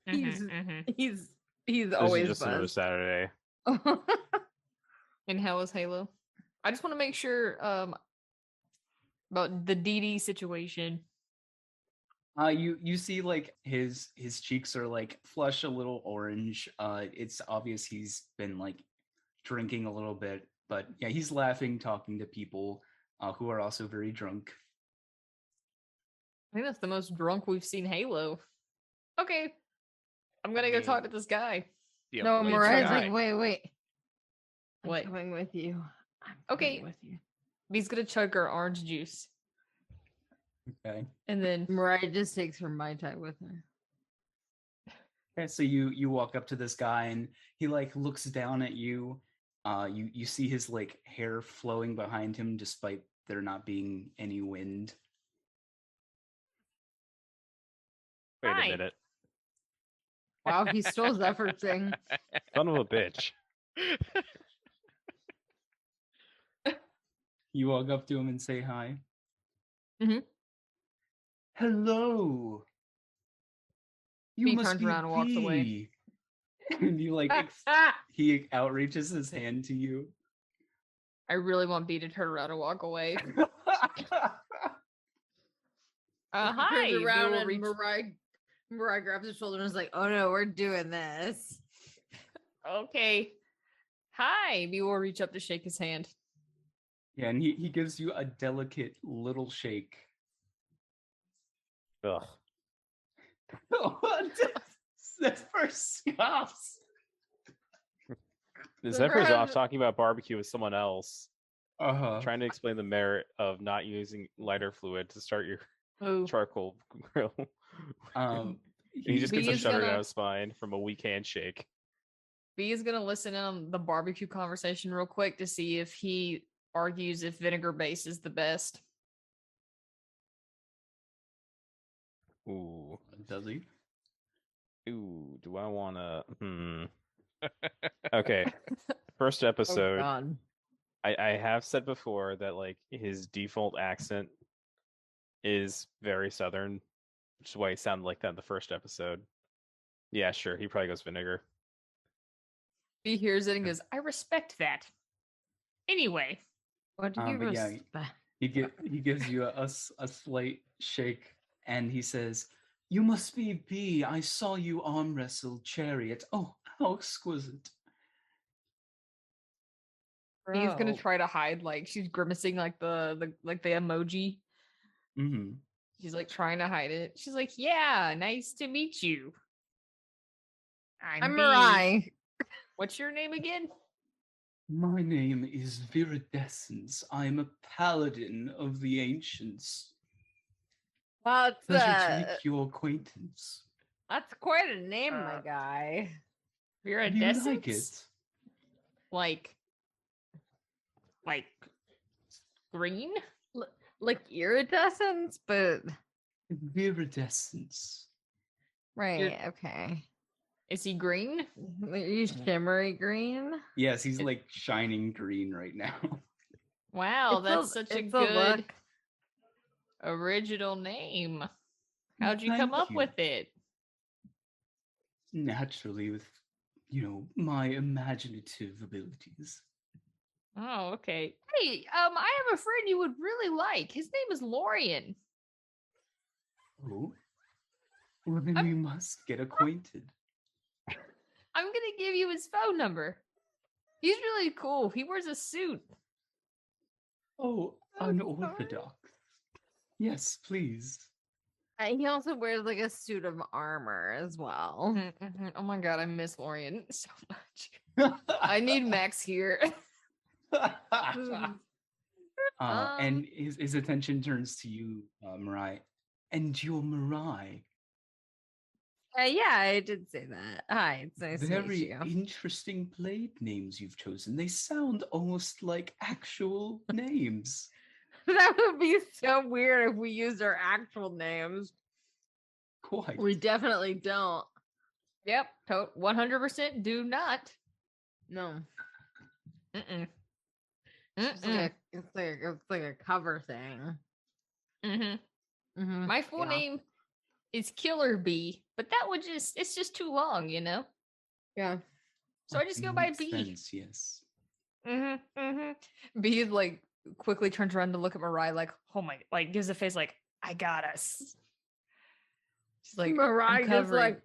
He's Mhm. he's this always is just another buzzed. Saturday. And how is Halo? I just want to make sure about the DD situation. You see like his cheeks are like flush a little orange. It's obvious he's been like drinking a little bit, but yeah, he's laughing, talking to people who are also very drunk. I think that's the most drunk we've seen Halo. Okay. I'm gonna go talk to this guy. The No, ugly Mariah's guy. like, wait. I'm What? coming with you. I'm Okay. coming with you. He's gonna chug her orange juice. Okay. And then Mariah just takes her Mai Tai with her. Okay, so you walk up to this guy and he like looks down at you. You see his like hair flowing behind him despite there not being any wind. Wait Hi. a minute. Wow, he stole Zephyr's thing. Son of a bitch. You walk up to him and say hi. Mhm. Hello. You He must turns be around and walks away. B. And you like he outreaches his hand to you. I really want B to turn around and walk away. He Hi. turns B around will and reach- Mariah grabs his shoulder and is like, "Oh no, we're doing this." Okay. Hi. B will reach up to shake his hand. Yeah, and he gives you a delicate little shake. Ugh. What? Zephyr scoffs. The Zephyr Zephyr's has- off talking about barbecue with someone else, Uh-huh. trying to explain the merit of not using lighter fluid to start your Ooh. charcoal grill. He just gets B a is shudder gonna- down his spine from a weak handshake. B is going to listen in on the barbecue conversation real quick to see if he argues if vinegar base is the best. Ooh. Does he? Ooh, do I want to? Okay. First Oh episode. God. I have said before that like his default accent is very southern, which is why he sounded like that in the first episode. Yeah, sure. He probably goes vinegar. B hears it and goes, I respect that. Anyway. What do you But yeah, respect? he gives you a slight shake, and he says, "You must be B. I saw you arm wrestle Chariot. Oh, how exquisite!" He's gonna Bro. try to hide, like she's grimacing like the emoji. Mm-hmm. She's like trying to hide it. She's like, yeah, nice to meet you. I'm B. Mariah. What's your name again? My name is Viridescence. I'm a paladin of the ancients. That's Pleasure to make your acquaintance. that's quite a name, my guy. You're a Do you like it? Like green? Like iridescence, but Viridescence. right, okay. Is he green? Are you shimmery green? Yes, he's like shining green right now. Wow, that's such a good look. original name. How'd you come Thank up you. with it? Naturally, with my imaginative abilities. Oh, okay. Hey, I have a friend you would really like. His name is Lorian. Oh, well then we must get acquainted. I'm gonna give you his phone number. He's really cool. He wears a suit. Oh, unorthodox. Yes, please. He also wears like a suit of armor as well. Oh my god, I miss Lorian so much. I need Max here. And his attention turns to you, Mirai. And you're Mirai. Yeah, I did say that. Hi, it's nice to meet Very you. interesting blade names you've chosen. They sound almost like actual names. That would be so weird if we used our actual names. Quite. We definitely don't. Yep, 100% do not. No. Mm-mm. It's like a cover thing. Mm-hmm. Mm-hmm. My full name is Killer Bee, but it's just too long, you know? Yeah. So I just go by Makes B. sense, yes. Mm-hmm. Mm-hmm. B like quickly turns around to look at Mariah like, oh my, like gives a face like, I got us. She's like, Mariah I'm just like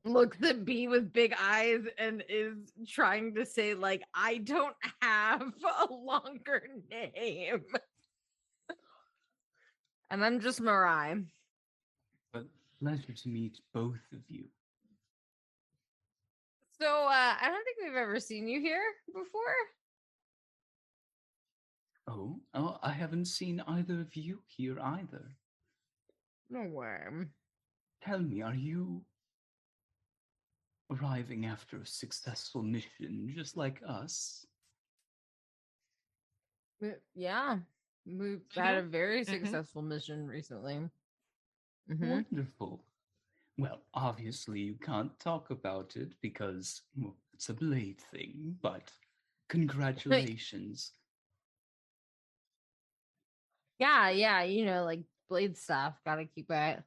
covering. looks at B with big eyes and is trying to say like, I don't have a longer name. And I'm just Mariah. But pleasure to meet both of you. So I don't think we've ever seen you here before. Oh, I haven't seen either of you here either. No way. Tell me, are you arriving after a successful mission just like us? Yeah. We've had a very successful mission recently. Wonderful. Well, obviously you can't talk about it because it's a blade thing, but congratulations. Yeah, like blade stuff. Gotta keep it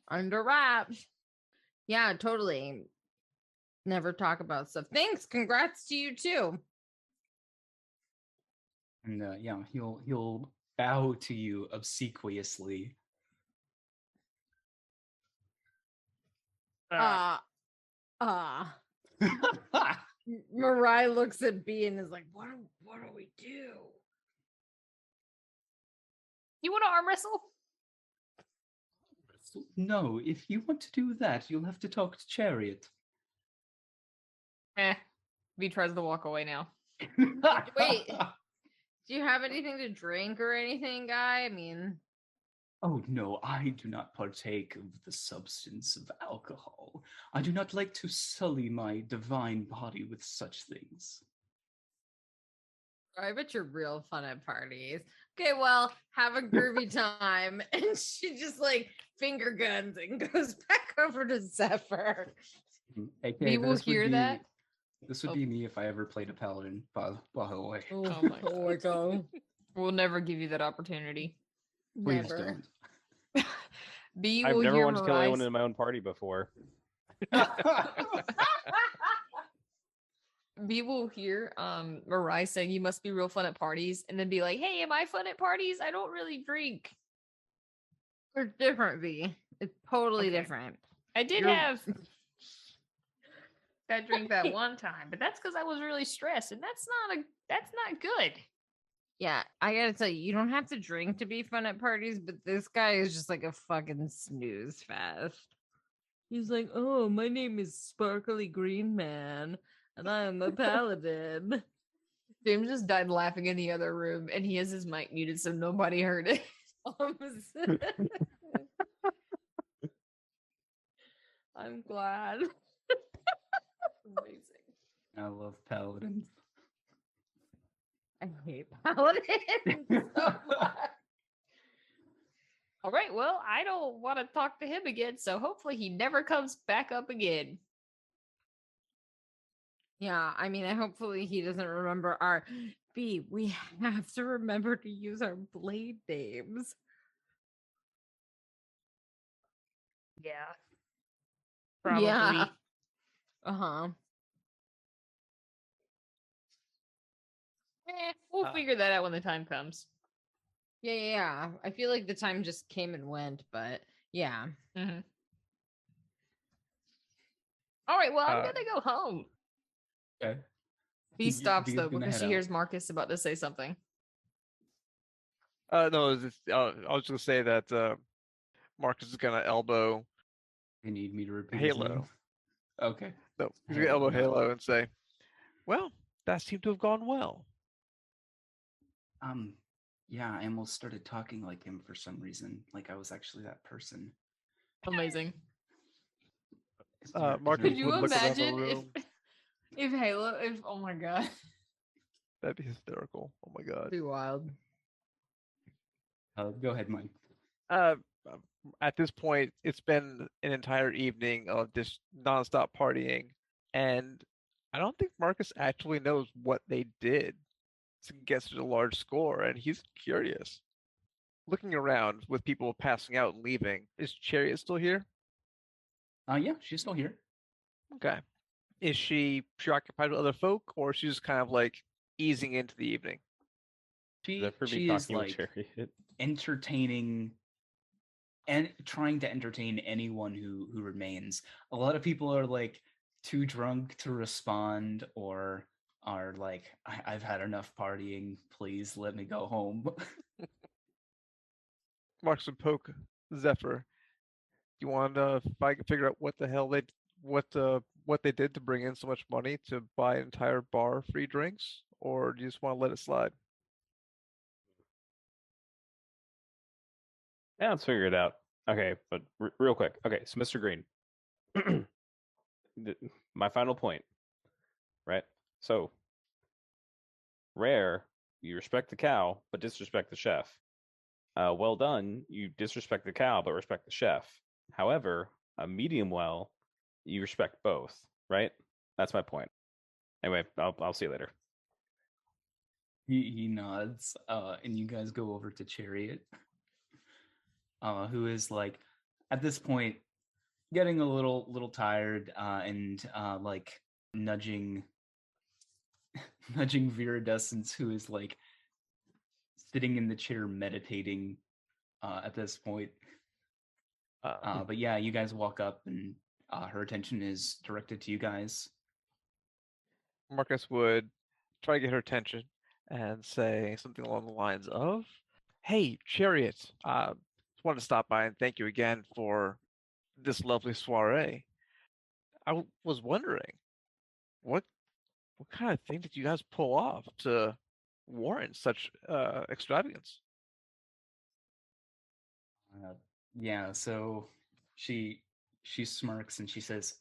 under wraps. Yeah, totally. Never talk about stuff. Thanks. Congrats to you too. And he'll bow to you obsequiously. Mariah looks at B and is like, what do we do? You want to arm wrestle? No, if you want to do that, you'll have to talk to Chariot. V tries to walk away now. Wait, do you have anything to drink or anything, guy? I mean... Oh, no, I do not partake of the substance of alcohol. I do not like to sully my divine body with such things. I bet you're real fun at parties. Okay, well, have a groovy time. And she just like finger guns and goes back over to Zephyr. Okay, we will hear that. This would be me if I ever played a paladin, by the way. Oh my god. We'll never give you that opportunity. Please Never. don't. B I've will never hear wanted to kill anyone Mariah. in my own party before. B will hear Mariah saying you must be real fun at parties, and then be like, "Hey, am I fun at parties? I don't really drink." It's different, V. It's totally Okay. different. I did You're- have that drink that one time, but that's because I was really stressed, and that's not good. Yeah, I gotta tell you, you don't have to drink to be fun at parties, but this guy is just like a fucking snooze fest. He's like, oh, my name is Sparkly Green Man, and I am a paladin. James just died laughing in the other room, and he has his mic muted so nobody heard it. I'm glad. Amazing. I love paladins. I hate paladins so much. All right, well, I don't want to talk to him again, so hopefully he never comes back up again. Yeah, I mean, hopefully he doesn't remember our B. We have to remember to use our blade names. Yeah. Probably. Yeah. Uh-huh. We'll figure that out when the time comes. Yeah. I feel like the time just came and went, but yeah. Mm-hmm. All right, well, I'm gonna go home. Okay. He stops B's though gonna because head she out. hears Marcus about to say something. No, I was just gonna say that Marcus is gonna elbow You need me to repeat his name? Halo. Okay. No, he's gonna elbow Halo and say, "Well, that seemed to have gone well." Yeah, I almost started talking like him for some reason. Like I was actually that person. Amazing. Marcus Could you would look around the imagine room. if Halo, if oh my god, That'd be hysterical. Oh my god. Be wild. Go ahead, Mike. At this point, it's been an entire evening of just nonstop partying, and I don't think Marcus actually knows what they did to get such a large score, and he's curious. Looking around with people passing out and leaving, is Chariot still here? Yeah, she's still here. Okay. Is she preoccupied with other folk, or is she just kind of like easing into the evening? She Talking is with like Chariot. entertaining and trying to entertain anyone who remains. A lot of people are like too drunk to respond, or are like, I've had enough partying. Please let me go home. Marcus would poke Zephyr. You want to figure out what the hell what they did to bring in so much money to buy an entire bar of free drinks, or do you just want to let it slide? Yeah, let's figure it out. Okay, but real quick. Okay, so Mr. Greene, my final point, right? So, Rare, you respect the cow, but disrespect the chef. Well done. You disrespect the cow, but respect the chef. However, a medium well, you respect both, right? That's my point. Anyway, I'll see you later. He nods, and you guys go over to Chariot, who is like at this point getting a little tired, and like nudging Viridescence, who is like sitting in the chair meditating at this point. But yeah, you guys walk up, and her attention is directed to you guys. Marcus would try to get her attention and say something along the lines of, "Hey, Chariot, just wanted to stop by and thank you again for this lovely soiree. I was wondering, what kind of thing did you guys pull off to warrant such extravagance?" Yeah, so she smirks and she says,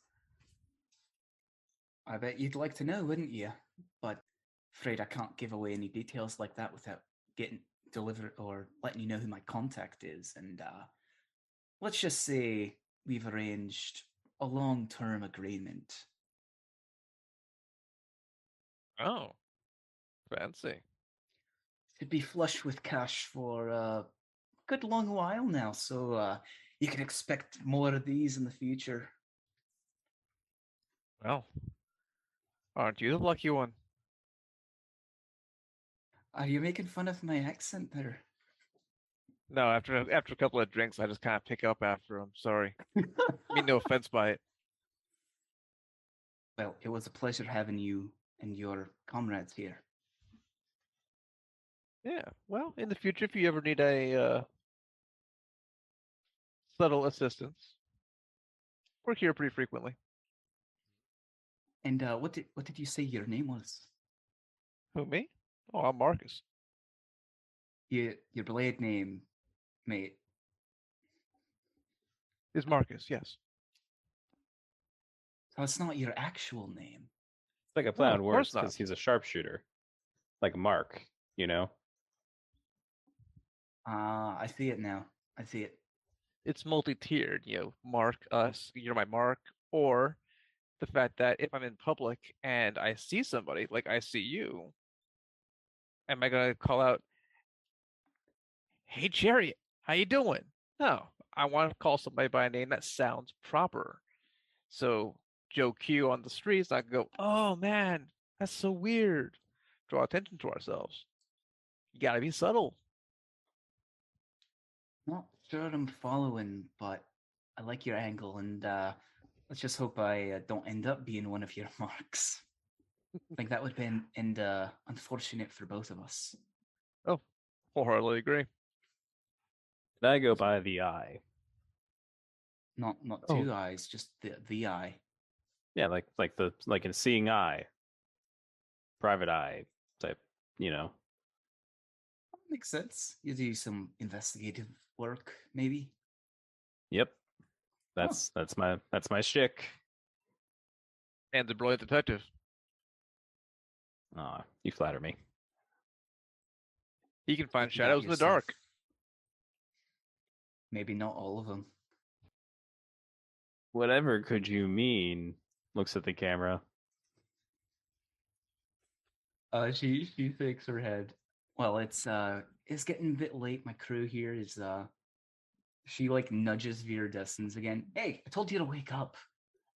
"I bet you'd like to know, wouldn't you? But afraid I can't give away any details like that without getting delivered or letting you know who my contact is. And let's just say we've arranged a long-term agreement." Oh, fancy. Should be flush with cash for a good long while now, so you can expect more of these in the future. Well, aren't you the lucky one? Are you making fun of my accent there? No, after a couple of drinks, I just kind of pick up after him. Sorry. Mean no offense by it. Well, it was a pleasure having you and your comrades here. Yeah, well, in the future, if you ever need a subtle assistance, we're here pretty frequently. And what did you say your name was? Who, me? Oh, I'm Marcus. Your blade name, mate. Is Marcus, yes. So it's not your actual name. It's like a No, play of on course words because not. he's a sharpshooter, like Mark. You know. I see it now. I see it. It's multi-tiered, mark us, you're my mark, or the fact that if I'm in public and I see somebody, like I see you, am I gonna call out, "Hey, Chariot, how you doing?" No, I want to call somebody by a name that sounds proper. So Joe Q on the streets, I can go, "Oh man, that's so weird." Draw attention to ourselves. You gotta be subtle. Not sure I'm following, but I like your angle, and let's just hope I don't end up being one of your marks. I think that would be unfortunate for both of us. Oh, wholeheartedly agree. Did I go by the eye? Not two eyes, just the eye. Yeah, like in seeing eye, private eye type. Makes sense. You do some investigative work, maybe. Yep. That's my shtick. And the brilliant detective. Aw, you flatter me. He can find shadows in the dark. Maybe not all of them. Whatever could you mean? Looks at the camera. She shakes her head. Well, it's getting a bit late. My crew here is she like nudges Viridescence again. "Hey, I told you to wake up."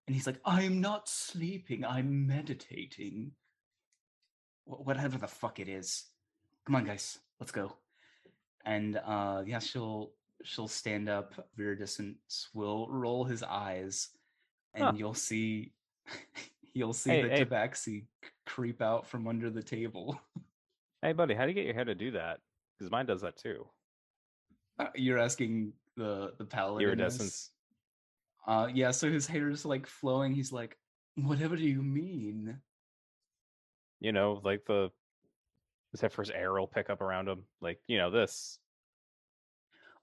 And he's like, "I'm not sleeping, I'm meditating." Whatever the fuck it is. Come on, guys, let's go. And yeah, she'll stand up. Viridescence will roll his eyes, and you'll see the Tabaxi creep out from under the table. Hey, buddy, how do you get your hair to do that? Because mine does that too. You're asking the paladin. Iridescence. Yeah, so his hair is like flowing. He's like, "Whatever do you mean?" Like except for his arrow pickup around him, like this.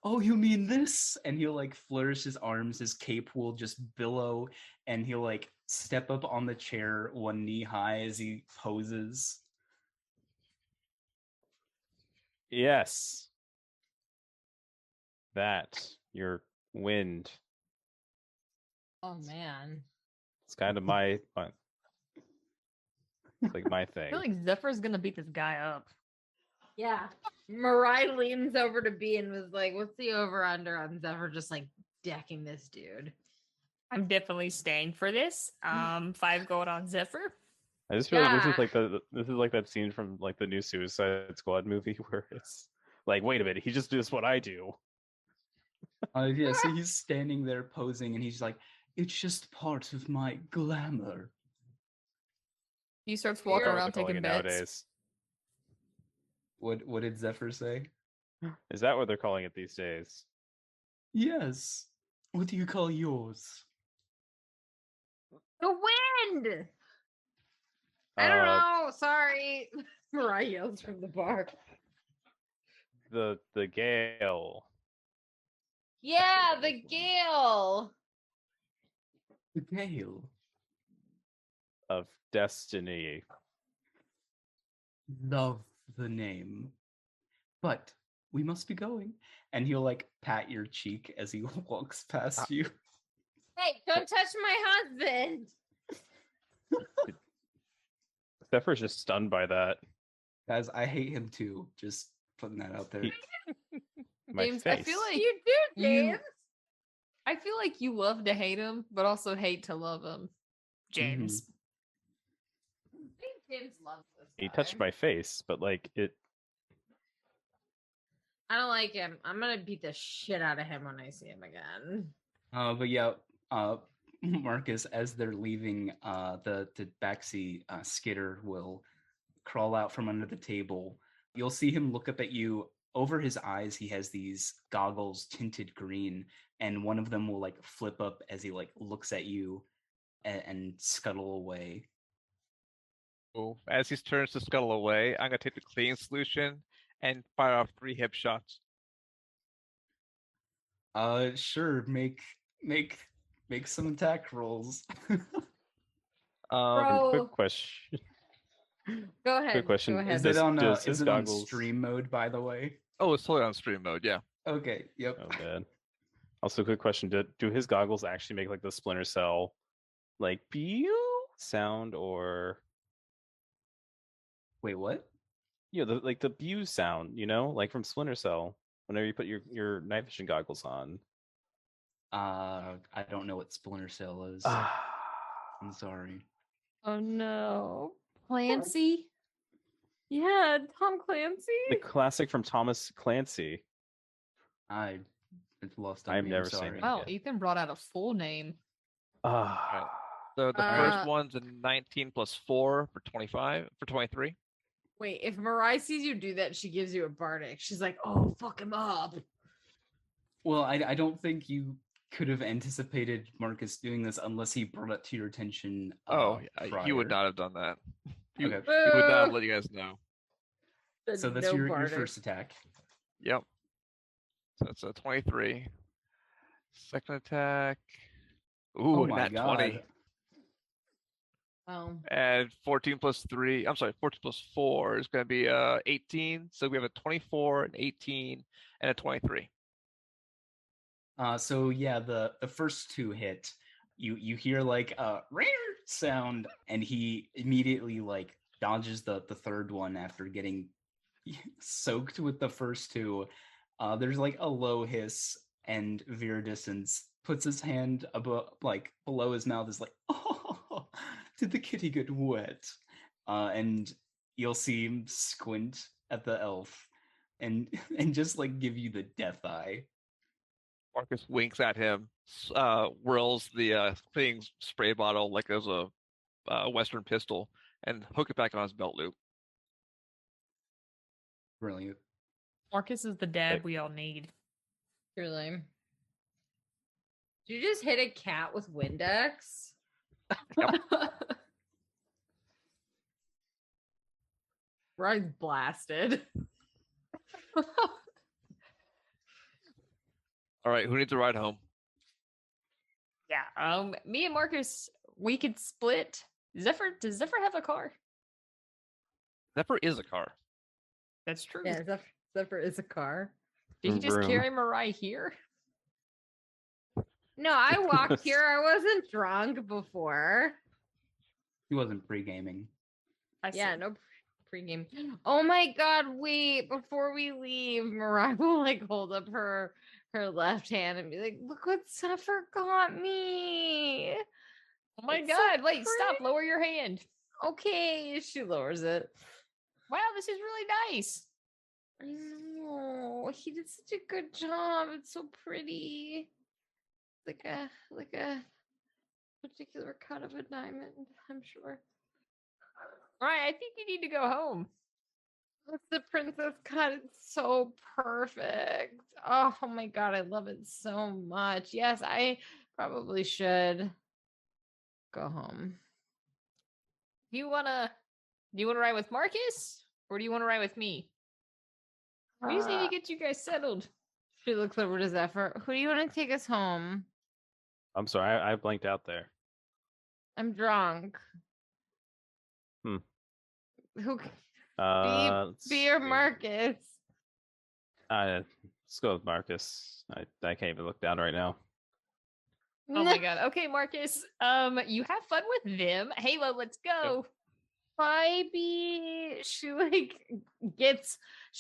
"Oh, you mean this?" And he'll like flourish his arms. His cape will just billow, and he'll like step up on the chair, one knee high, as he poses. Yes. that. Your wind. Oh man. It's kind of my it's like my I thing. feel like Zephyr's gonna beat this guy up. Yeah. Mariah leans over to B and was like, what's the over under on Zephyr just like decking this dude? I'm definitely staying for this. 5 gold on Zephyr. I just feel like this is Yeah. like this is like that scene from like the new Suicide Squad movie where it's like, wait a minute, he just does what I do. Yeah, so he's standing there posing, and he's like, "It's just part of my glamour." He starts Is that walking what around they're calling taking it bets. nowadays? What did Zephyr say? Is that what they're calling it these days? Yes. What do you call yours? The wind. I don't know. Sorry. Mariah yells from the bar. The gale Yeah, the gale. The gale. of destiny. Love the name. But we must be going. And he'll like pat your cheek as he walks past you. Hey, don't touch my husband. Zephyr's just stunned by that. Guys, I hate him too. Just putting that out there. My James, face. I feel like You do, James. I feel like you love to hate him, but also hate to love him. James. I think James loves this He guy. touched my face, but like it. I don't like him. I'm gonna beat the shit out of him when I see him again. But yeah, Marcus, as they're leaving, the Tabaxi skitter will crawl out from under the table. You'll see him look up at you. Over his eyes, he has these goggles tinted green, and one of them will like flip up as he like looks at you and scuttle away. Oh, as he turns to scuttle away, I'm gonna take the clean solution and fire off 3 hip shots. Sure, make some attack rolls. Bro. Quick question. Go ahead. Quick question. Go ahead. Is it on does his is it on goggles... stream mode, by the way? Oh, it's totally on stream mode, yeah. Okay, yep. Oh man. Also, quick question: do his goggles actually make like the Splinter Cell, like pew sound, or Wait, what? yeah, like the pew sound, like from Splinter Cell. Whenever you put your night vision goggles on. I don't know what Splinter Cell is. I'm sorry. Oh no. Clancy? Yeah, Tom Clancy. The classic from Thomas Clancy. It's lost on I've me. never I'm seen sorry. it. Wow, Ethan brought out a full name. So the first one's a 19 plus 4 for 25 for 23. Wait, if Mariah sees you do that, she gives you a bardic. She's like, "Oh, fuck him up." Well, I don't think you could have anticipated Marcus doing this unless he brought it to your attention. He would not have done that. He Okay. would not have let you guys know. So that's your first attack. Yep. So it's a 23. Second attack. Ooh, Oh my nat God. 20. Oh. And 14 plus 3. I'm sorry, 14 plus 4 is going to be 18. So we have a 24, an 18, and a 23. So yeah, the first 2 hit. You hear like a rare sound, and he immediately like dodges the third one after getting soaked with the first 2. There's like a low hiss, and Viridescence puts his hand above, like below his mouth, is like, "Oh, did the kitty get wet?" And you'll see him squint at the elf, and just like give you the death eye. Marcus winks at him, whirls the cleaning spray bottle like it was a Western pistol, and hook it back on his belt loop. Brilliant. Marcus is the dad we all need. Truly. Did you just hit a cat with Windex? Ryan's blasted. All right, who needs a ride home? Yeah, me and Marcus, we could split. Does Zephyr have a car? Zephyr is a car. That's true. Yeah, Zephyr is a car. Did you just Vroom. carry Mariah here? No, I walked here. I wasn't drunk before. He wasn't pre-gaming. Yeah, no pregame. Oh my god, wait, before we leave, Mariah will like hold up her left hand and be like, look what Zephyr got me. Oh my It's so god, wait, stop, pretty. lower your hand. Okay, she lowers it. Wow, this is really nice. I know. He did such a good job. It's so pretty. Like a particular cut of a diamond, I'm sure. Right, I think you need to go home. That's the princess cut. It's so perfect. Oh my god, I love it so much. Yes, I probably should go home. Do you wanna ride with Marcus? Or do you wanna ride with me? We just need to get you guys settled. She looks over to Zephyr. Who do you want to take us home? I'm sorry, I blanked out there. I'm drunk. Hmm. Who Let's be or see. Marcus? Let's go with Marcus. I can't even look down right now. Oh my god. Okay, Marcus. You have fun with them. Halo, let's go. Bye, B. She doesn't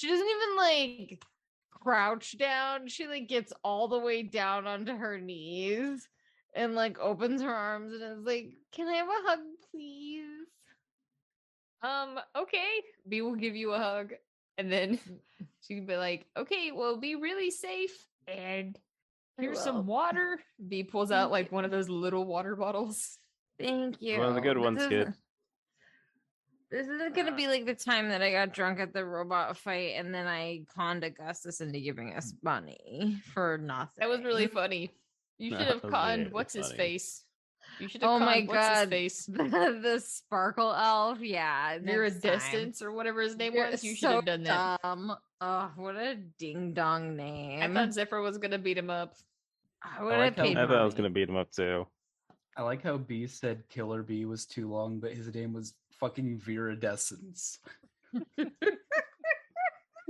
even like crouch down. She like gets all the way down onto her knees and like opens her arms and is like, "Can I have a hug, please?" Okay. B will give you a hug. And then she'd be like, okay, well, be really safe. And here's some water. B pulls out like one of those little water bottles. Thank you. One of the good ones, kid. This isn't gonna be like the time that I got drunk at the robot fight and then I conned Augustus into giving us money for nothing. That was really funny. You should have conned what's his face. You should have conned what's his face. The sparkle elf, yeah. Iridescence or whatever his name was. You should have done that. Oh, what a ding dong name. I thought Zephyr was gonna beat him up. I thought I was gonna beat him up too. I like how B said Killer B was too long, but his name was fucking Viridescence. He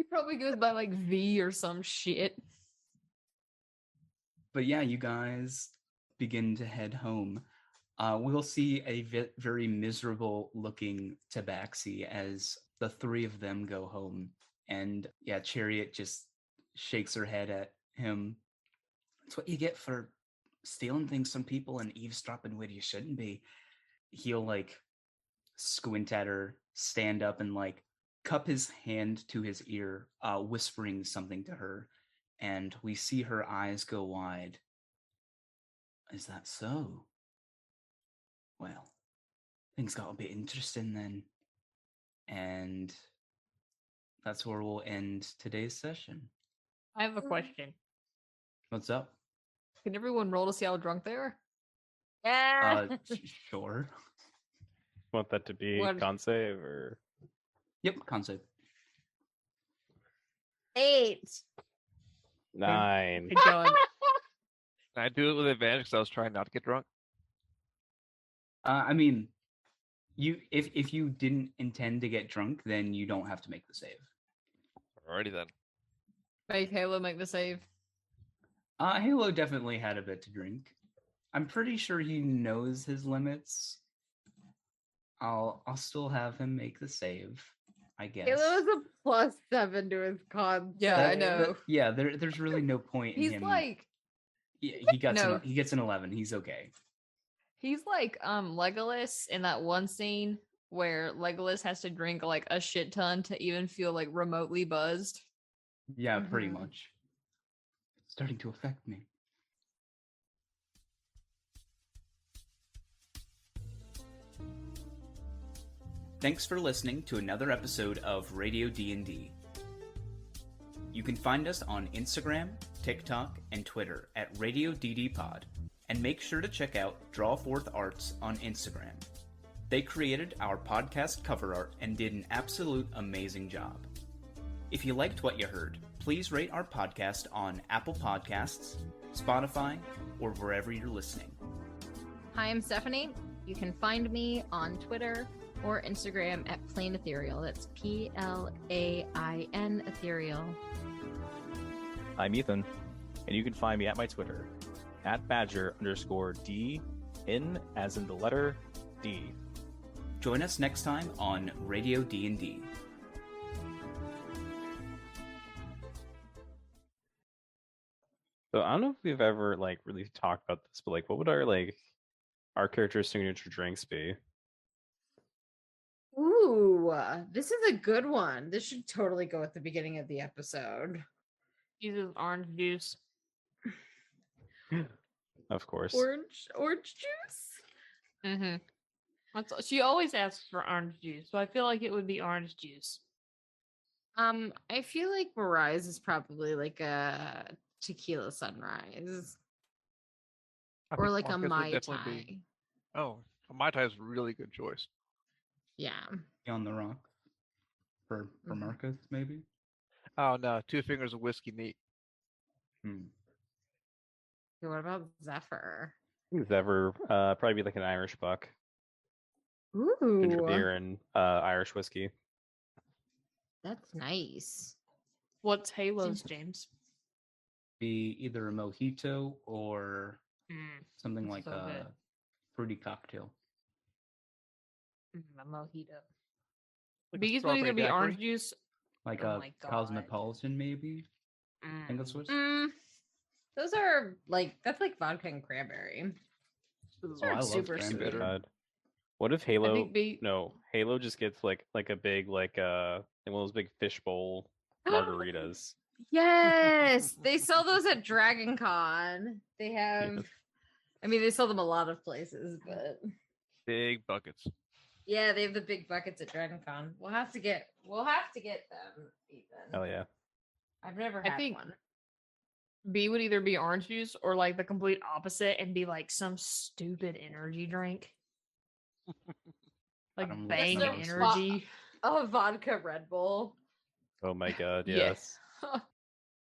probably goes by like V or some shit. But yeah, you guys begin to head home. We'll see a very miserable looking Tabaxi as the three of them go home. And yeah, Chariot just shakes her head at him. That's what you get for stealing things from people and eavesdropping where you shouldn't be. He'll like squint at her, stand up and like cup his hand to his ear, whispering something to her. And we see her eyes go wide. Is that so? Well, things got a bit interesting then. And that's where we'll end today's session. I have a question. What's up? Can everyone roll to see how drunk they are? Yeah. Sure. Want that to be con save or? Yep, con save. 8. 9. Good God. Can I do it with advantage because I was trying not to get drunk? I mean, if you didn't intend to get drunk, then you don't have to make the save. Alrighty then. Make Halo make the save. Halo definitely had a bit to drink. I'm pretty sure he knows his limits. I'll still have him make the save, I guess. Halo's a +7 to his con. Yeah, I know. Yeah, there's really no point in him. He's like, yeah, he gets an 11. He's okay. he's like Legolas in that one scene where Legolas has to drink like a shit ton to even feel like remotely buzzed. Yeah, pretty much. It's starting to affect me. Thanks for listening to another episode of Radio D&D. You can find us on Instagram, TikTok, and Twitter at Radio DD Pod, and make sure to check out Drawforth Arts on Instagram. They created our podcast cover art and did an absolute amazing job. If you liked what you heard, please rate our podcast on Apple Podcasts, Spotify, or wherever you're listening. Hi, I'm Stephanie. You can find me on Twitter or Instagram at Plain Ethereal. That's PLAIN Ethereal. I'm Ethan, and you can find me at my Twitter, at Badger_D, in as in the letter D. Join us next time on Radio D&D. So I don't know if we've ever really talked about this, but what would our character's signature drinks be? Ooh, this is a good one. This should totally go at the beginning of the episode. Uses orange juice. Of course. Orange juice? Mm-hmm. She always asks for orange juice, so I feel like it would be orange juice. I feel like Mirage is probably like a tequila sunrise. Or like a Mai Tai. Oh, a Mai Tai is a really good choice. Yeah. On the rock. For Marcus, maybe? Oh no, 2 fingers of whiskey neat. What about Zephyr? Zephyr, probably be like an Irish buck. Ooh. Ginger beer and Irish whiskey. That's nice. What's Halo's, James? Be either a mojito or something like a fruity cocktail. A mojito. Like Bees would either be orange juice. Like a cosmopolitan, maybe? I think that's what those are that's like vodka and cranberry. Those I are love super cranberry. sweet. What if Halo? No, Halo just gets like a big one of those big fishbowl margaritas. Yes, they sell those at Dragon Con. They have, I mean, they sell them a lot of places, but big buckets. Yeah, they have the big buckets at Dragon Con. We'll have to get them, Ethan. Hell yeah! I've never had one. B would either be orange juice or like the complete opposite and be like some stupid energy drink. Like Bang Energy. A vodka Red Bull. Oh my god, yes.